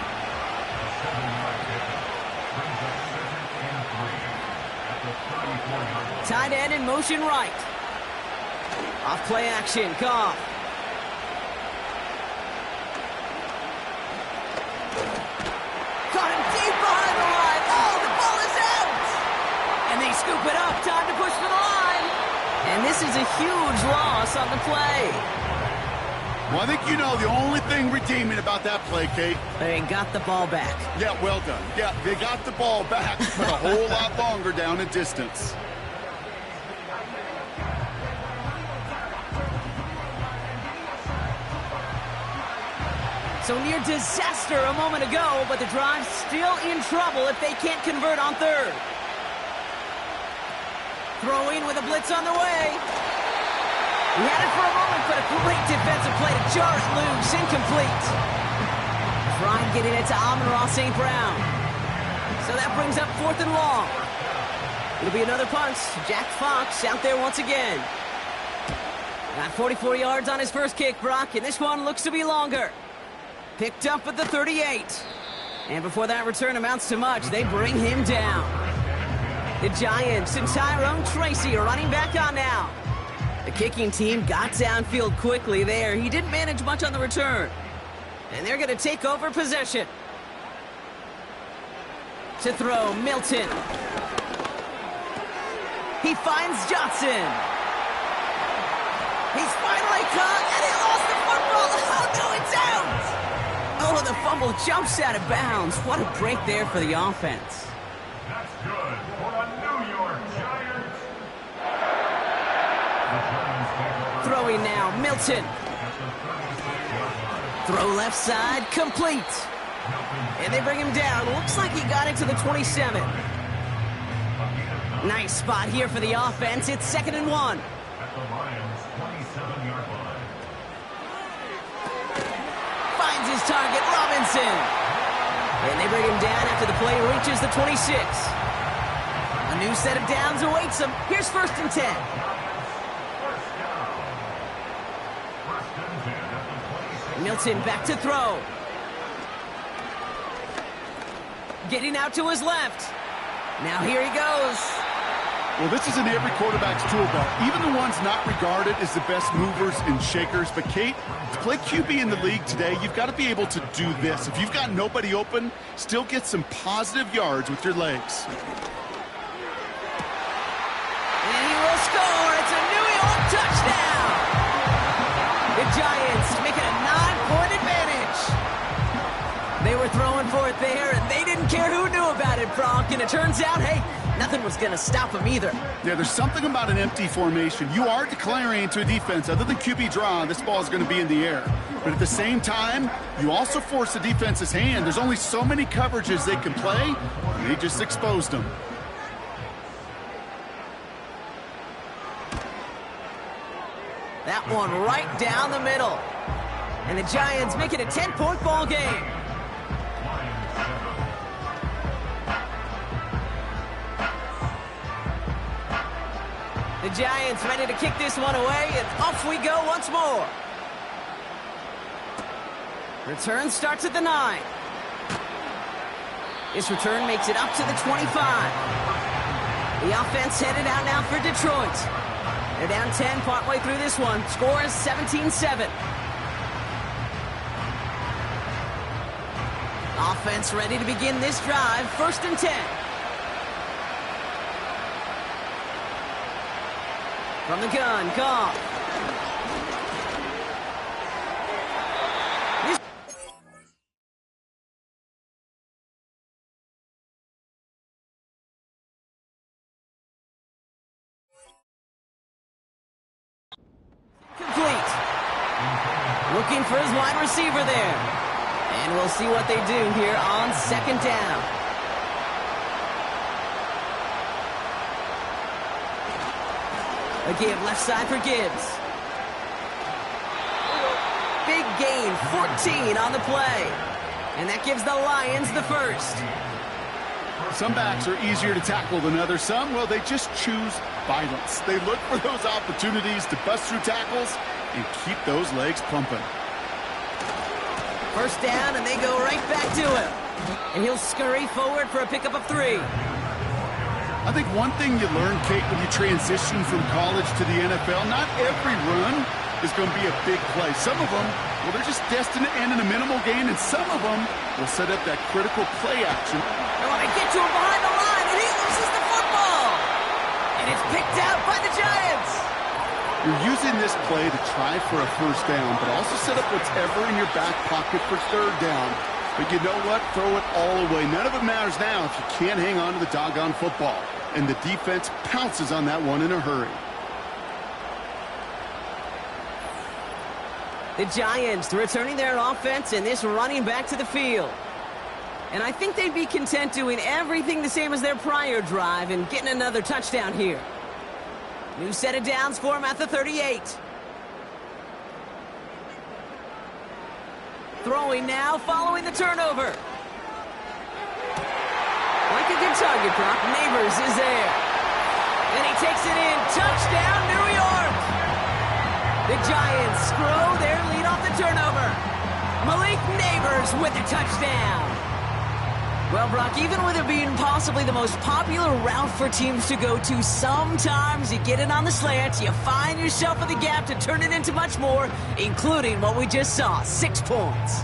Tight end in motion right. Off play action, Goff. Caught him deep behind the line. Oh, the ball is out! And they scoop it up. Time to push for the line. And this is a huge loss on the play. Well, I think you know the only thing redeeming about that play, Kate. They got the ball back. Yeah, well done. Yeah, they got the ball back, but a whole lot longer down in distance. So near disaster a moment ago, but the drive's still in trouble if they can't convert on third. Throwing with a blitz on the way. He had it for a moment, but a great defensive play to jar it loose. Incomplete. Trying getting it to Amon-Ra St. Brown. So that brings up 4th and long. It'll be another punt. Jack Fox out there once again. Got 44 yards on his first kick, Brock, and this one looks to be longer. Picked up at the 38. And before that return amounts to much, they bring him down. The Giants and Tyrone Tracy are running back on now. The kicking team got downfield quickly there. He didn't manage much on the return. And they're going to take over possession. To throw, Milton. He finds Johnson. He's finally caught, and he lost the football. Oh, no, it's out. Oh, the fumble jumps out of bounds. What a break there for the offense. That's good for the New York Giants. Throwing now, Milton. Throw left side, complete. And they bring him down. Looks like he got it to the 27. Nice spot here for the offense. It's 2nd and 1. At the Lions' 27-yard line. Finds his target, Robinson. And they bring him down after the play reaches the 26. A new set of downs awaits him. Here's 1st and 10. Milton back to throw. Getting out to his left. Now here he goes. Well, this is in every quarterback's tool belt, even the ones not regarded as the best movers and shakers. But, Kate, to play QB in the league today, you've got to be able to do this. If you've got nobody open, still get some positive yards with your legs. And he will score. It's a New York touchdown. The Giants make it a 9-point advantage. They were throwing for it there, and they didn't care who knew about it, Brock. And it turns out, hey, nothing was going to stop him either. Yeah, there's something about an empty formation. You are declaring to a defense, other than QB draw, this ball is going to be in the air. But at the same time, you also force the defense's hand. There's only so many coverages they can play, and they just exposed them. That one right down the middle. And the Giants make it a 10-point ball game. The Giants ready to kick this one away, and off we go once more. Return starts at the 9. This return makes it up to the 25. The offense headed out now for Detroit. They're down 10 partway through this one. Score is 17-7. Offense ready to begin this drive. 1st and 10. From the gun, Goff. Complete. Looking for his wide receiver there. And we'll see what they do here on 2nd down. A give left side for Gibbs. Big gain, 14 on the play. And that gives the Lions the first. Some backs are easier to tackle than others. Some, well, they just choose violence. They look for those opportunities to bust through tackles and keep those legs pumping. First down, and they go right back to him. And he'll scurry forward for a pickup of 3. I think one thing you learn, Kate, when you transition from college to the NFL, not every run is going to be a big play. Some of them, well, they're just destined to end in a minimal gain, and some of them will set up that critical play action. They want to get to him behind the line, and he loses the football. And it's picked out by the Giants. You're using this play to try for a first down, but also set up whatever in your back pocket for 3rd down. But you know what? Throw it all away. None of it matters now if you can't hang on to the doggone football. And the defense pounces on that one in a hurry. The Giants returning their offense and this running back to the field. And I think they'd be content doing everything the same as their prior drive and getting another touchdown here. New set of downs for him at the 38. Throwing now, following the turnover. Like a good target prop, Neighbors is there. And he takes it in. Touchdown, New York! The Giants screw their lead off the turnover. Malik Neighbors with a touchdown. Well, Brock, even with it being possibly the most popular route for teams to go to, sometimes you get it on the slants, you find yourself with a gap to turn it into much more, including what we just saw, 6 points.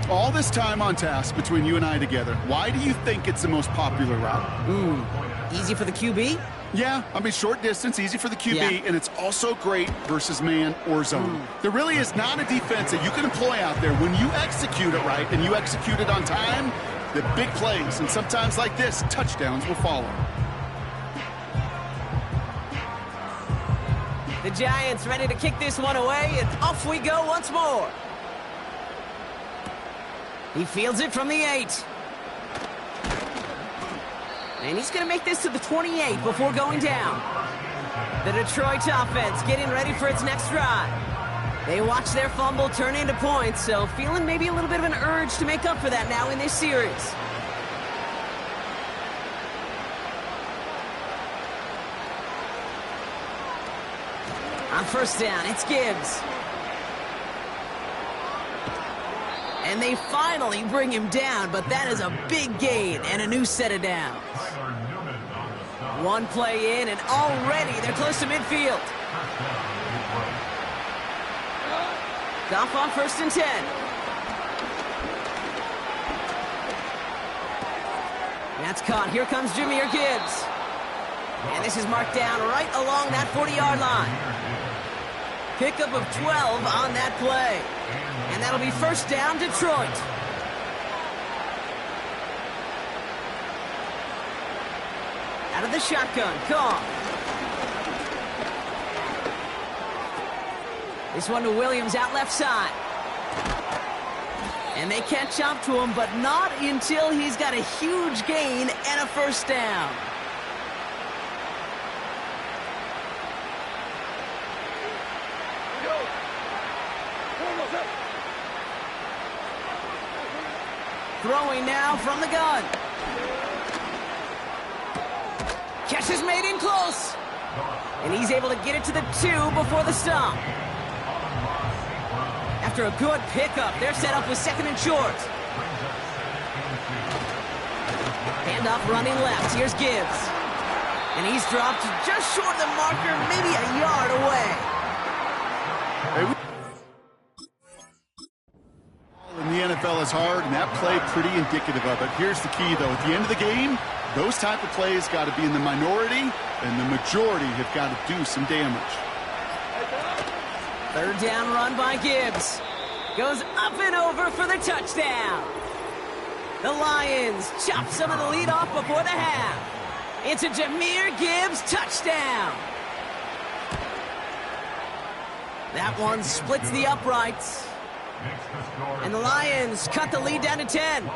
All this time on task between you and I together, why do you think it's the most popular route? Easy for the QB? Yeah, I mean, short distance, easy for the QB, and it's also great versus man or zone. There really is not a defense that you can employ out there when you execute it right and you execute it on time. The big plays, and sometimes like this, touchdowns will follow. The Giants ready to kick this one away, and off we go once more. He fields it from the 8. And he's going to make this to the 28 before going down. The Detroit offense getting ready for its next drive. They watch their fumble turn into points, so feeling maybe a little bit of an urge to make up for that now in this series. On first down, it's Gibbs. And they finally bring him down, but that is a big gain and a new set of downs. One play in, and already they're close to midfield. Goff on first and 10. That's caught. Here comes Jahmyr Gibbs. And this is marked down right along that 40-yard line. Pickup of 12 on that play. And that'll be first down, Detroit. Out of the shotgun, Goff. This one to Williams out left side. And they catch up to him, but not until he's got a huge gain and a first down. Throwing now from the gun. Catch is made in close. And he's able to get it to the 2 before the stop. After a good pickup, they're set up with second and short. Handoff running left. Here's Gibbs. And he's dropped just short of the marker, maybe a yard away. In the NFL is hard, and that play pretty indicative of it. Here's the key, though. At the end of the game, those type of plays got to be in the minority, and the majority have got to do some damage. Third down run by Gibbs. Goes up and over for the touchdown. The Lions chop some of the lead off before the half. It's a Jahmyr Gibbs touchdown. That one splits the uprights. And the Lions cut the lead down to 10.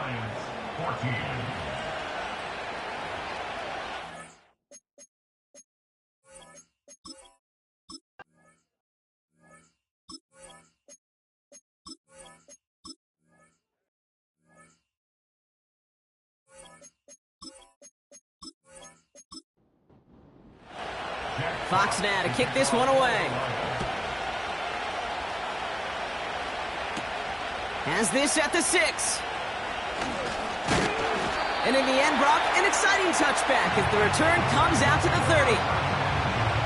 Fox now to kick this one away. Has this at the 6. And in the end, Brock, an exciting touchback as the return comes out to the 30.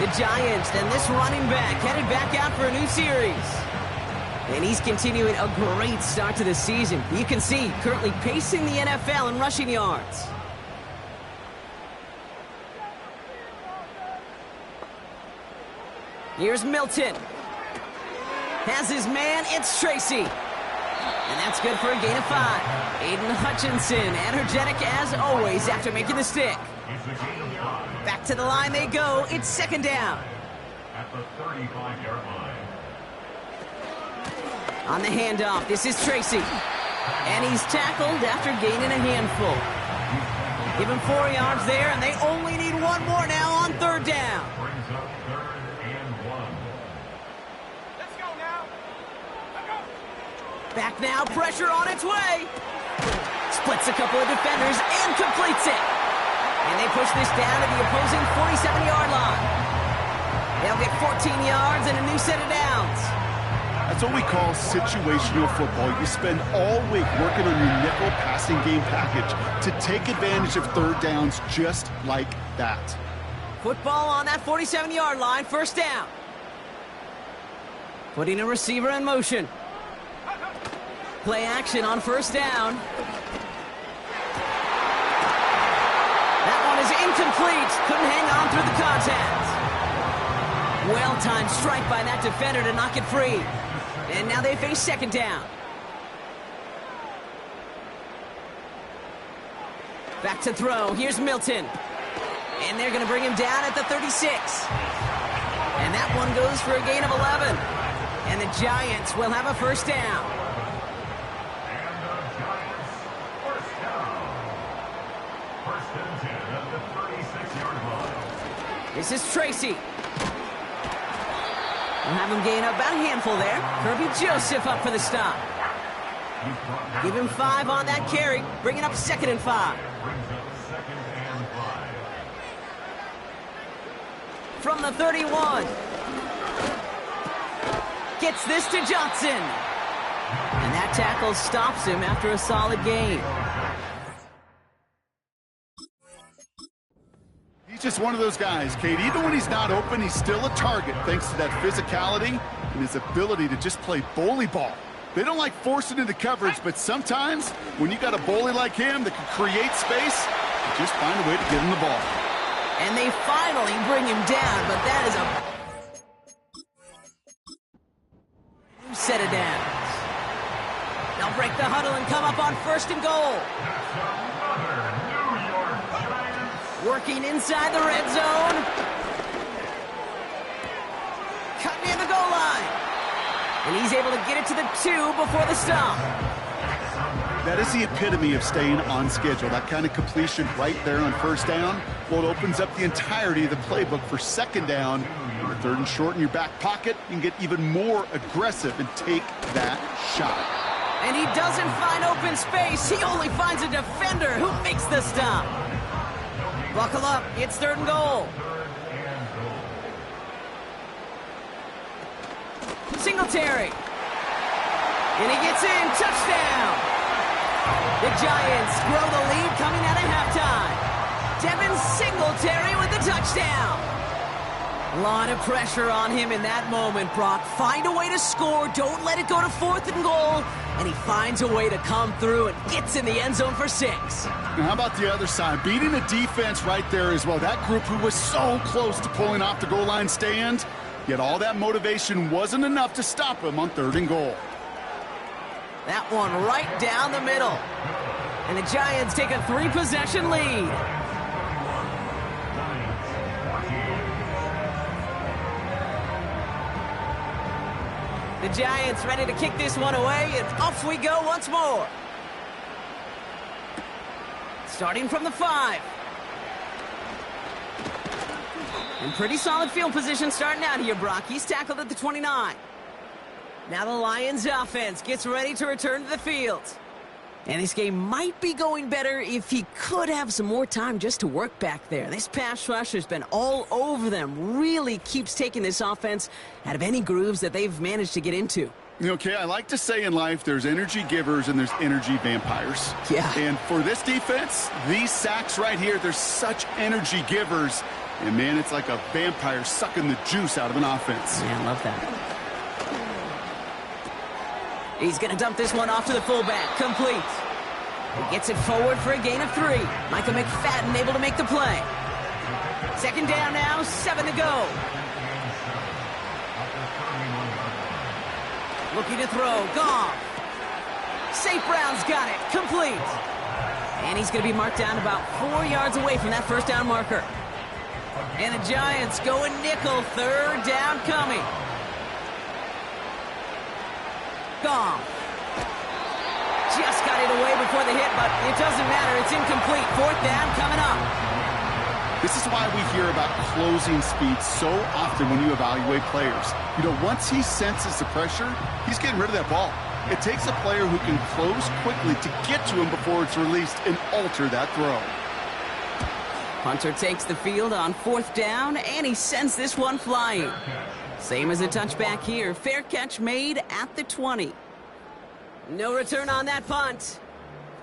The Giants and this running back headed back out for a new series. And he's continuing a great start to the season. You can see currently pacing the NFL in rushing yards. Here's Milton. Has his man, it's Tracy. And that's good for a gain of 5. Aiden Hutchinson, energetic as always after making the stick. Back to the line they go. It's second down. At the 35-yard line. On the handoff, this is Tracy. And he's tackled after gaining a handful. Give him 4 yards there, and they only need one more now on third down. Brings up 3rd and 1. Let's go now. Let's go. Back now, pressure on its way. Splits a couple of defenders and completes it. And they push this down to the opposing 47-yard line. They'll get 14 yards and a new set of downs. That's what we call situational football. You spend all week working on your nickel passing game package to take advantage of third downs just like that. Football on that 47-yard line, first down. Putting a receiver in motion. Play action on first down. That one is incomplete. Couldn't hang on through the contact. Well-timed strike by that defender to knock it free. And now they face second down. Back to throw. Here's Milton. And they're going to bring him down at the 36. And that one goes for a gain of 11. And the Giants will have a first down. And the Giants, first down. 1st and 10 at the 36-yard line. This is Tracy. We'll have him gain about a handful there. Kirby Joseph up for the stop. Give him 5 on that carry, bringing up 2nd and 5. Brings up 2nd and 5. From the 31. Gets this to Johnson. And that tackle stops him after a solid gain. He's just one of those guys, Kate. Even when he's not open, he's still a target thanks to that physicality and his ability to just play bully ball. They don't like forcing into coverage, but sometimes when you got a bully like him that can create space, you just find a way to get him the ball. And they finally bring him down, but that is a new set of downs. They'll break the huddle and come up on 1st and goal. Working inside the red zone. Cutting in the goal line. And he's able to get it to the 2 before the stop. That is the epitome of staying on schedule. That kind of completion right there on first down. Well, it opens up the entirety of the playbook for second down. With 3rd and short in your back pocket, you can get even more aggressive and take that shot. And he doesn't find open space. He only finds a defender who makes the stop. Buckle up, it's 3rd and goal. Singletary. And he gets in, touchdown. The Giants grow the lead coming out of halftime. Devin Singletary with the touchdown. A lot of pressure on him in that moment, Brock. Find a way to score, don't let it go to 4th and goal. And he finds a way to come through and gets in the end zone for 6. Now, how about the other side? Beating the defense right there as well. That group who was so close to pulling off the goal line stand, yet all that motivation wasn't enough to stop him on 3rd and goal. That one right down the middle. And the Giants take a 3-possession lead. The Giants ready to kick this one away, and off we go once more. Starting from the 5. In pretty solid field position starting out here, Brock. He's tackled at the 29. Now the Lions offense gets ready to return to the field. And this game might be going better if he could have some more time just to work back there. This pass rush has been all over them. Really keeps taking this offense out of any grooves that they've managed to get into. Okay, I like to say in life there's energy givers and there's energy vampires. Yeah. And for this defense, these sacks right here, they're such energy givers. And, man, it's like a vampire sucking the juice out of an offense. Yeah, I love that. He's going to dump this one off to the fullback. Complete. He gets it forward for a gain of 3. Michael McFadden able to make the play. Second down now, 7 to go. Looking to throw. Goff. St. Brown's got it. Complete. And he's going to be marked down about 4 yards away from that first down marker. And the Giants going nickel. 3rd down coming. off. Just got it away before the hit, but it doesn't matter. It's incomplete. Fourth down coming up. This is why we hear about closing speed so often when you evaluate players. You know, once he senses the pressure, he's getting rid of that ball. It takes a player who can close quickly to get to him before it's released and alter that throw. Hunter takes the field on fourth down, and he sends this one flying. Same as a touchback here. Fair catch made at the 20. No return on that punt.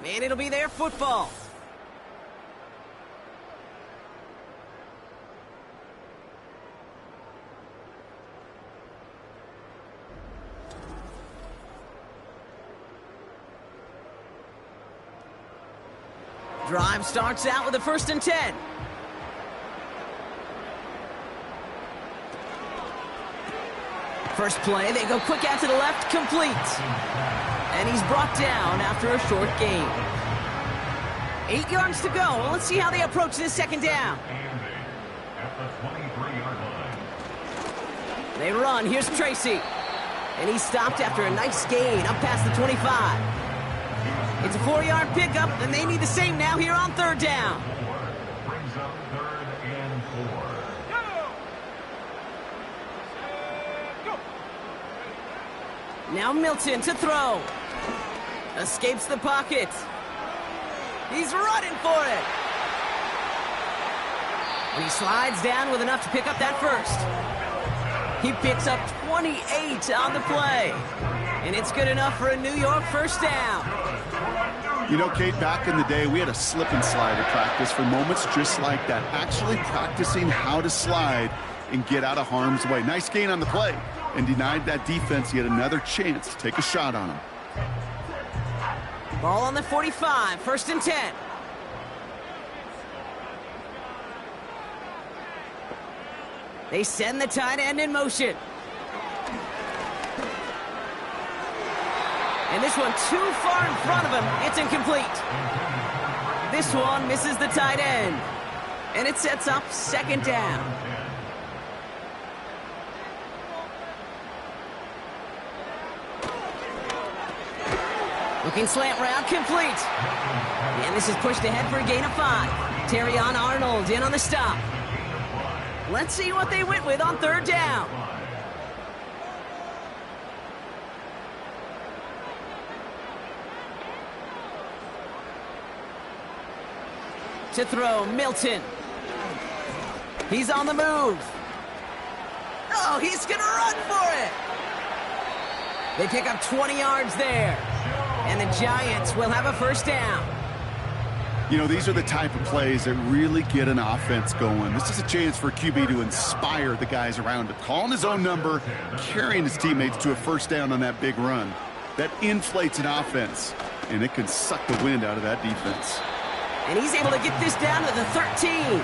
And it'll be their football. Drive starts out with a 1st and 10. First play, they go quick out to the left, complete. And he's brought down after a short gain. 8 yards to go. Let's see how they approach this second down. They run. Here's Tracy. And he's stopped after a nice gain up past the 25. It's a 4-yard pickup, and they need the same now here on third down. Brings up 3rd and 4. Now Milton to throw. Escapes the pocket. He's running for it. And he slides down with enough to pick up that first. He picks up 28 on the play. And it's good enough for a New York first down. You know, Kate, back in the day, we had a slip and slide at practice for moments just like that. Actually practicing how to slide and get out of harm's way. Nice gain on the play, and denied that defense yet another chance to take a shot on him. Ball on the 45, 1st and 10. They send the tight end in motion. And this one too far in front of him. It's incomplete. This one misses the tight end. And it sets up 2nd down. Looking slant route, complete. And this is pushed ahead for a gain of 5. Terrion Arnold in on the stop. Let's see what they went with on third down. To throw, Milton. He's on the move. Oh, he's going to run for it. They pick up 20 yards there. And the Giants will have a first down. You know, these are the type of plays that really get an offense going. This is a chance for a QB to inspire the guys around him. Calling his own number, carrying his teammates to a first down on that big run. That inflates an offense, and it can suck the wind out of that defense. And he's able to get this down to the 13.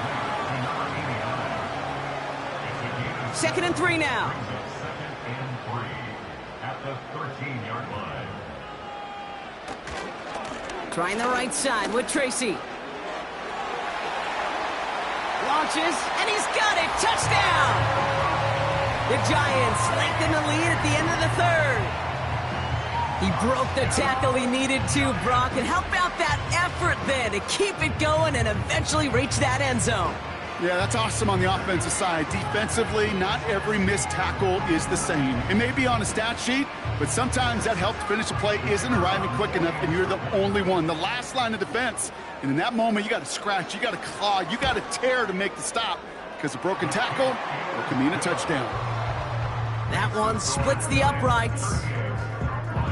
2nd and 3 now. At the 13-yard line. Trying the right side with Tracy. Launches, and he's got it. Touchdown! The Giants lengthen the lead at the end of the 3rd. He broke the tackle he needed to, Brock, and how about that effort then to keep it going and eventually reach that end zone? Yeah, that's awesome on the offensive side. Defensively, not every missed tackle is the same. It may be on a stat sheet, but sometimes that help to finish a play isn't arriving quick enough, and you're the only one, the last line of defense. And in that moment, you got to scratch, you got to claw, you got to tear to make the stop, because a broken tackle can mean a touchdown. That one splits the uprights.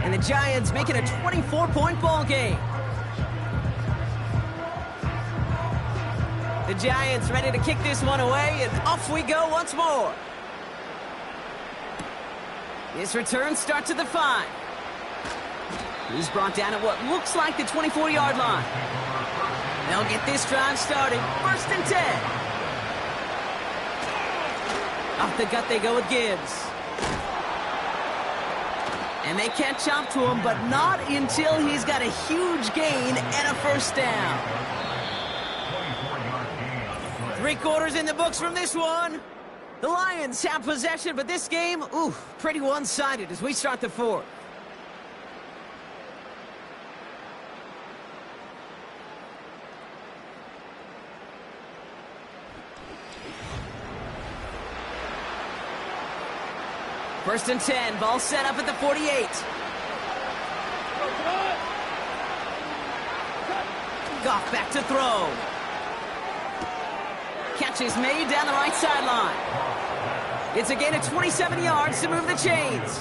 And the Giants make it a 24-point ball game. The Giants ready to kick this one away, and off we go once more. This return starts at the 5. He's brought down at what looks like the 24-yard line. They'll get this drive started. 1st and 10. Off the gut they go with Gibbs. And they catch up to him, but not until he's got a huge gain and a first down. 3/4 in the books from this one. The Lions have possession, but this game, pretty one-sided as we start the 4th. First and 10. Ball set up at the 48. Goff back to throw. Catch is made down the right sideline. It's a gain of 27 yards to move the chains.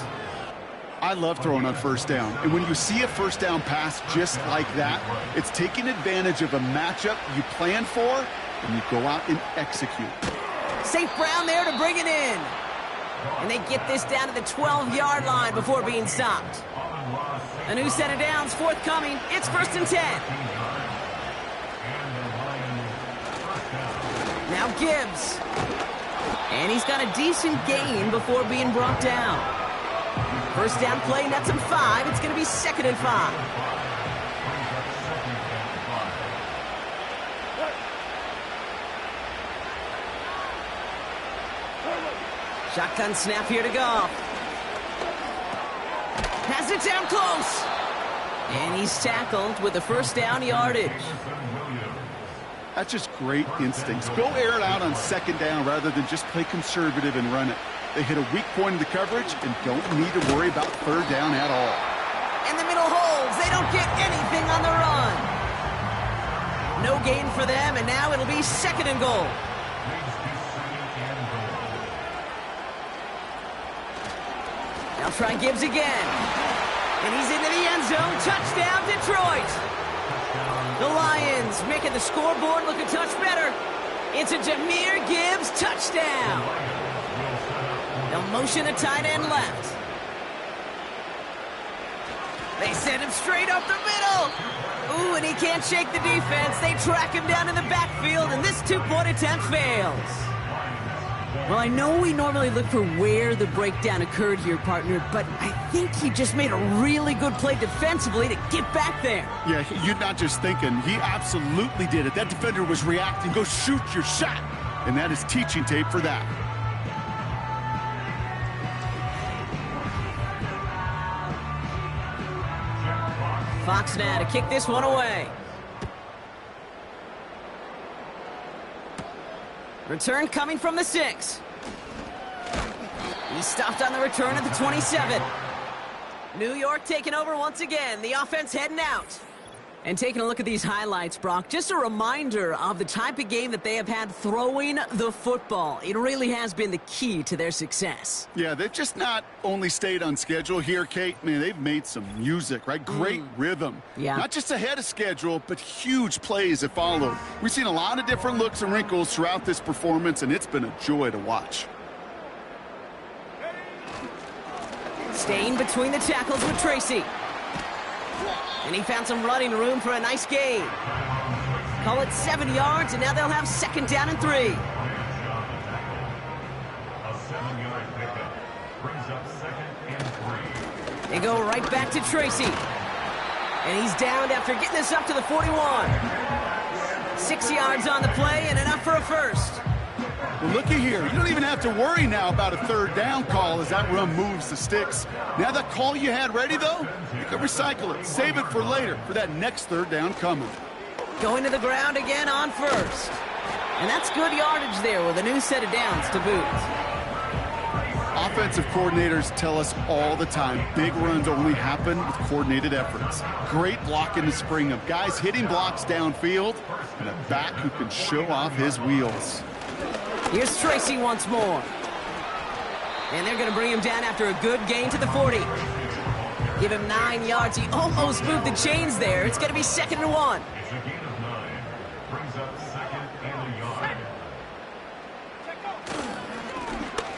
I love throwing on first down. And when you see a first down pass just like that, it's taking advantage of a matchup you plan for, and you go out and execute. St. Brown there to bring it in. And they get this down to the 12-yard line before being stopped. A new set of downs forthcoming. It's first and 10. Now Gibbs. And he's got a decent gain before being brought down. First down play, nets him 5. It's going to be 2nd and 5. Shotgun snap here to Goff. Has it down close. And he's tackled with the first down yardage. That's just great instincts. Go air it out on 2nd down rather than just play conservative and run it. They hit a weak point in the coverage and don't need to worry about 3rd down at all. And the middle holds. They don't get anything on the run. No gain for them, and now it'll be 2nd and goal. Now try Gibbs again. And he's into the end zone. Touchdown, Detroit. The Lions making the scoreboard look a touch better. It's a Jahmyr Gibbs touchdown. They'll motion a tight end left. They send him straight up the middle. Ooh, and he can't shake the defense. They track him down in the backfield, and this 2-point attempt fails. Well, I know we normally look for where the breakdown occurred here, partner, but I think he just made a really good play defensively to get back there. Yeah, you're not just thinking. He absolutely did it. That defender was reacting. Go shoot your shot. And that is teaching tape for that. Fox now to kick this one away. Return coming from the 6. He stopped on the return at the 27. New York taking over once again. The offense heading out. And taking a look at these highlights, Brock, just a reminder of the type of game that they have had throwing the football. It really has been the key to their success. Yeah, they've just not only stayed on schedule here, Kate. Man, they've made some music, right? Great rhythm. Yeah. Not just ahead of schedule, but huge plays have followed. We've seen a lot of different looks and wrinkles throughout this performance, and it's been a joy to watch. Staying between the tackles with Tracy. And he found some running room for a nice gain. Call it 7 yards, and now they'll have 2nd down and 3. A 7-yard pickup brings up 2nd and 3. They go right back to Tracy. And he's downed after getting this up to the 41. 6 yards on the play and enough for a first. Well, looky here. You don't even have to worry now about a 3rd down call as that run moves the sticks. Now that call you had ready, though, you can recycle it. Save it for later for that next 3rd down coming. Going to the ground again on first. And that's good yardage there with a new set of downs to boot. Offensive coordinators tell us all the time, big runs only happen with coordinated efforts. Great block in the spring of guys hitting blocks downfield and a back who can show off his wheels. Here's Tracy once more. And they're going to bring him down after a good gain to the 40. Give him 9 yards. He almost moved the chains there. It's going to be 2nd and 1. It's a gain of 9. Brings up 2nd and a yard.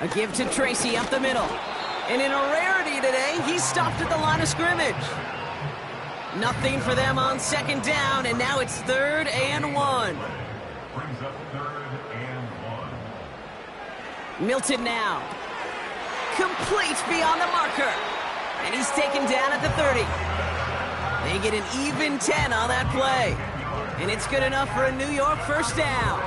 A give to Tracy up the middle. And in a rarity today, he stopped at the line of scrimmage. Nothing for them on 2nd down, and now it's 3rd and 1. Brings up 3rd and 1. Milton now. Complete beyond the marker. And he's taken down at the 30. They get an even 10 on that play. And it's good enough for a New York first down.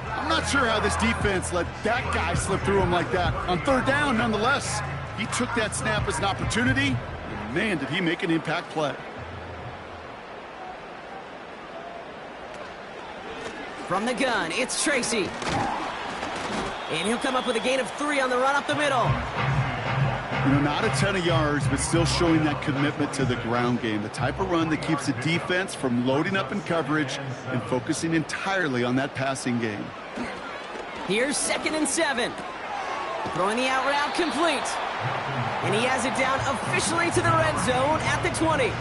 I'm not sure how this defense let that guy slip through him like that. On 3rd down, nonetheless, he took that snap as an opportunity, and man, did he make an impact play. From the gun, it's Tracy. And he'll come up with a gain of 3 on the run up the middle. You know, not a ton of yards, but still showing that commitment to the ground game. The type of run that keeps the defense from loading up in coverage and focusing entirely on that passing game. Here's 2nd and 7. Throwing the out route complete. And he has it down officially to the red zone at the 20.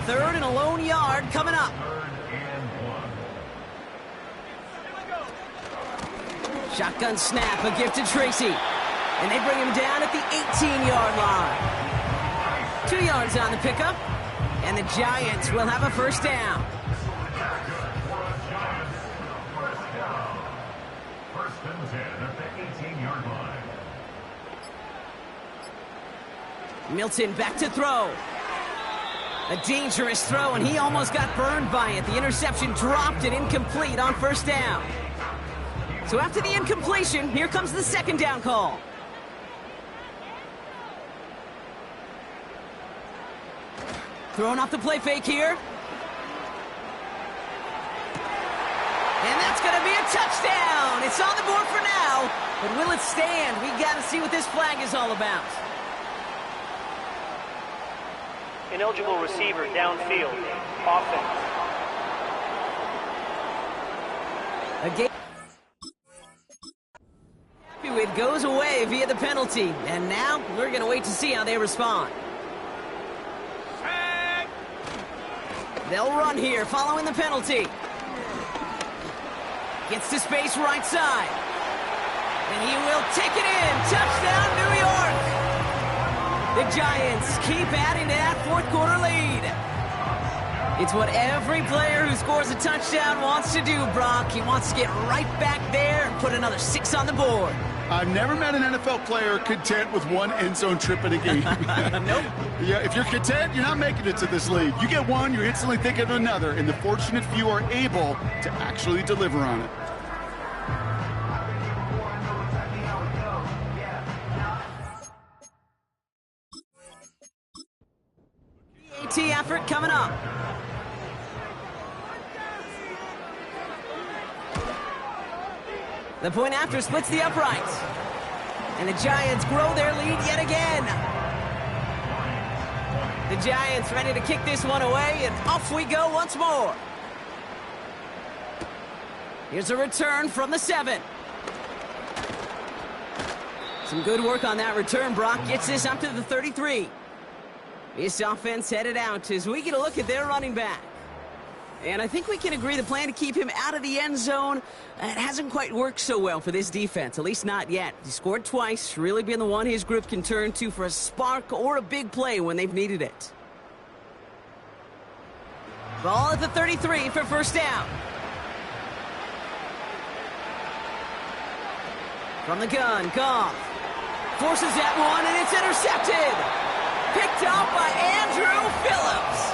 3rd and a lone yard coming up. Shotgun snap, a gift to Tracy. And they bring him down at the 18-yard line. 2 yards on the pickup. And the Giants will have a first down. First and 10 at the 18-yard line. Milton back to throw. A dangerous throw, and he almost got burned by it. The interception dropped it incomplete on first down. So after the incompletion, here comes the 2nd down call. Throwing off the play fake here. And that's going to be a touchdown. It's on the board for now. But will it stand? We got to see what this flag is all about. Ineligible receiver downfield. Offense. A game with goes away via the penalty. And now we're going to wait to see how they respond. They'll run here following the penalty. Gets to space right side. And he will take it in. Touchdown, New York. The Giants keep adding to that 4th quarter lead. It's what every player who scores a touchdown wants to do, Brock. He wants to get right back there and put another 6 on the board. I've never met an NFL player content with 1 end zone trip in a game. Nope. Yeah, if you're content, you're not making it to this league. You get one, you're instantly thinking of another, and the fortunate few are able to actually deliver on it. AT effort coming up. The point after splits the uprights. And the Giants grow their lead yet again. The Giants ready to kick this one away, and off we go once more. Here's a return from the 7. Some good work on that return. Brock gets this up to the 33. This offense headed out as we get a look at their running back. And I think we can agree the plan to keep him out of the end zone, it hasn't quite worked so well for this defense, at least not yet. He scored twice, really been the one his group can turn to for a spark or a big play when they've needed it. Ball at the 33 for first down. From the gun, Goff forces that one, and it's intercepted. Picked up by Andrew Phillips.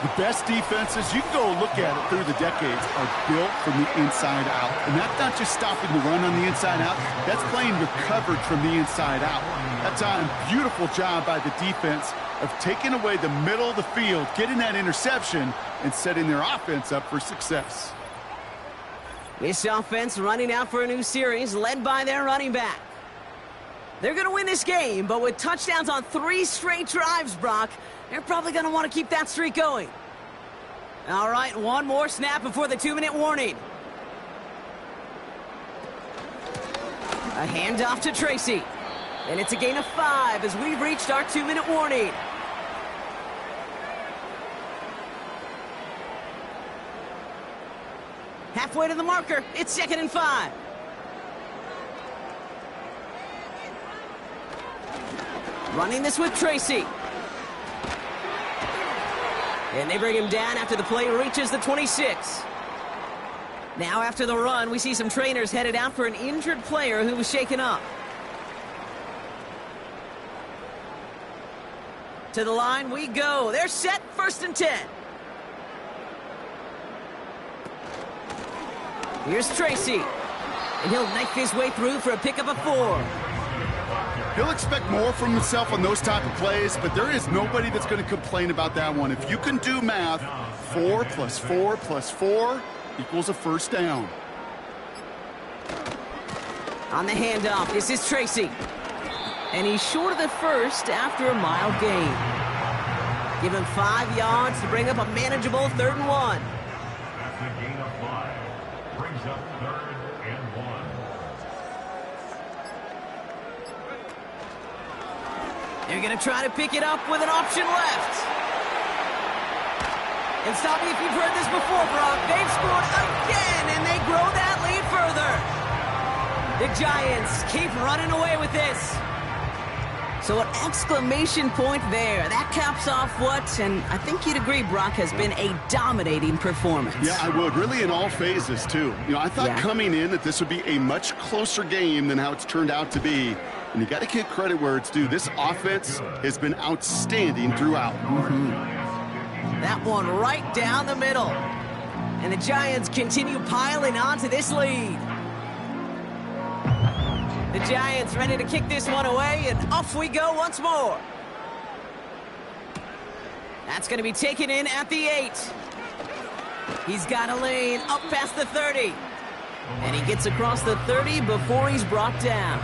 The best defenses, you can go look at it through the decades, are built from the inside out. And that's not just stopping the run on the inside out. That's playing with coverage from the inside out. That time, beautiful job by the defense of taking away the middle of the field, getting that interception, and setting their offense up for success. This offense running out for a new series, led by their running back. They're going to win this game, but with touchdowns on 3 straight drives, Brock, they're probably going to want to keep that streak going. All right, one more snap before the 2-minute warning. A handoff to Tracy. And it's a gain of 5 as we've reached our 2-minute warning. Halfway to the marker, it's 2nd and 5. Running this with Tracy. And they bring him down after the play reaches the 26. Now after the run, we see some trainers headed out for an injured player who was shaken up. To the line we go. They're set, 1st and 10. Here's Tracy. And he'll knife his way through for a pickup of 4. He'll expect more from himself on those type of plays, but there is nobody that's going to complain about that one. If you can do math, 4 + 4 + 4 equals a first down. On the handoff, this is Tracy. And he's short of the first after a mile gain. Give him 5 yards to bring up a manageable 3rd and 1. That's a gain of 5. Brings up 3rd and 1. They're going to try to pick it up with an option left. And stop me if you've heard this before, Brock. They've scored again, and they grow that lead further. The Giants keep running away with this. So an exclamation point there. That caps off what, and I think you'd agree, Brock, has been a dominating performance. Yeah, I would. Really in all phases, too. I thought coming in that this would be a much closer game than how it's turned out to be. And you got to give credit where it's due. This offense has been outstanding throughout. That one right down the middle. And the Giants continue piling on to this lead. The Giants ready to kick this one away, and off we go once more. That's going to be taken in at the 8. He's got a lane up past the 30. And he gets across the 30 before he's brought down.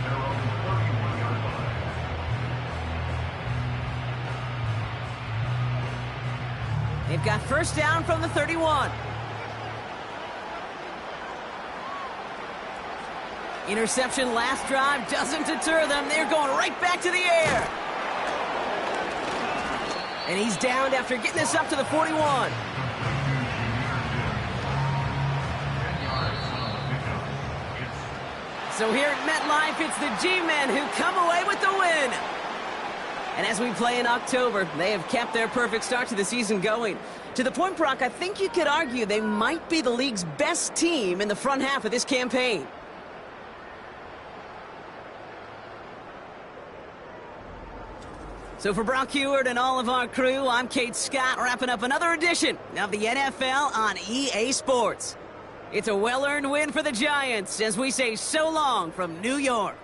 They've got first down from the 31. Interception last drive doesn't deter them. They're going right back to the air. And he's downed after getting this up to the 41. So here at MetLife, it's the G-Men who come away with the win. And as we play in October, they have kept their perfect start to the season going. To the point, Brock, I think you could argue they might be the league's best team in the front half of this campaign. So for Brock Heward and all of our crew, I'm Kate Scott, wrapping up another edition of the NFL on EA Sports. It's a well-earned win for the Giants as we say so long from New York.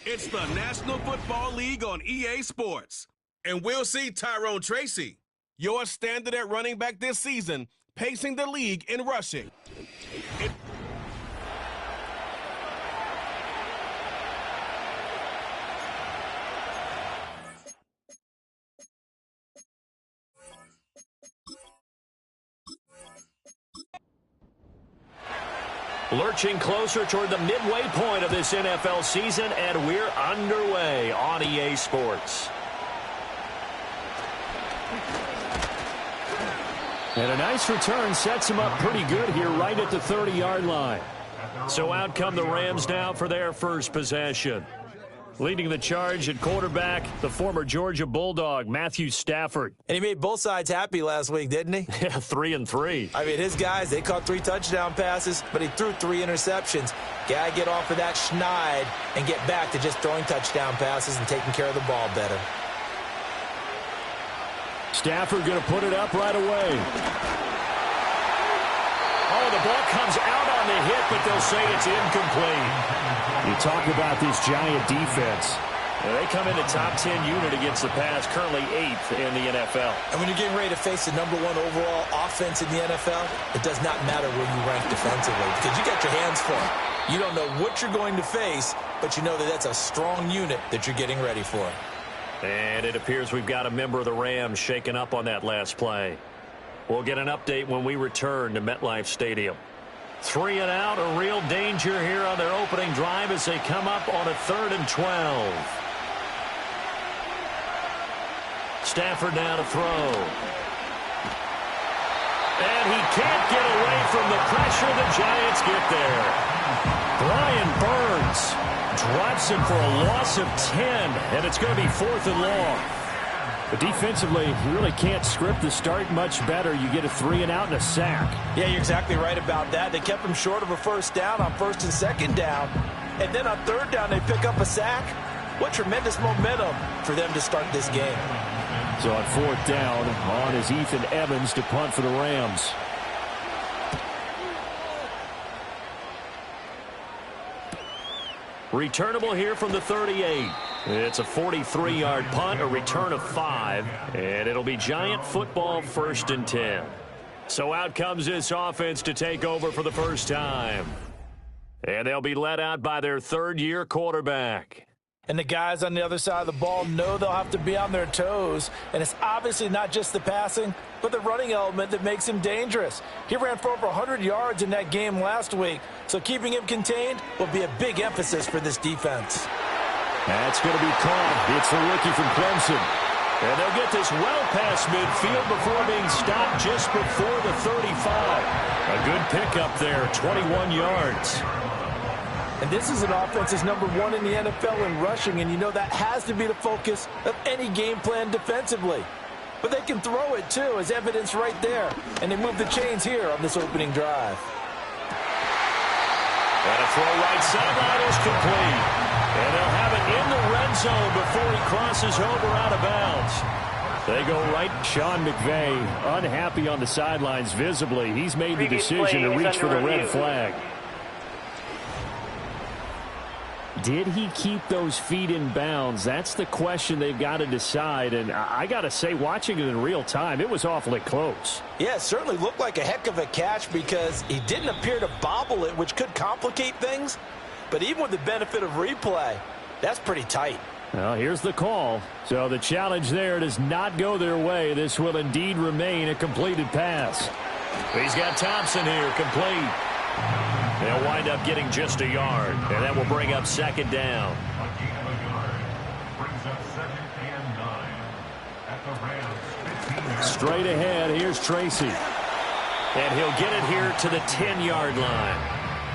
It's the National Football League on EA Sports. And we'll see Tyrone Tracy, your standard at running back this season, pacing the league in rushing. Lurching closer toward the midway point of this NFL season, and we're underway on EA Sports. And a nice return sets him up pretty good here right at the 30-yard line. So out come the Rams now for their first possession. Leading the charge at quarterback, the former Georgia Bulldog, Matthew Stafford. And he made both sides happy last week, didn't he? Yeah, 3-3. I mean, his guys, they caught 3 touchdown passes, but he threw 3 interceptions. Got to get off of that schneid and get back to just throwing touchdown passes and taking care of the ball better. Stafford going to put it up right away. Oh, the ball comes out on the hit, but they'll say it's incomplete. You talk about this Giant defense. They come in the top 10 unit against the pass, currently 8th in the NFL. And when you're getting ready to face the #1 overall offense in the NFL, it does not matter where you rank defensively because you got your hands full. You don't know what you're going to face, but you know that that's a strong unit that you're getting ready for. And it appears we've got a member of the Rams shaken up on that last play. We'll get an update when we return to MetLife Stadium. 3 and out, a real danger here on their opening drive as they come up on a 3rd and 12. Stafford now to throw. And he can't get away from the pressure. The Giants get there. Brian Burns drops him for a loss of 10, and it's going to be 4th and long. But defensively, you really can't script the start much better. You get a 3 and out and a sack. Yeah, you're exactly right about that. They kept him short of a first down on 1st and 2nd down. And then on 3rd down, they pick up a sack. What tremendous momentum for them to start this game. So on 4th down, on is Ethan Evans to punt for the Rams. Returnable here from the 38. It's a 43-yard punt, a return of 5, and it'll be Giant football 1st and 10. So out comes this offense to take over for the first time. And they'll be led out by their 3rd-year quarterback. And the guys on the other side of the ball know they'll have to be on their toes. And it's obviously not just the passing, but the running element that makes him dangerous. He ran for over 100 yards in that game last week, so keeping him contained will be a big emphasis for this defense. That's going to be caught. It's the rookie from Clemson. And they'll get this well past midfield before being stopped just before the 35. A good pickup there, 21 yards. And this is an offense that's #1 in the NFL in rushing, and you know that has to be the focus of any game plan defensively. But they can throw it, too, as evidence right there. And they move the chains here on this opening drive. And a throw right sideline is complete. And they'll have it in the red zone before he crosses over out of bounds. They go right. Sean McVay unhappy on the sidelines visibly. He's made the decision to reach for the red flag. Did he keep those feet in bounds? That's the question they've got to decide. And I got to say, watching it in real time, it was awfully close. Yeah, it certainly looked like a heck of a catch because he didn't appear to bobble it, which could complicate things. But even with the benefit of replay, that's pretty tight. Well, here's the call. So the challenge there does not go their way. This will indeed remain a completed pass. He's got Thompson here, complete. They'll wind up getting just a yard, and that will bring up second down. Straight ahead, here's Tracy. And he'll get it here to the 10-yard line.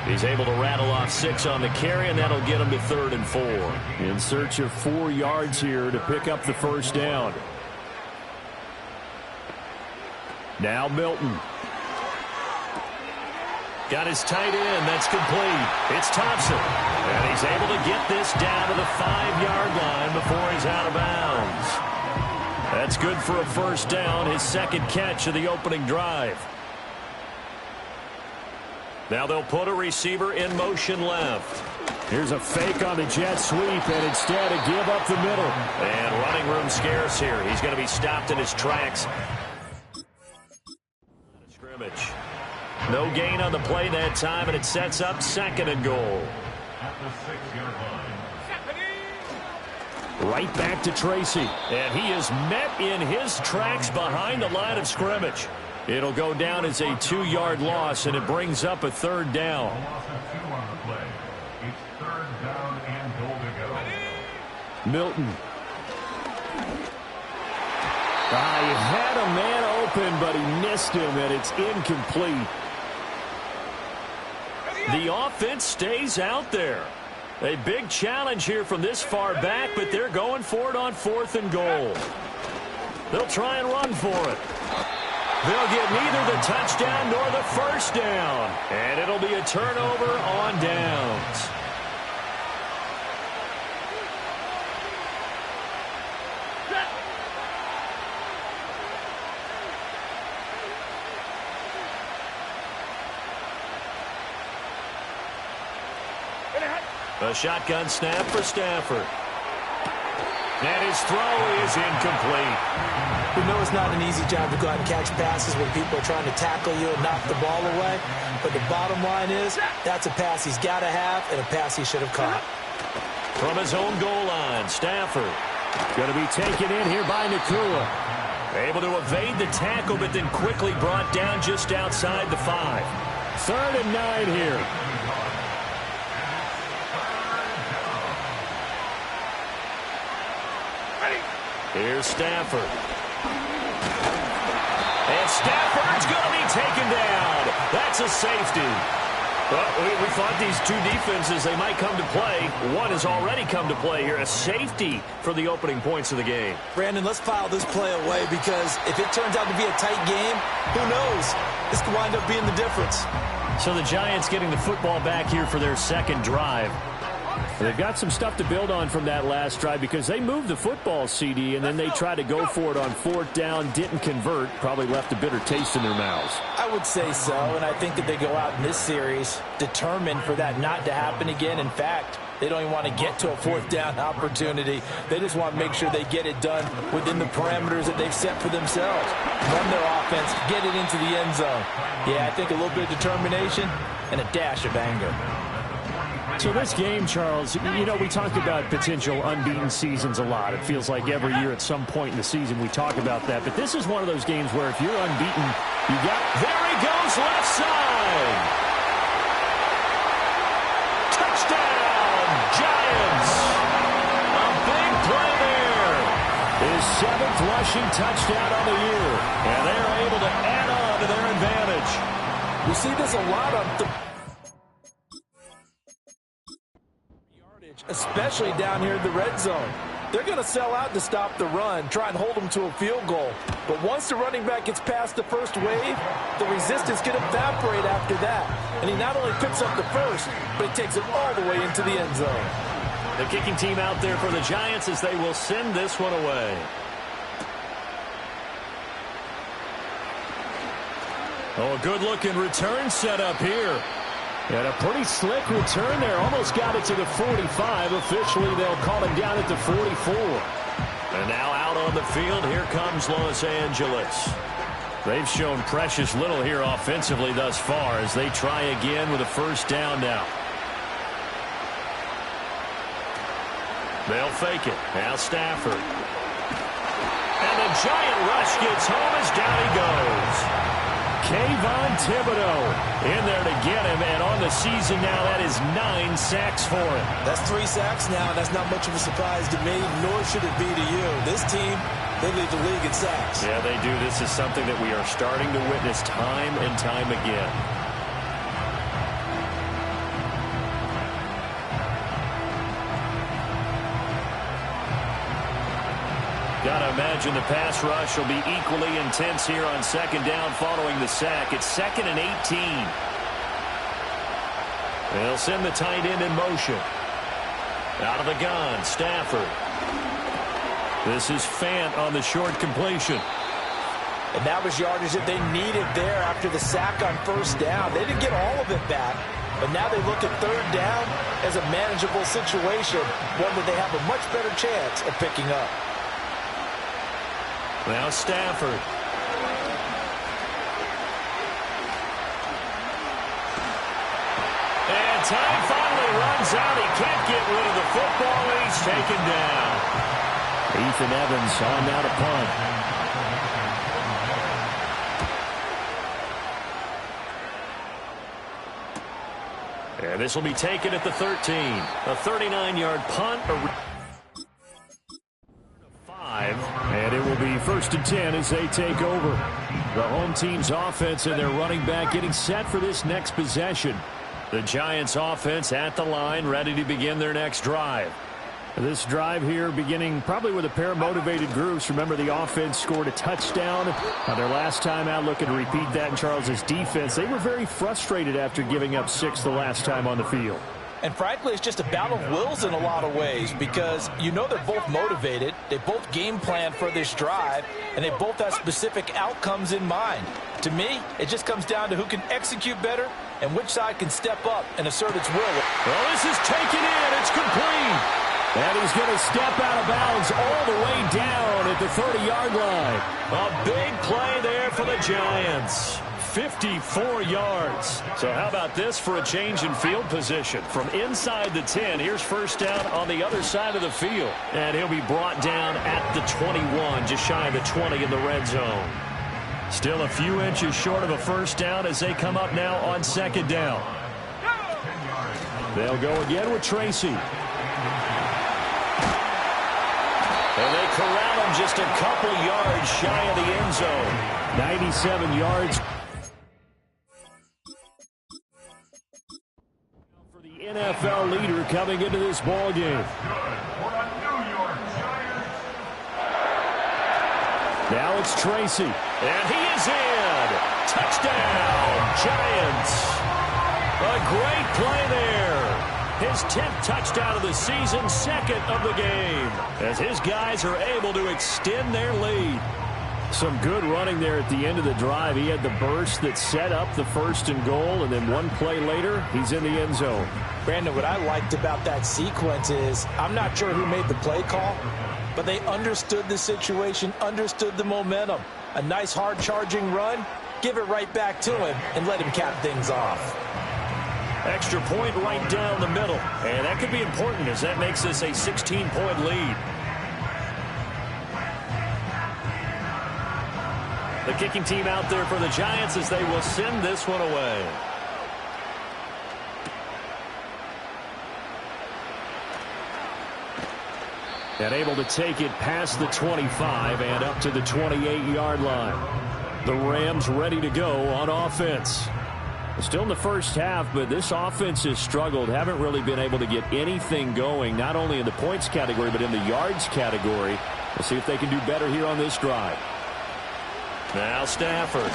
He's able to rattle off 6 on the carry, and that'll get him to 3rd and 4. In search of 4 yards here to pick up the first down. Now Milton. Got his tight end. That's complete. It's Thompson. And he's able to get this down to the 5-yard line before he's out of bounds. That's good for a first down, his second catch of the opening drive. Now they'll put a receiver in motion left. Here's a fake on the jet sweep, and instead a give up the middle. And running room scarce here. He's going to be stopped in his tracks. Scrimmage. No gain on the play that time, and it sets up 2nd and goal. At the 6-yard line. Right back to Tracy. And he is met in his tracks behind the line of scrimmage. It'll go down as a 2-yard loss, and it brings up a 3rd down. A loss of 2 on the play. It's 3rd down and goal to go. Milton. He had a man open, but he missed him, and it's incomplete. The offense stays out there. A big challenge here from this far back, but they're going for it on 4th and goal. They'll try and run for it. They'll get neither the touchdown nor the first down. And it'll be a turnover on downs. A shotgun snap for Stafford. And his throw is incomplete. We know it's not an easy job to go out and catch passes when people are trying to tackle you and knock the ball away. But the bottom line is that's a pass he's got to have and a pass he should have caught. From his own goal line, Stafford. Going to be taken in here by Nakua. Able to evade the tackle, but then quickly brought down just outside the 5. 3rd and 9 here. Here's Stafford. And Stafford's going to be taken down. That's a safety. Well, we thought these two defenses, they might come to play. One has already come to play here. A safety for the opening points of the game. Brandon, let's file this play away because if it turns out to be a tight game, who knows? This could wind up being the difference. So the Giants getting the football back here for their second drive. They've got some stuff to build on from that last drive because they moved the football, CD, and then they tried to go for it on 4th down, didn't convert, probably left a bitter taste in their mouths. I would say so, and I think that they go out in this series determined for that not to happen again. In fact, they don't even want to get to a 4th down opportunity. They just want to make sure they get it done within the parameters that they've set for themselves. Run their offense, get it into the end zone. Yeah, I think a little bit of determination and a dash of anger. So this game, Charles, you know, we talk about potential unbeaten seasons a lot. It feels like every year at some point in the season we talk about that. But this is one of those games where if you're unbeaten, you got... There he goes, left side! Touchdown, Giants! A big play there! His 7th rushing touchdown on the year. And they're able to add on to their advantage. We see this a lot on the... especially down here in the red zone. They're going to sell out to stop the run, try and hold them to a field goal. But once the running back gets past the first wave, the resistance can evaporate after that. And he not only picks up the first, but he takes it all the way into the end zone. The kicking team out there for the Giants as they will send this one away. Oh, a good-looking return set up here. And a pretty slick return there. Almost got it to the 45. Officially, they'll call him down at the 44. And now out on the field, here comes Los Angeles. They've shown precious little here offensively thus far as they try again with a first down now. They'll fake it. Now Stafford. And the giant rush gets home as down he goes. Kayvon Thibodeau in there to get him, and on the season now, that is 9 sacks for him. That's 3 sacks now. That's not much of a surprise to me, nor should it be to you. This team, they lead the league in sacks. Yeah, they do. This is something that we are starting to witness time and time again. Gotta imagine the pass rush will be equally intense here on second down following the sack. It's 2nd and 18. They'll send the tight end in motion. Out of the gun, Stafford. This is Fant on the short completion. And that was yardage that they needed there after the sack on first down. They didn't get all of it back, but now they look at third down as a manageable situation, one that they have a much better chance of picking up. Now Stafford. And time finally runs out. He can't get rid of the football, and he's taken down. Ethan Evans on now to punt. And this will be taken at the 13. A 39-yard punt. And it will be 1st and 10 as they take over. The home team's offense and their running back getting set for this next possession. The Giants offense at the line, ready to begin their next drive. This drive here beginning probably with a pair of motivated groups. Remember, the offense scored a touchdown their last time out. Looking to repeat that in Charles's defense. They were very frustrated after giving up 6 the last time on the field. And frankly, it's just a battle of wills in a lot of ways because you know they're both motivated. They both game plan for this drive, and they both have specific outcomes in mind. To me, it just comes down to who can execute better and which side can step up and assert its will. Well, this is taken in. It's complete. And he's going to step out of bounds all the way down at the 30-yard line. A big play there for the Giants. 54 yards. So how about this for a change in field position? From inside the 10, here's first down on the other side of the field. And he'll be brought down at the 21, just shy of the 20 in the red zone. Still a few inches short of a first down as they come up now on second down. They'll go again with Tracy. And they corral him just a couple yards shy of the end zone. 97 yards. For the NFL leader coming into this ball game. Now it's Tracy. And he is in. Touchdown, Giants. A great play there. His 10th touchdown of the season, 2nd of the game, as his guys are able to extend their lead. Some good running there at the end of the drive. He had the burst that set up the 1st and goal, and then one play later, he's in the end zone. Brandon, what I liked about that sequence is I'm not sure who made the play call, but they understood the situation, understood the momentum. A nice hard-charging run, give it right back to him, and let him cap things off. Extra point right down the middle. And that could be important as that makes this a 16-point lead. The kicking team out there for the Giants as they will send this one away. And able to take it past the 25 and up to the 28-yard line. The Rams ready to go on offense. Still in the first half, but this offense has struggled. Haven't really been able to get anything going, not only in the points category, but in the yards category. We'll see if they can do better here on this drive. Now Stafford.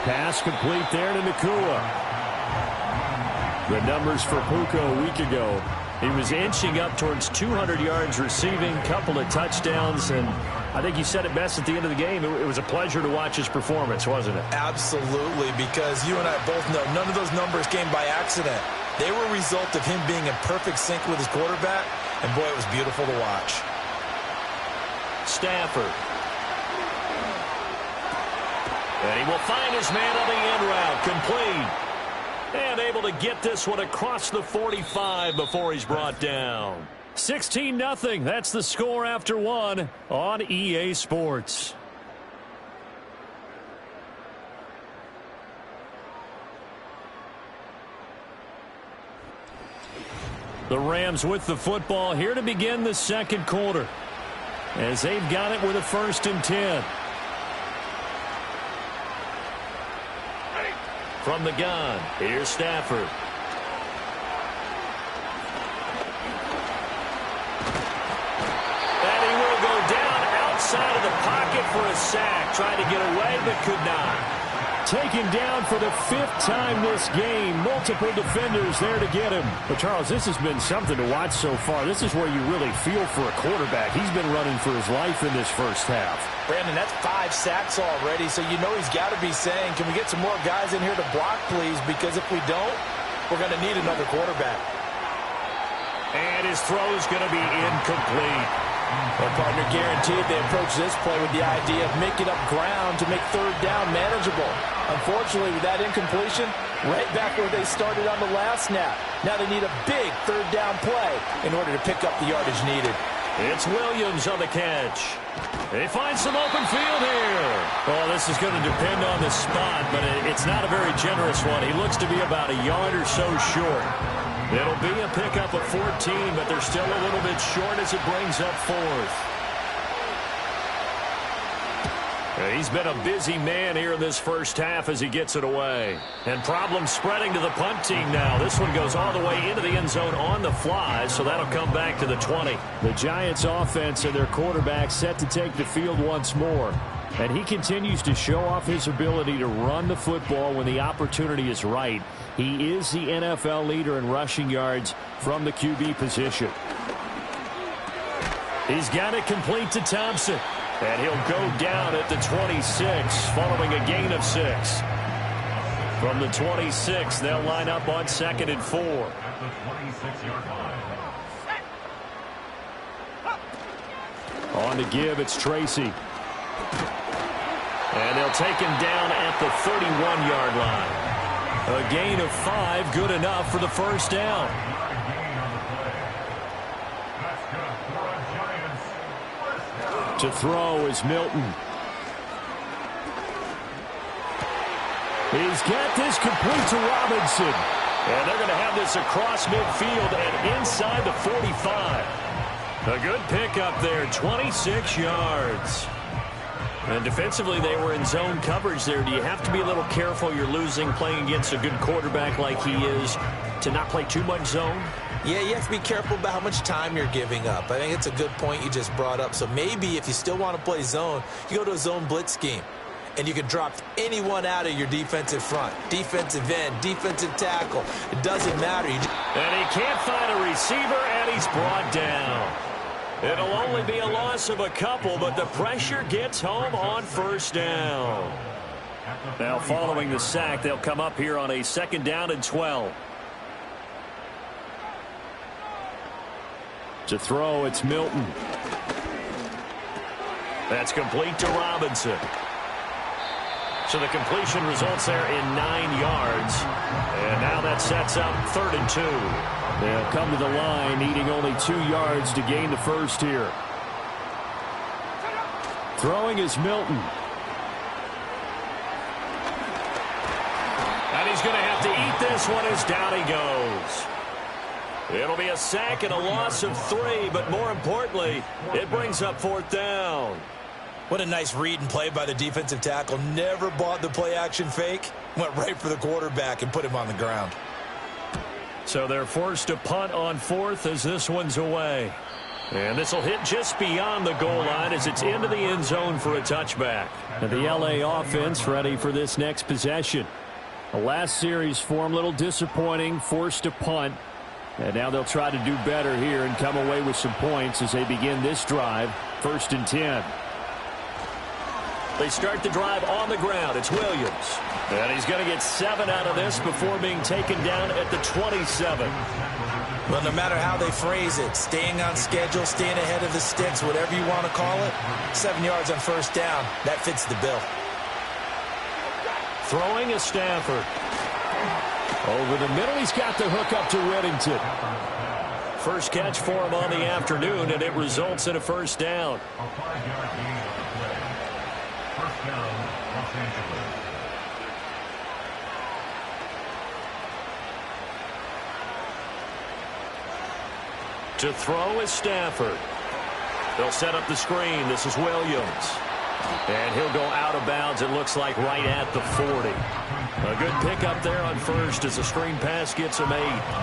Pass complete there to Nakua. The numbers for Puka a week ago. He was inching up towards 200 yards receiving, couple of touchdowns, and I think you said it best at the end of the game. It was a pleasure to watch his performance, wasn't it? Absolutely, because you and I both know none of those numbers came by accident. They were a result of him being in perfect sync with his quarterback, and boy, it was beautiful to watch. Stafford. And he will find his man on the end route, complete. And able to get this one across the 45 before he's brought down. 16-0. That's the score after one on EA Sports. The Rams with the football here to begin the second quarter, as they've got it with a 1st and 10. From the gun, here's Stafford. And he will go down outside of the pocket for a sack. Tried to get away, but could not. Taken down for the 5th time this game. Multiple defenders there to get him. But, Charles, this has been something to watch so far. This is where you really feel for a quarterback. He's been running for his life in this first half. Brandon, that's 5 sacks already, so you know he's got to be saying, can we get some more guys in here to block, please? Because if we don't, we're going to need another quarterback. And his throw is going to be incomplete. Well, partner, guaranteed they approach this play with the idea of making up ground to make 3rd down manageable. Unfortunately, with that incompletion, right back where they started on the last snap. Now they need a big 3rd down play in order to pick up the yardage needed. It's Williams on the catch. They find some open field here. Well, this is going to depend on the spot, but it's not a very generous one. He looks to be about a yard or so short. It'll be a pickup of 14, but they're still a little bit short as it brings up 4th. He's been a busy man here in this first half as he gets it away. And problems spreading to the punt team now. This one goes all the way into the end zone on the fly, so that'll come back to the 20. The Giants offense and their quarterback set to take the field once more. And he continues to show off his ability to run the football when the opportunity is right. He is the NFL leader in rushing yards from the QB position. He's got it complete to Thompson. And he'll go down at the 26 following a gain of 6. From the 26, they'll line up on 2nd and 4. At the 26-yard line. On the give, it's Tracy. And they'll take him down at the 31-yard line. A gain of 5, good enough for the 1st down. To throw is Milton. He's got this complete to Robinson. And they're going to have this across midfield and inside the 45. A good pickup there, 26 yards. And defensively, they were in zone coverage there. Do you have to be a little careful? You're losing playing against a good quarterback like he is to not play too much zone? Yeah, you have to be careful about how much time you're giving up. I think it's a good point you just brought up. So maybe if you still want to play zone, you go to a zone blitz scheme. And you can drop anyone out of your defensive front. Defensive end, defensive tackle. It doesn't matter. And he can't find a receiver, and he's brought down. It'll only be a loss of a couple, but the pressure gets home on 1st down. Now following the sack, they'll come up here on a 2nd down and 12. To throw, it's Milton. That's complete to Robinson. So the completion results there in 9 yards. And now that sets up 3rd and 2. They'll come to the line, needing only 2 yards to gain the 1st here. Throwing is Milton. And he's going to have to eat this one as down he goes. It'll be a sack and a loss of 3, but more importantly, it brings up 4th down. What a nice read and play by the defensive tackle. Never bought the play-action fake. Went right for the quarterback and put him on the ground. So they're forced to punt on 4th as this one's away. And this will hit just beyond the goal line as it's into the end zone for a touchback. And the LA offense ready for this next possession. The last series for him, a little disappointing, forced to punt. And now they'll try to do better here and come away with some points as they begin this drive. 1st and 10. They start the drive on the ground. It's Williams. And he's going to get 7 out of this before being taken down at the 27. Well, no matter how they phrase it, staying on schedule, staying ahead of the sticks, whatever you want to call it, 7 yards on 1st down, that fits the bill. Throwing is Stafford. Over the middle, he's got the hook up to Whittington. First catch for him on the afternoon, and it results in a 1st down. A 5-yard gain on the play. 1st down, Los Angeles. To throw is Stafford. They'll set up the screen. This is Williams. And he'll go out of bounds, it looks like, right at the 40. A good pickup there on 1st as the screen pass gets him 8.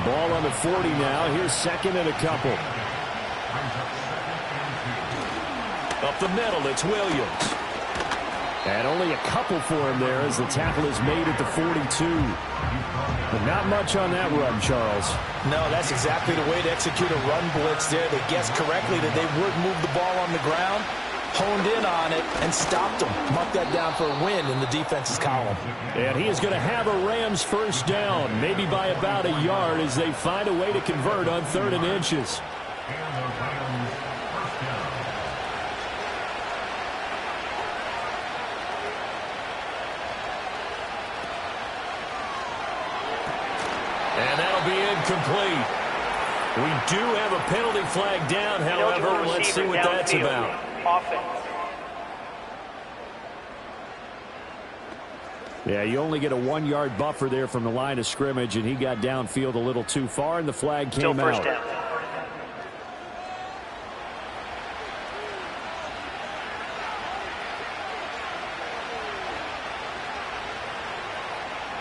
Ball on the 40 now. Here's 2nd and a couple. Up the middle, it's Williams. And only a couple for him there as the tackle is made at the 42. But not much on that run, Charles. No, that's exactly the way to execute a run blitz there. They guessed correctly that they would move the ball on the ground, honed in on it, and stopped them. Mark that down for a win in the defense's column. And he is going to have a Rams 1st down, maybe by about a yard as they find a way to convert on 3rd and inches. And that'll be incomplete. We do have a penalty flag down, however. Let's see what that's about. Offense. Yeah, you only get a 1-yard buffer there from the line of scrimmage, and he got downfield a little too far, and the flag came Still 1st out. down.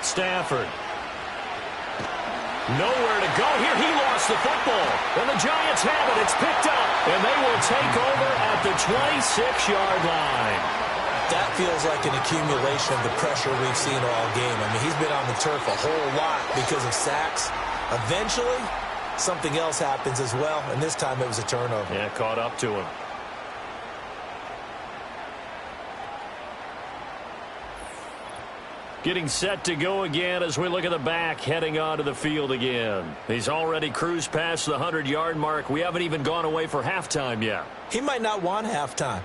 Stafford. Nowhere to go here. He lost the football. And the Giants have it. It's picked up. And they will take over at the 26-yard line. That feels like an accumulation of the pressure we've seen all game. I mean, he's been on the turf a whole lot because of sacks. Eventually, something else happens as well, and this time it was a turnover. Yeah, caught up to him. Getting set to go again as we look at the back, heading onto the field again. He's already cruised past the 100-yard mark. We haven't even gone away for halftime yet. He might not want halftime.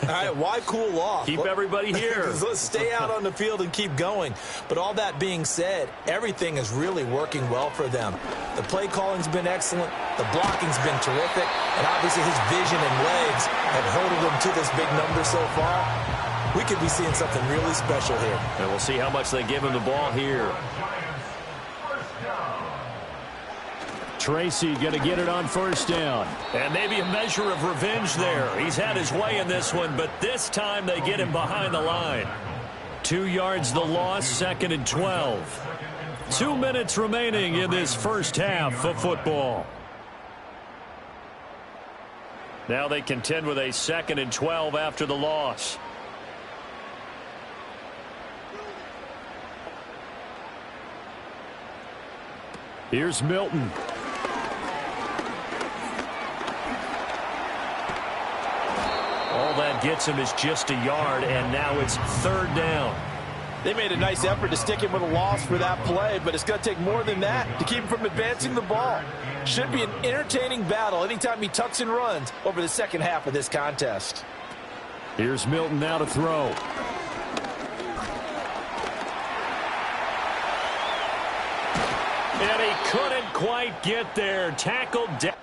All right, why cool off? Keep everybody here. Let's stay out on the field and keep going. But all that being said, everything is really working well for them. The play calling's been excellent. The blocking's been terrific. And obviously his vision and legs have herded him to this big number so far. We could be seeing something really special here. And we'll see how much they give him the ball here. Tracy going to get it on 1st down. And maybe a measure of revenge there. He's had his way in this one, but this time they get him behind the line. 2 yards the loss, 2nd and 12. 2 minutes remaining in this first half of football. Now they contend with a 2nd and 12 after the loss. Here's Milton. All that gets him is just a yard, and now it's 3rd down. They made a nice effort to stick him with a loss for that play, but it's going to take more than that to keep him from advancing the ball. Should be an entertaining battle anytime he tucks and runs over the second half of this contest. Here's Milton now to throw. And he couldn't quite get there. Tackled down.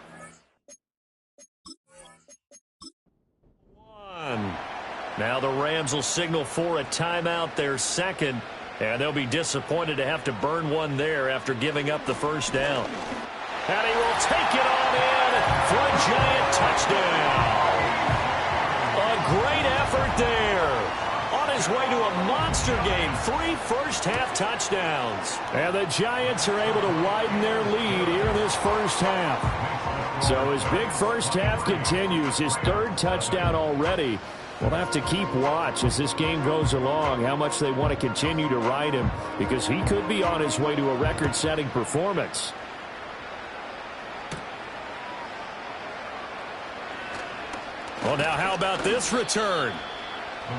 Now the Rams will signal for a timeout, their 2nd, and they'll be disappointed to have to burn one there after giving up the 1st down. And he will take it on in for a Giant touchdown. A great effort there. On his way to a monster game, 3 first-half touchdowns. And the Giants are able to widen their lead here in this first half. So his big first half continues, his 3rd touchdown already. We'll have to keep watch as this game goes along, how much they want to continue to ride him, because he could be on his way to a record-setting performance. Well, now how about this return?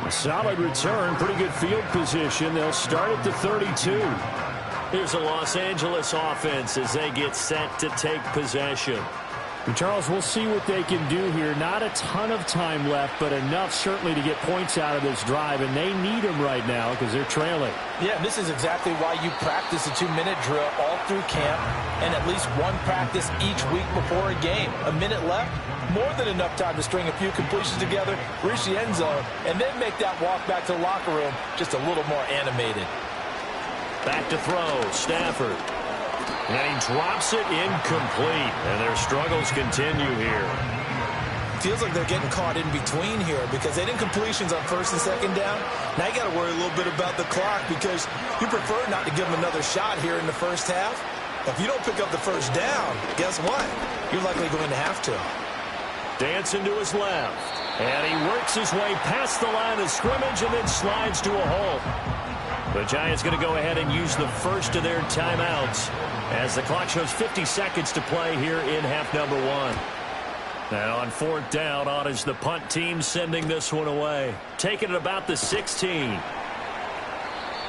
A solid return, pretty good field position. They'll start at the 32. Here's a Los Angeles offense as they get set to take possession. And Charles, we'll see what they can do here. Not a ton of time left, but enough certainly to get points out of this drive, and they need them right now because they're trailing. Yeah, and this is exactly why you practice a 2-minute drill all through camp and at least one practice each week before a game. A minute left, more than enough time to string a few completions together, reach the end zone, and then make that walk back to the locker room just a little more animated. Back to throw, Stafford. And he drops it incomplete, and their struggles continue here. Feels like they're getting caught in between here because they didn't completions on first and second down. Now you got to worry a little bit about the clock because you prefer not to give them another shot here in the first half. If you don't pick up the first down, guess what? You're likely going to have to. Dancing to his left, and he works his way past the line of scrimmage and then slides to a halt. The Giants going to go ahead and use the first of their timeouts as the clock shows 50 seconds to play here in half number 1. Now on fourth down, on is the punt team sending this one away. Taking it about the 16.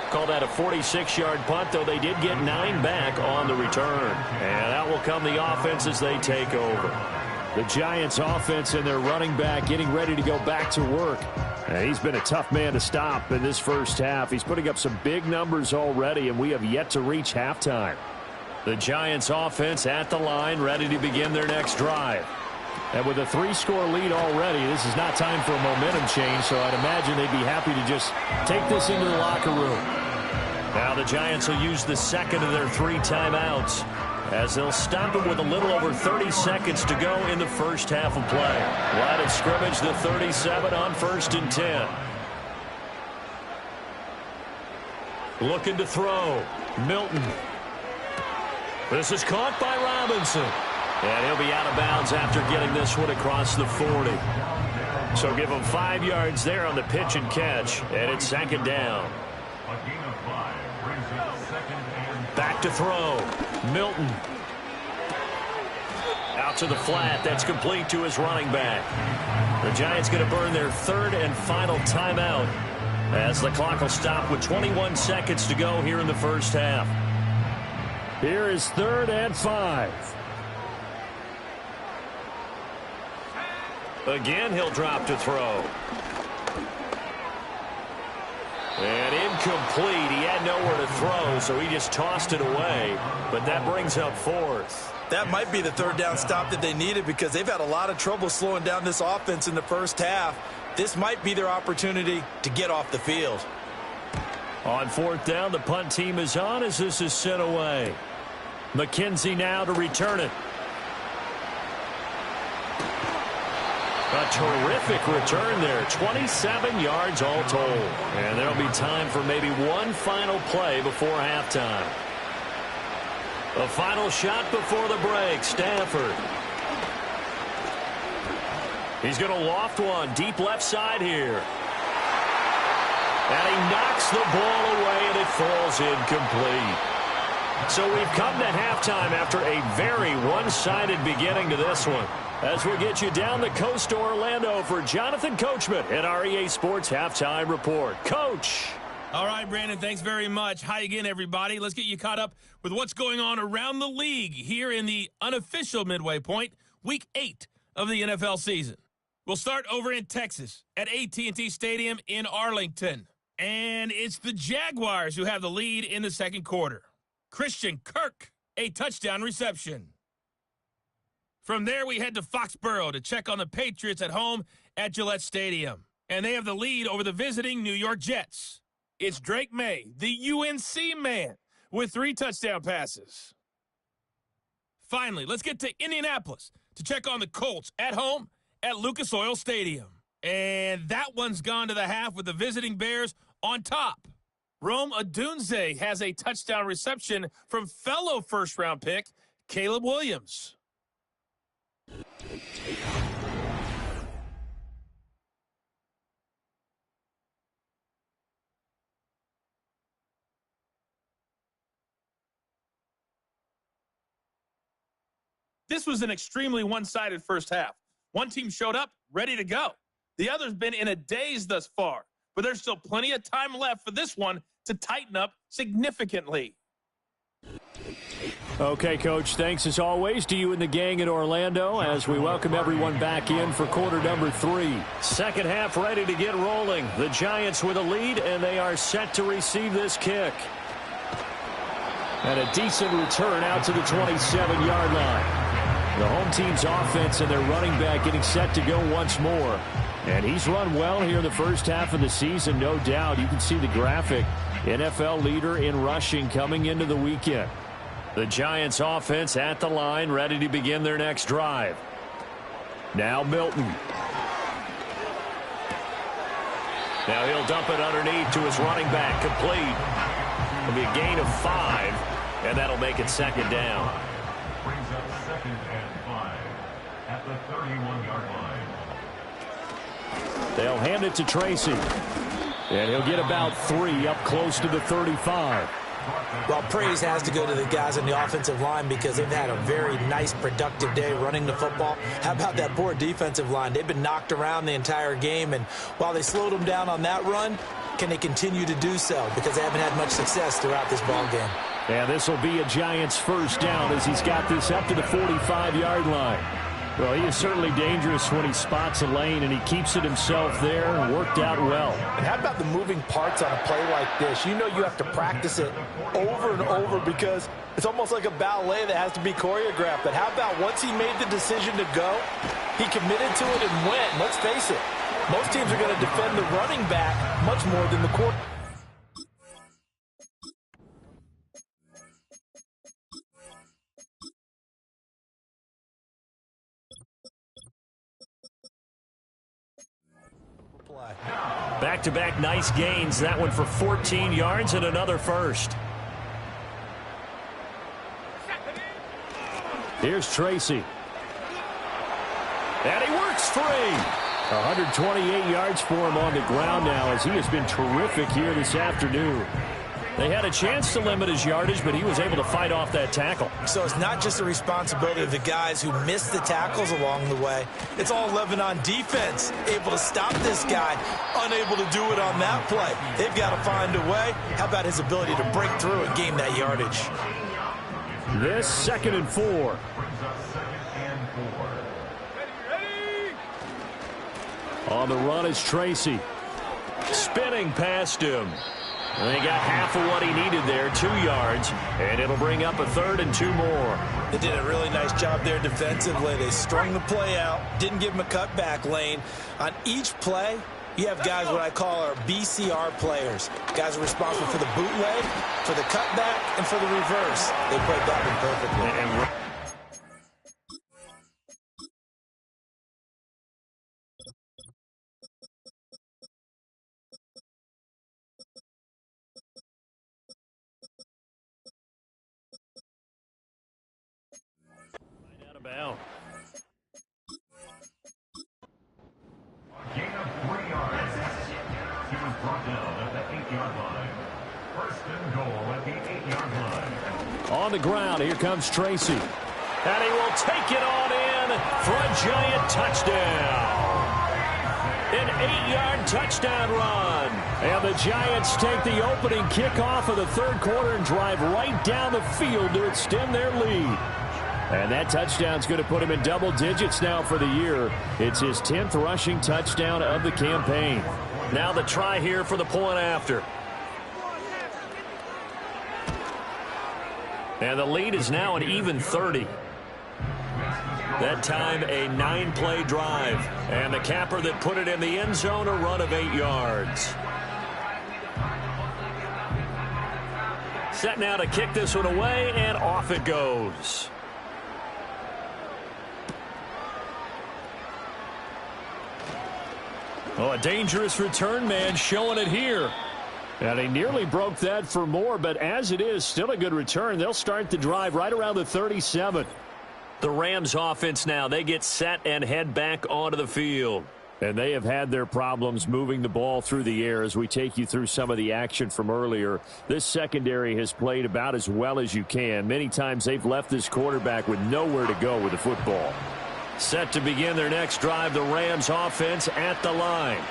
Call that a 46-yard punt, though they did get 9 back on the return. And out will come the offense as they take over. The Giants offense and their running back getting ready to go back to work. He's been a tough man to stop in this first half. He's putting up some big numbers already, and we have yet to reach halftime. The Giants offense at the line, ready to begin their next drive. And with a 3-score lead already, this is not time for a momentum change, so I'd imagine they'd be happy to just take this into the locker room. Now the Giants will use the second of their 3 timeouts as they'll stop it with a little over 30 seconds to go in the first half of play. Line of scrimmage, the 37 on 1st and 10. Looking to throw. Milton. This is caught by Robinson. And he'll be out of bounds after getting this one across the 40. So give him 5 yards there on the pitch and catch. And it's second down. A gain of 5 brings it second and back to throw. Milton. Out to the flat. That's complete to his running back. The Giants going to burn their 3rd and final timeout as the clock will stop with 21 seconds to go here in the first half. Here is 3rd and 5. Again, he'll drop to throw. And incomplete. He had nowhere to throw, so he just tossed it away. But that brings up 4th. That might be the 3rd down stop that they needed because they've had a lot of trouble slowing down this offense in the first half. This might be their opportunity to get off the field. On 4th down, the punt team is on as this is sent away. McKenzie now to return it. A terrific return there. 27 yards all told. And there'll be time for maybe one final play before halftime. A final shot before the break. Stafford. He's going to loft one deep left side here. And he knocks the ball away and it falls incomplete. So we've come to halftime after a very one-sided beginning to this one. As we'll get you down the coast to Orlando for Jonathan Coachman at our EA Sports Halftime Report. Coach. All right, Brandon, thanks very much. Hi again, everybody. Let's get you caught up with what's going on around the league here in the unofficial midway point, Week 8 of the NFL season. We'll start over in Texas at AT&T Stadium in Arlington. And it's the Jaguars who have the lead in the second quarter. Christian Kirk, a touchdown reception. From there, we head to Foxborough to check on the Patriots at home at Gillette Stadium. And they have the lead over the visiting New York Jets. It's Drake May, the UNC man, with 3 touchdown passes. Finally, let's get to Indianapolis to check on the Colts at home at Lucas Oil Stadium. And that one's gone to the half with the visiting Bears on top. Rome Odunze has a touchdown reception from fellow first-round pick Caleb Williams. This was an extremely one-sided first half. One team showed up ready to go. The other's been in a daze thus far, but there's still plenty of time left for this one to tighten up significantly. Okay, Coach, thanks as always to you and the gang in Orlando as we welcome everyone back in for quarter number 3. Second half ready to get rolling. The Giants with a lead, and they are set to receive this kick. And a decent return out to the 27-yard line. The home team's offense and their running back getting set to go once more. And he's run well here in the first half of the season, no doubt. You can see the graphic. NFL leader in rushing coming into the weekend. The Giants offense at the line, ready to begin their next drive. Now Milton. Now he'll dump it underneath to his running back, complete. It'll be a gain of 5, and that'll make it second down. Brings up 2nd and 5 at the 31-yard line. They'll hand it to Tracy. And he'll get about 3 up close to the 35. Well, praise has to go to the guys on the offensive line because they've had a very nice, productive day running the football. How about that poor defensive line? They've been knocked around the entire game, and while they slowed them down on that run, can they continue to do so? Because they haven't had much success throughout this ball game. And this will be a Giants first down as he's got this up to the 45-yard line. Well, he is certainly dangerous when he spots a lane, and he keeps it himself there and worked out well. And how about the moving parts on a play like this? You know you have to practice it over and over because it's almost like a ballet that has to be choreographed. But how about once he made the decision to go, he committed to it and went. Let's face it, most teams are going to defend the running back much more than the quarterback. Back-to-back nice gains. That one for 14 yards and another first. Here's Tracy. And he works free. 128 yards for him on the ground now as he has been terrific here this afternoon. They had a chance to limit his yardage, but he was able to fight off that tackle. So it's not just the responsibility of the guys who missed the tackles along the way. It's all Lebanon defense, able to stop this guy, unable to do it on that play. They've got to find a way. How about his ability to break through and gain that yardage? This 2nd and 4. Brings up 2nd and 4. On the run is Tracy. Spinning past him. And they got half of what he needed there, 2 yards, and it'll bring up a 3rd and 2 more. They did a really nice job there defensively. They strung the play out, didn't give him a cutback lane. On each play, you have guys what I call our BCR players. Guys are responsible for the bootleg, for the cutback, and for the reverse. They played that one perfectly. Bound. Gain of 3 yards. He was brought down at the 8-yard line. 1st and goal at the 8-yard line. On the ground, here comes Tracy. And he will take it on in for a Giant touchdown. An 8-yard touchdown run. And the Giants take the opening kickoff of the 3rd quarter and drive right down the field to extend their lead. And that touchdown's going to put him in double digits now for the year. It's his 10th rushing touchdown of the campaign. Now the try here for the point after. And the lead is now an even 30. That time a 9-play drive. And the capper that put it in the end zone, a run of 8 yards. Set now to kick this one away, and off it goes. Oh, a dangerous return man showing it here. And he nearly broke that for more, but as it is, still a good return. They'll start the drive right around the 37. The Rams offense now, they get set and head back onto the field. And they have had their problems moving the ball through the air as we take you through some of the action from earlier. This secondary has played about as well as you can. Many times they've left this quarterback with nowhere to go with the football. Set to begin their next drive, the Rams offense at the line.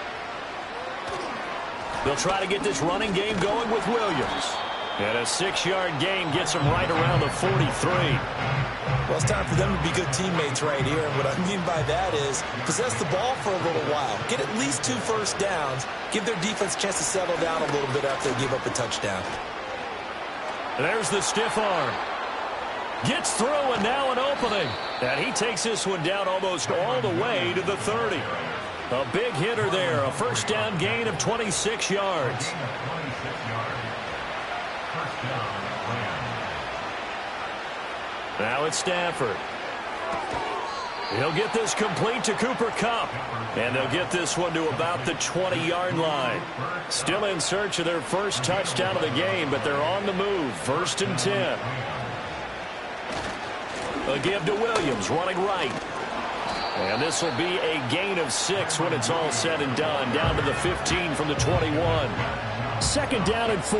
They'll try to get this running game going with Williams. And a 6-yard gain gets them right around the 43. Well, it's time for them to be good teammates right here. And what I mean by that is possess the ball for a little while. Get at least 2 first downs. Give their defense a chance to settle down a little bit after they give up a touchdown. There's the stiff arm. Gets through, and now an opening. And he takes this one down almost all the way to the 30. A big hitter there. A first down gain of 26 yards. Now it's Stafford. He'll get this complete to Cooper Kupp. And they'll get this one to about the 20-yard line. Still in search of their first touchdown of the game, but they're on the move. 1st and 10. A give to Williams, running right. And this will be a gain of 6 when it's all said and done. Down to the 15 from the 21. 2nd down and 4.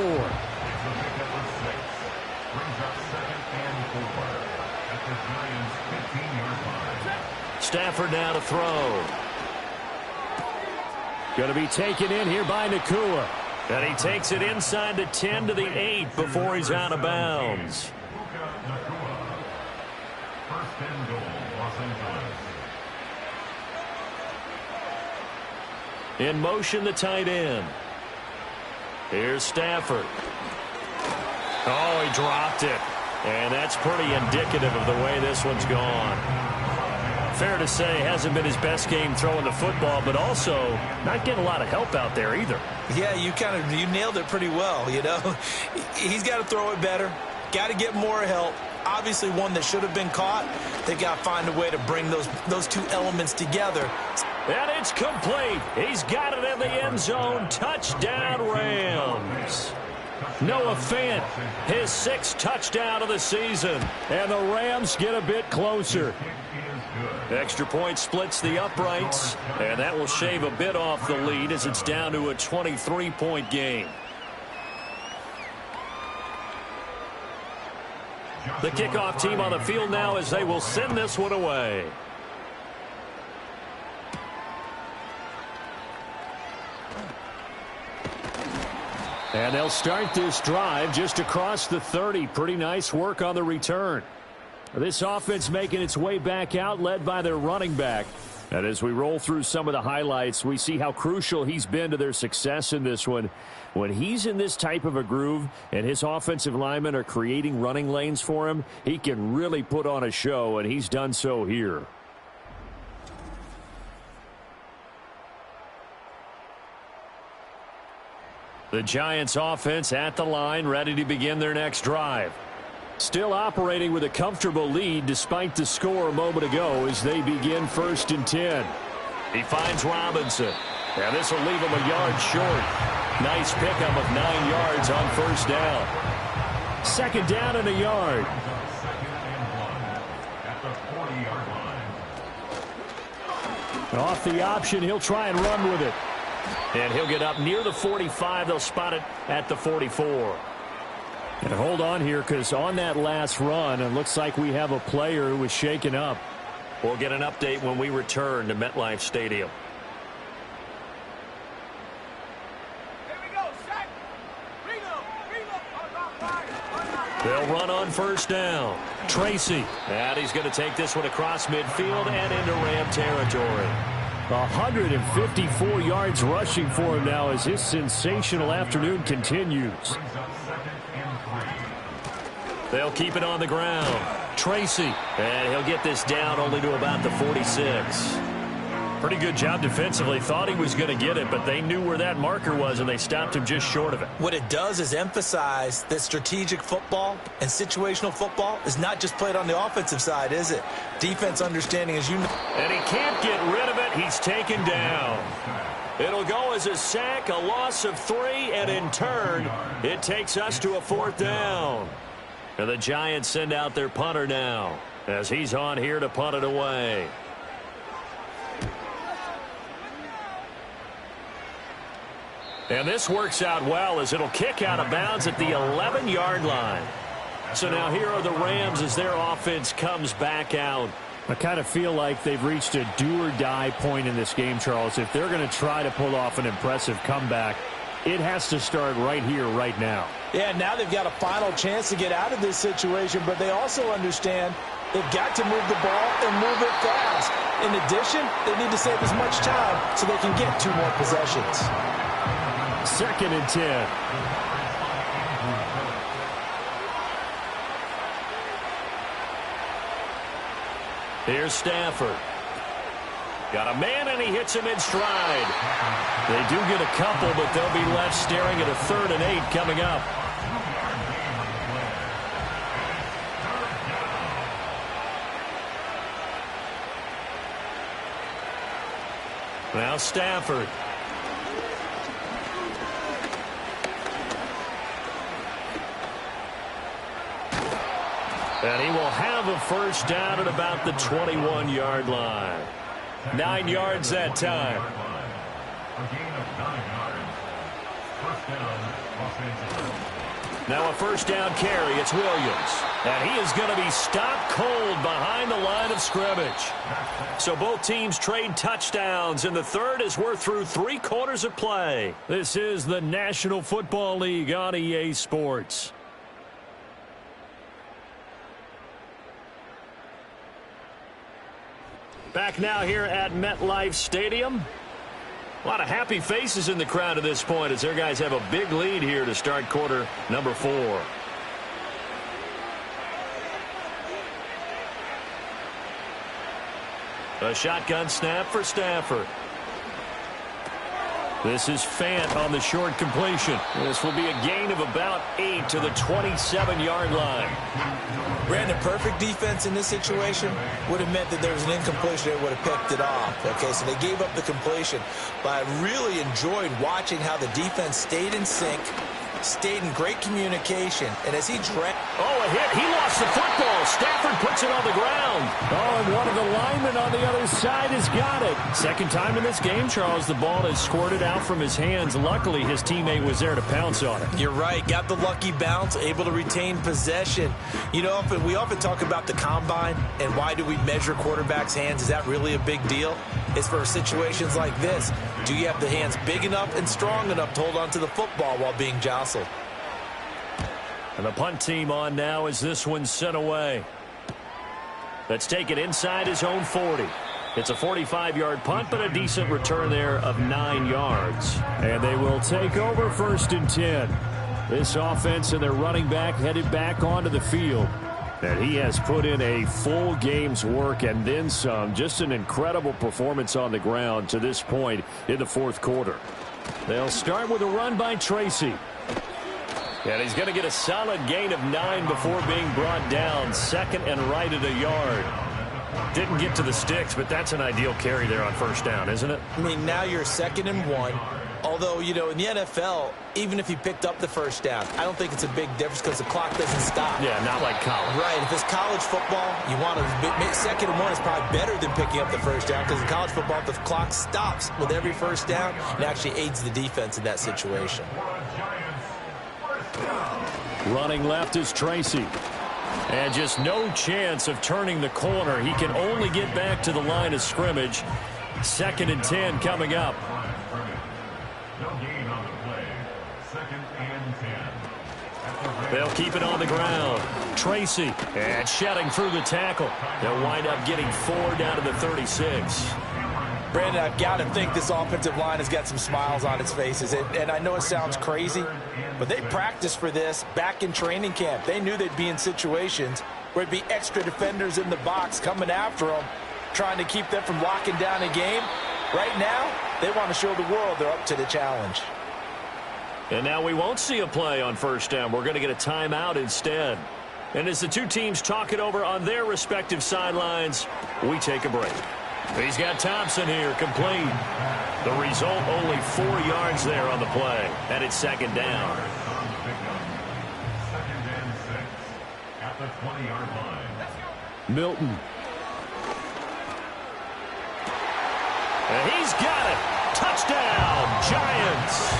Stafford now to throw. Going to be taken in here by Nakua. And he takes it inside the 10 to the 8 before he's out of bounds. In motion, the tight end. Here's Stafford. Oh, he dropped it. And that's pretty indicative of the way this one's gone. Fair to say, hasn't been his best game throwing the football, but also not getting a lot of help out there either. Yeah, you nailed it pretty well, you know. He's got to throw it better. Got to get more help. Obviously one that should have been caught. They got to find a way to bring those 2 elements together. And it's complete. He's got it in the end zone. Touchdown, Rams. Noah Fant, his 6th touchdown of the season. And the Rams get a bit closer. Extra point splits the uprights, and that will shave a bit off the lead as it's down to a 23-point game. The kickoff team on the field now as they will send this one away. And they'll start this drive just across the 30. Pretty nice work on the return. This offense making its way back out, led by their running back. And as we roll through some of the highlights, we see how crucial he's been to their success in this one. When he's in this type of a groove and his offensive linemen are creating running lanes for him, he can really put on a show, and he's done so here. The Giants offense at the line, ready to begin their next drive. Still operating with a comfortable lead despite the score a moment ago as they begin 1st and 10. He finds Robinson. And this will leave him a yard short. Nice pickup of 9 yards on 1st down. 2nd down and a yard. Off the option, he'll try and run with it. And he'll get up near the 45. They'll spot it at the 44. And hold on here, because on that last run, it looks like we have a player who was shaken up. We'll get an update when we return to MetLife Stadium. They'll run on 1st down. Tracy. And he's going to take this one across midfield and into Ram territory. 154 yards rushing for him now as his sensational afternoon continues. They'll keep it on the ground. Tracy. And he'll get this down only to about the 46. Pretty good job defensively. Thought he was going to get it, but they knew where that marker was, and they stopped him just short of it. What it does is emphasize that strategic football and situational football is not just played on the offensive side, is it? Defense understanding, as you know. And he can't get rid of it. He's taken down. It'll go as a sack, a loss of 3, and in turn, it takes us to a 4th down. And the Giants send out their punter now as he's on here to punt it away. And this works out well as it'll kick out of bounds at the 11-yard line. So now here are the Rams as their offense comes back out. I kind of feel like they've reached a do-or-die point in this game, Charles. If they're going to try to pull off an impressive comeback, it has to start right here, right now. Yeah, now they've got a final chance to get out of this situation, but they also understand they've got to move the ball and move it fast. In addition, they need to save as much time so they can get 2 more possessions. 2nd and 10. Here's Stafford. Got a man, and he hits him in stride. They do get a couple, but they'll be left staring at a 3rd and 8 coming up. Now Stafford. And he will have a first down at about the 21-yard line. 9 yards that time. Now a first down carry. It's Williams. And he is going to be stopped cold behind the line of scrimmage. So both teams trade touchdowns, and the third as we're through 3 quarters of play. This is the National Football League on EA Sports. Back now here at MetLife Stadium. A lot of happy faces in the crowd at this point as their guys have a big lead here to start quarter number 4. A shotgun snap for Stafford. This is Fant on the short completion. This will be a gain of about 8 to the 27-yard line. Brandon, perfect defense in this situation would have meant that there was an incompletion. They would have picked it off. Okay, so they gave up the completion. But I really enjoyed watching how the defense stayed in sync, stayed in great communication, and as he a hit. He lost the football. Stafford puts it on the ground. Oh, and one of the linemen on the other side has got it. Second time in this game, Charles, the ball has squirted out from his hands. Luckily, his teammate was there to pounce on it. You're right. Got the lucky bounce, able to retain possession. You know, we often talk about the combine and why do we measure quarterbacks' hands. Is that really a big deal? It's for situations like this. Do you have the hands big enough and strong enough to hold on to the football while being jostled? And the punt team on now as this one's sent away. Let's take it inside his own 40. It's a 45-yard punt, but a decent return there of 9 yards. And they will take over 1st and 10. This offense and their running back headed back onto the field. And he has put in a full game's work and then some. Just an incredible performance on the ground to this point in the 4th quarter. They'll start with a run by Tracy. And he's going to get a solid gain of 9 before being brought down. 2nd and right at a yard. Didn't get to the sticks, but that's an ideal carry there on 1st down, isn't it? I mean, now you're 2nd and 1. Although, you know, in the NFL, even if you picked up the 1st down, I don't think it's a big difference because the clock doesn't stop. Yeah, not like college. Right. If it's college football, you want to 2nd and 1 is probably better than picking up the 1st down because in college football, the clock stops with every 1st down and actually aids the defense in that situation. Running left is Tracy. And just no chance of turning the corner. He can only get back to the line of scrimmage. 2nd and 10 coming up. They'll keep it on the ground. Tracy, and shedding through the tackle. They'll wind up getting 4 down to the 36. Brandon, I've got to think this offensive line has got some smiles on its faces. And I know it sounds crazy, but they practiced for this back in training camp. They knew they'd be in situations where it'd be extra defenders in the box coming after them, trying to keep them from locking down a game. Right now, they want to show the world they're up to the challenge. And now we won't see a play on 1st down. We're going to get a timeout instead. And as the two teams talk it over on their respective sidelines, we take a break. He's got Thompson here, complete. The result, only 4 yards there on the play. And it's 2nd down. 2nd and 6 at the 20-yard line. Milton. And he's got it. Touchdown, Giants.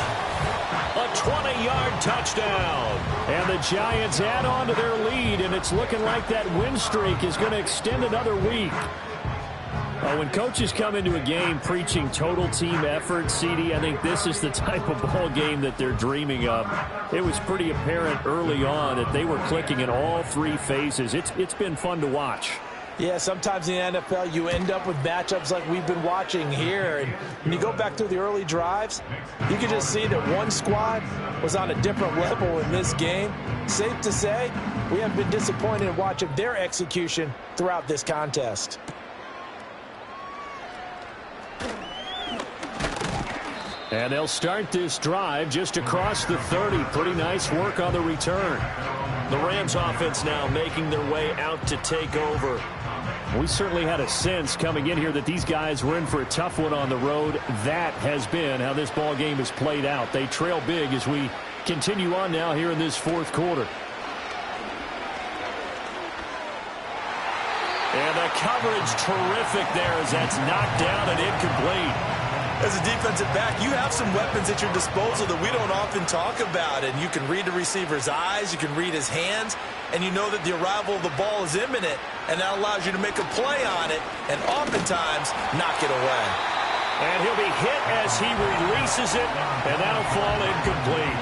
A 20-yard touchdown. And the Giants add on to their lead, and it's looking like that win streak is going to extend another week. When coaches come into a game preaching total team effort, CD, I think this is the type of ball game that they're dreaming of. It was pretty apparent early on that they were clicking in all three phases. It's been fun to watch. Yeah, sometimes in the NFL you end up with matchups like we've been watching here. And when you go back through the early drives, you can just see that one squad was on a different level in this game. Safe to say, we have been disappointed in watching their execution throughout this contest. And they'll start this drive just across the 30. Pretty nice work on the return. The Rams offense now making their way out to take over. We certainly had a sense coming in here that these guys were in for a tough one on the road. That has been how this ball game has played out. They trail big as we continue on now here in this fourth quarter. And the coverage terrific there as that's knocked down and incomplete. As a defensive back, you have some weapons at your disposal that we don't often talk about. And you can read the receiver's eyes, you can read his hands, and you know that the arrival of the ball is imminent, and that allows you to make a play on it and oftentimes knock it away. And he'll be hit as he releases it, and that'll fall incomplete.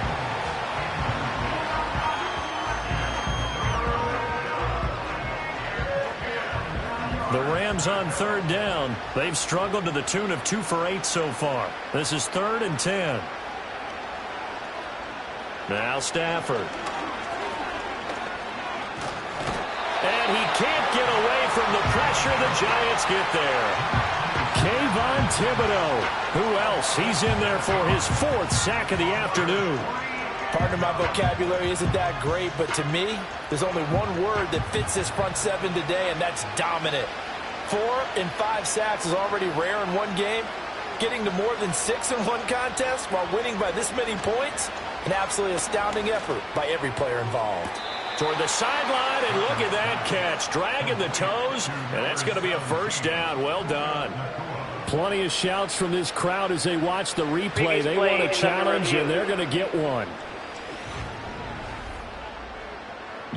The Rams on third down. They've struggled to the tune of 2 for 8 so far. This is 3rd and 10. Now Stafford. And he can't get away from the pressure. The Giants get there. Kayvon Thibodeau. Who else? He's in there for his 4th sack of the afternoon. Pardon my vocabulary isn't that great, but to me, there's only one word that fits this front seven today, and that's dominant. 4 and 5 sacks is already rare in one game. Getting to more than 6 in one contest while winning by this many points, an absolutely astounding effort by every player involved. Toward the sideline, and look at that catch. Dragging the toes, and that's going to be a first down. Well done. Plenty of shouts from this crowd as they watch the replay. They want a challenge, and they're going to get one.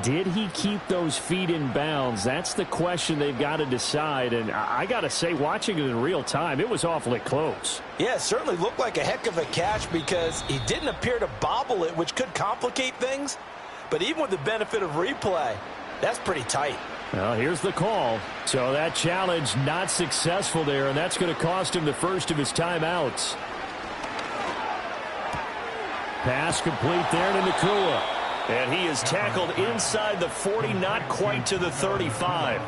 Did he keep those feet in bounds? That's the question they've got to decide. And I got to say, watching it in real time, it was awfully close. Yeah, it certainly looked like a heck of a catch because he didn't appear to bobble it, which could complicate things. But even with the benefit of replay, that's pretty tight. Well, here's the call. So that challenge not successful there, and that's going to cost him the first of his timeouts. Pass complete there to Nakua. And he is tackled inside the 40, not quite to the 35.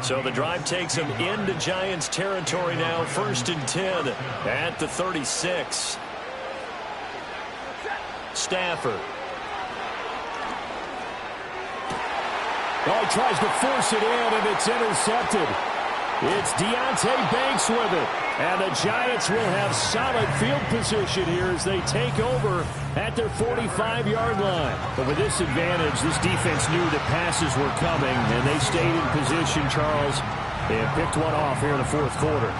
So the drive takes him into Giants territory now, 1st and 10 at the 36. Stafford. Oh, he tries to force it in, and it's intercepted. It's Deonte Banks with it. And the Giants will have solid field position here as they take over at their 45-yard line. But with this advantage, this defense knew that passes were coming, and they stayed in position, Charles, and picked one off here in the fourth quarter.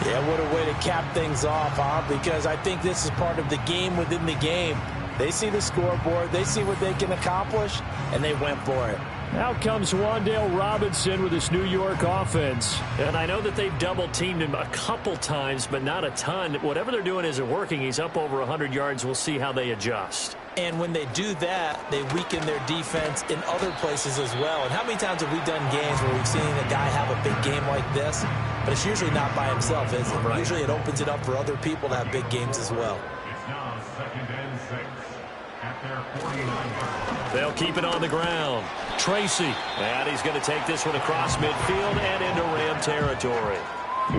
Yeah, what a way to cap things off, huh? Because I think this is part of the game within the game. They see the scoreboard, they see what they can accomplish, and they went for it. Now comes Wan'Dale Robinson with this New York offense. And I know that they've double-teamed him a couple times, but not a ton. Whatever they're doing isn't working. He's up over 100 yards. We'll see how they adjust. And when they do that, they weaken their defense in other places as well. And how many times have we done games where we've seen a guy have a big game like this? But it's usually not by himself, is it? Right. Usually it opens it up for other people to have big games as well. It's now 2nd and 6 at their 49-yard. They'll keep it on the ground. Tracy. And he's going to take this one across midfield and into Ram territory.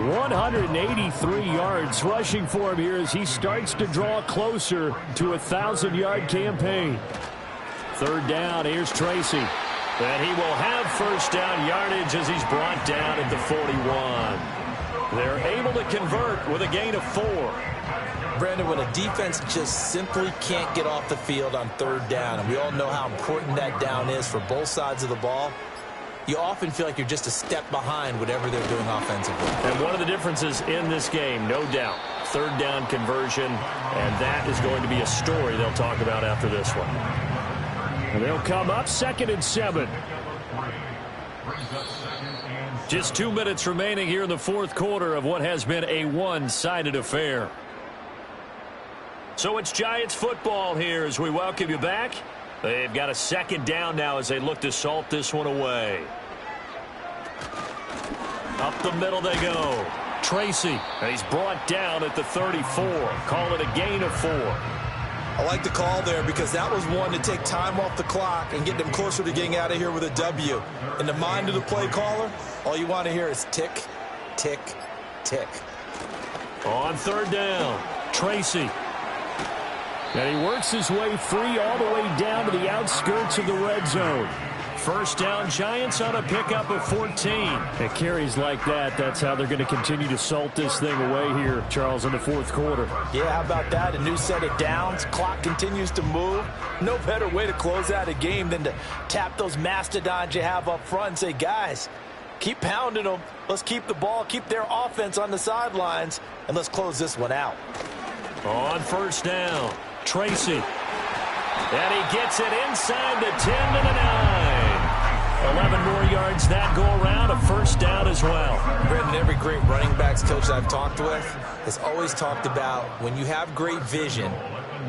183 yards rushing for him here as he starts to draw closer to a 1,000-yard campaign. 3rd down, here's Tracy. And he will have first down yardage as he's brought down at the 41. They're able to convert with a gain of 4. Brandon, when a defense just simply can't get off the field on 3rd down, and we all know how important that down is for both sides of the ball, you often feel like you're just a step behind whatever they're doing offensively. And one of the differences in this game, no doubt, third down conversion, and that is going to be a story they'll talk about after this one. And they'll come up 2nd and 7. Just 2 minutes remaining here in the fourth quarter of what has been a one-sided affair. So it's Giants football here as we welcome you back. They've got a 2nd down now as they look to salt this one away. Up the middle they go. Tracy, and he's brought down at the 34. Call it a gain of 4. I like the call there because that was one to take time off the clock and get them closer to getting out of here with a W. In the mind of the play caller, all you want to hear is tick, tick, tick. On 3rd down, Tracy. And he works his way free all the way down to the outskirts of the red zone. 1st down, Giants on a pickup of 14. It carries like that. That's how they're going to continue to salt this thing away here, Charles, in the fourth quarter. Yeah, how about that? A new set of downs. Clock continues to move. No better way to close out a game than to tap those mastodons you have up front and say, guys, keep pounding them. Let's keep the ball, keep their offense on the sidelines, and let's close this one out. On 1st down, Tracy. And he gets it inside the 10 to the 9. 11 more yards that go around, a 1st down as well. Brandon, every great running backs coach I've talked with has always talked about when you have great vision,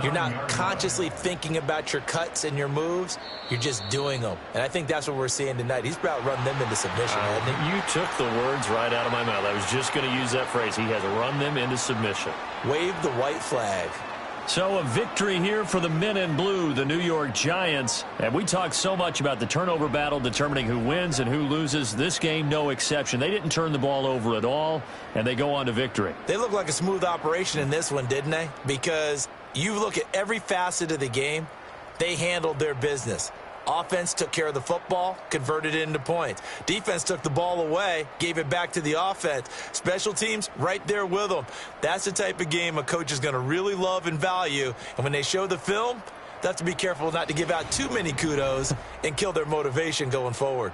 you're not consciously thinking about your cuts and your moves. You're just doing them. And I think that's what we're seeing tonight. He's about running them into submission, hasn't he? You took the words right out of my mouth. I was just going to use that phrase. He has run them into submission. Wave the white flag. So a victory here for the men in blue, the New York Giants. And we talk so much about the turnover battle determining who wins and who loses. This game, no exception. They didn't turn the ball over at all, and they go on to victory. They look like a smooth operation in this one, didn't they? Because you look at every facet of the game, they handled their business. Offense took care of the football, converted it into points. Defense took the ball away, gave it back to the offense. Special teams, right there with them. That's the type of game a coach is going to really love and value. And when they show the film, they have to be careful not to give out too many kudos and kill their motivation going forward.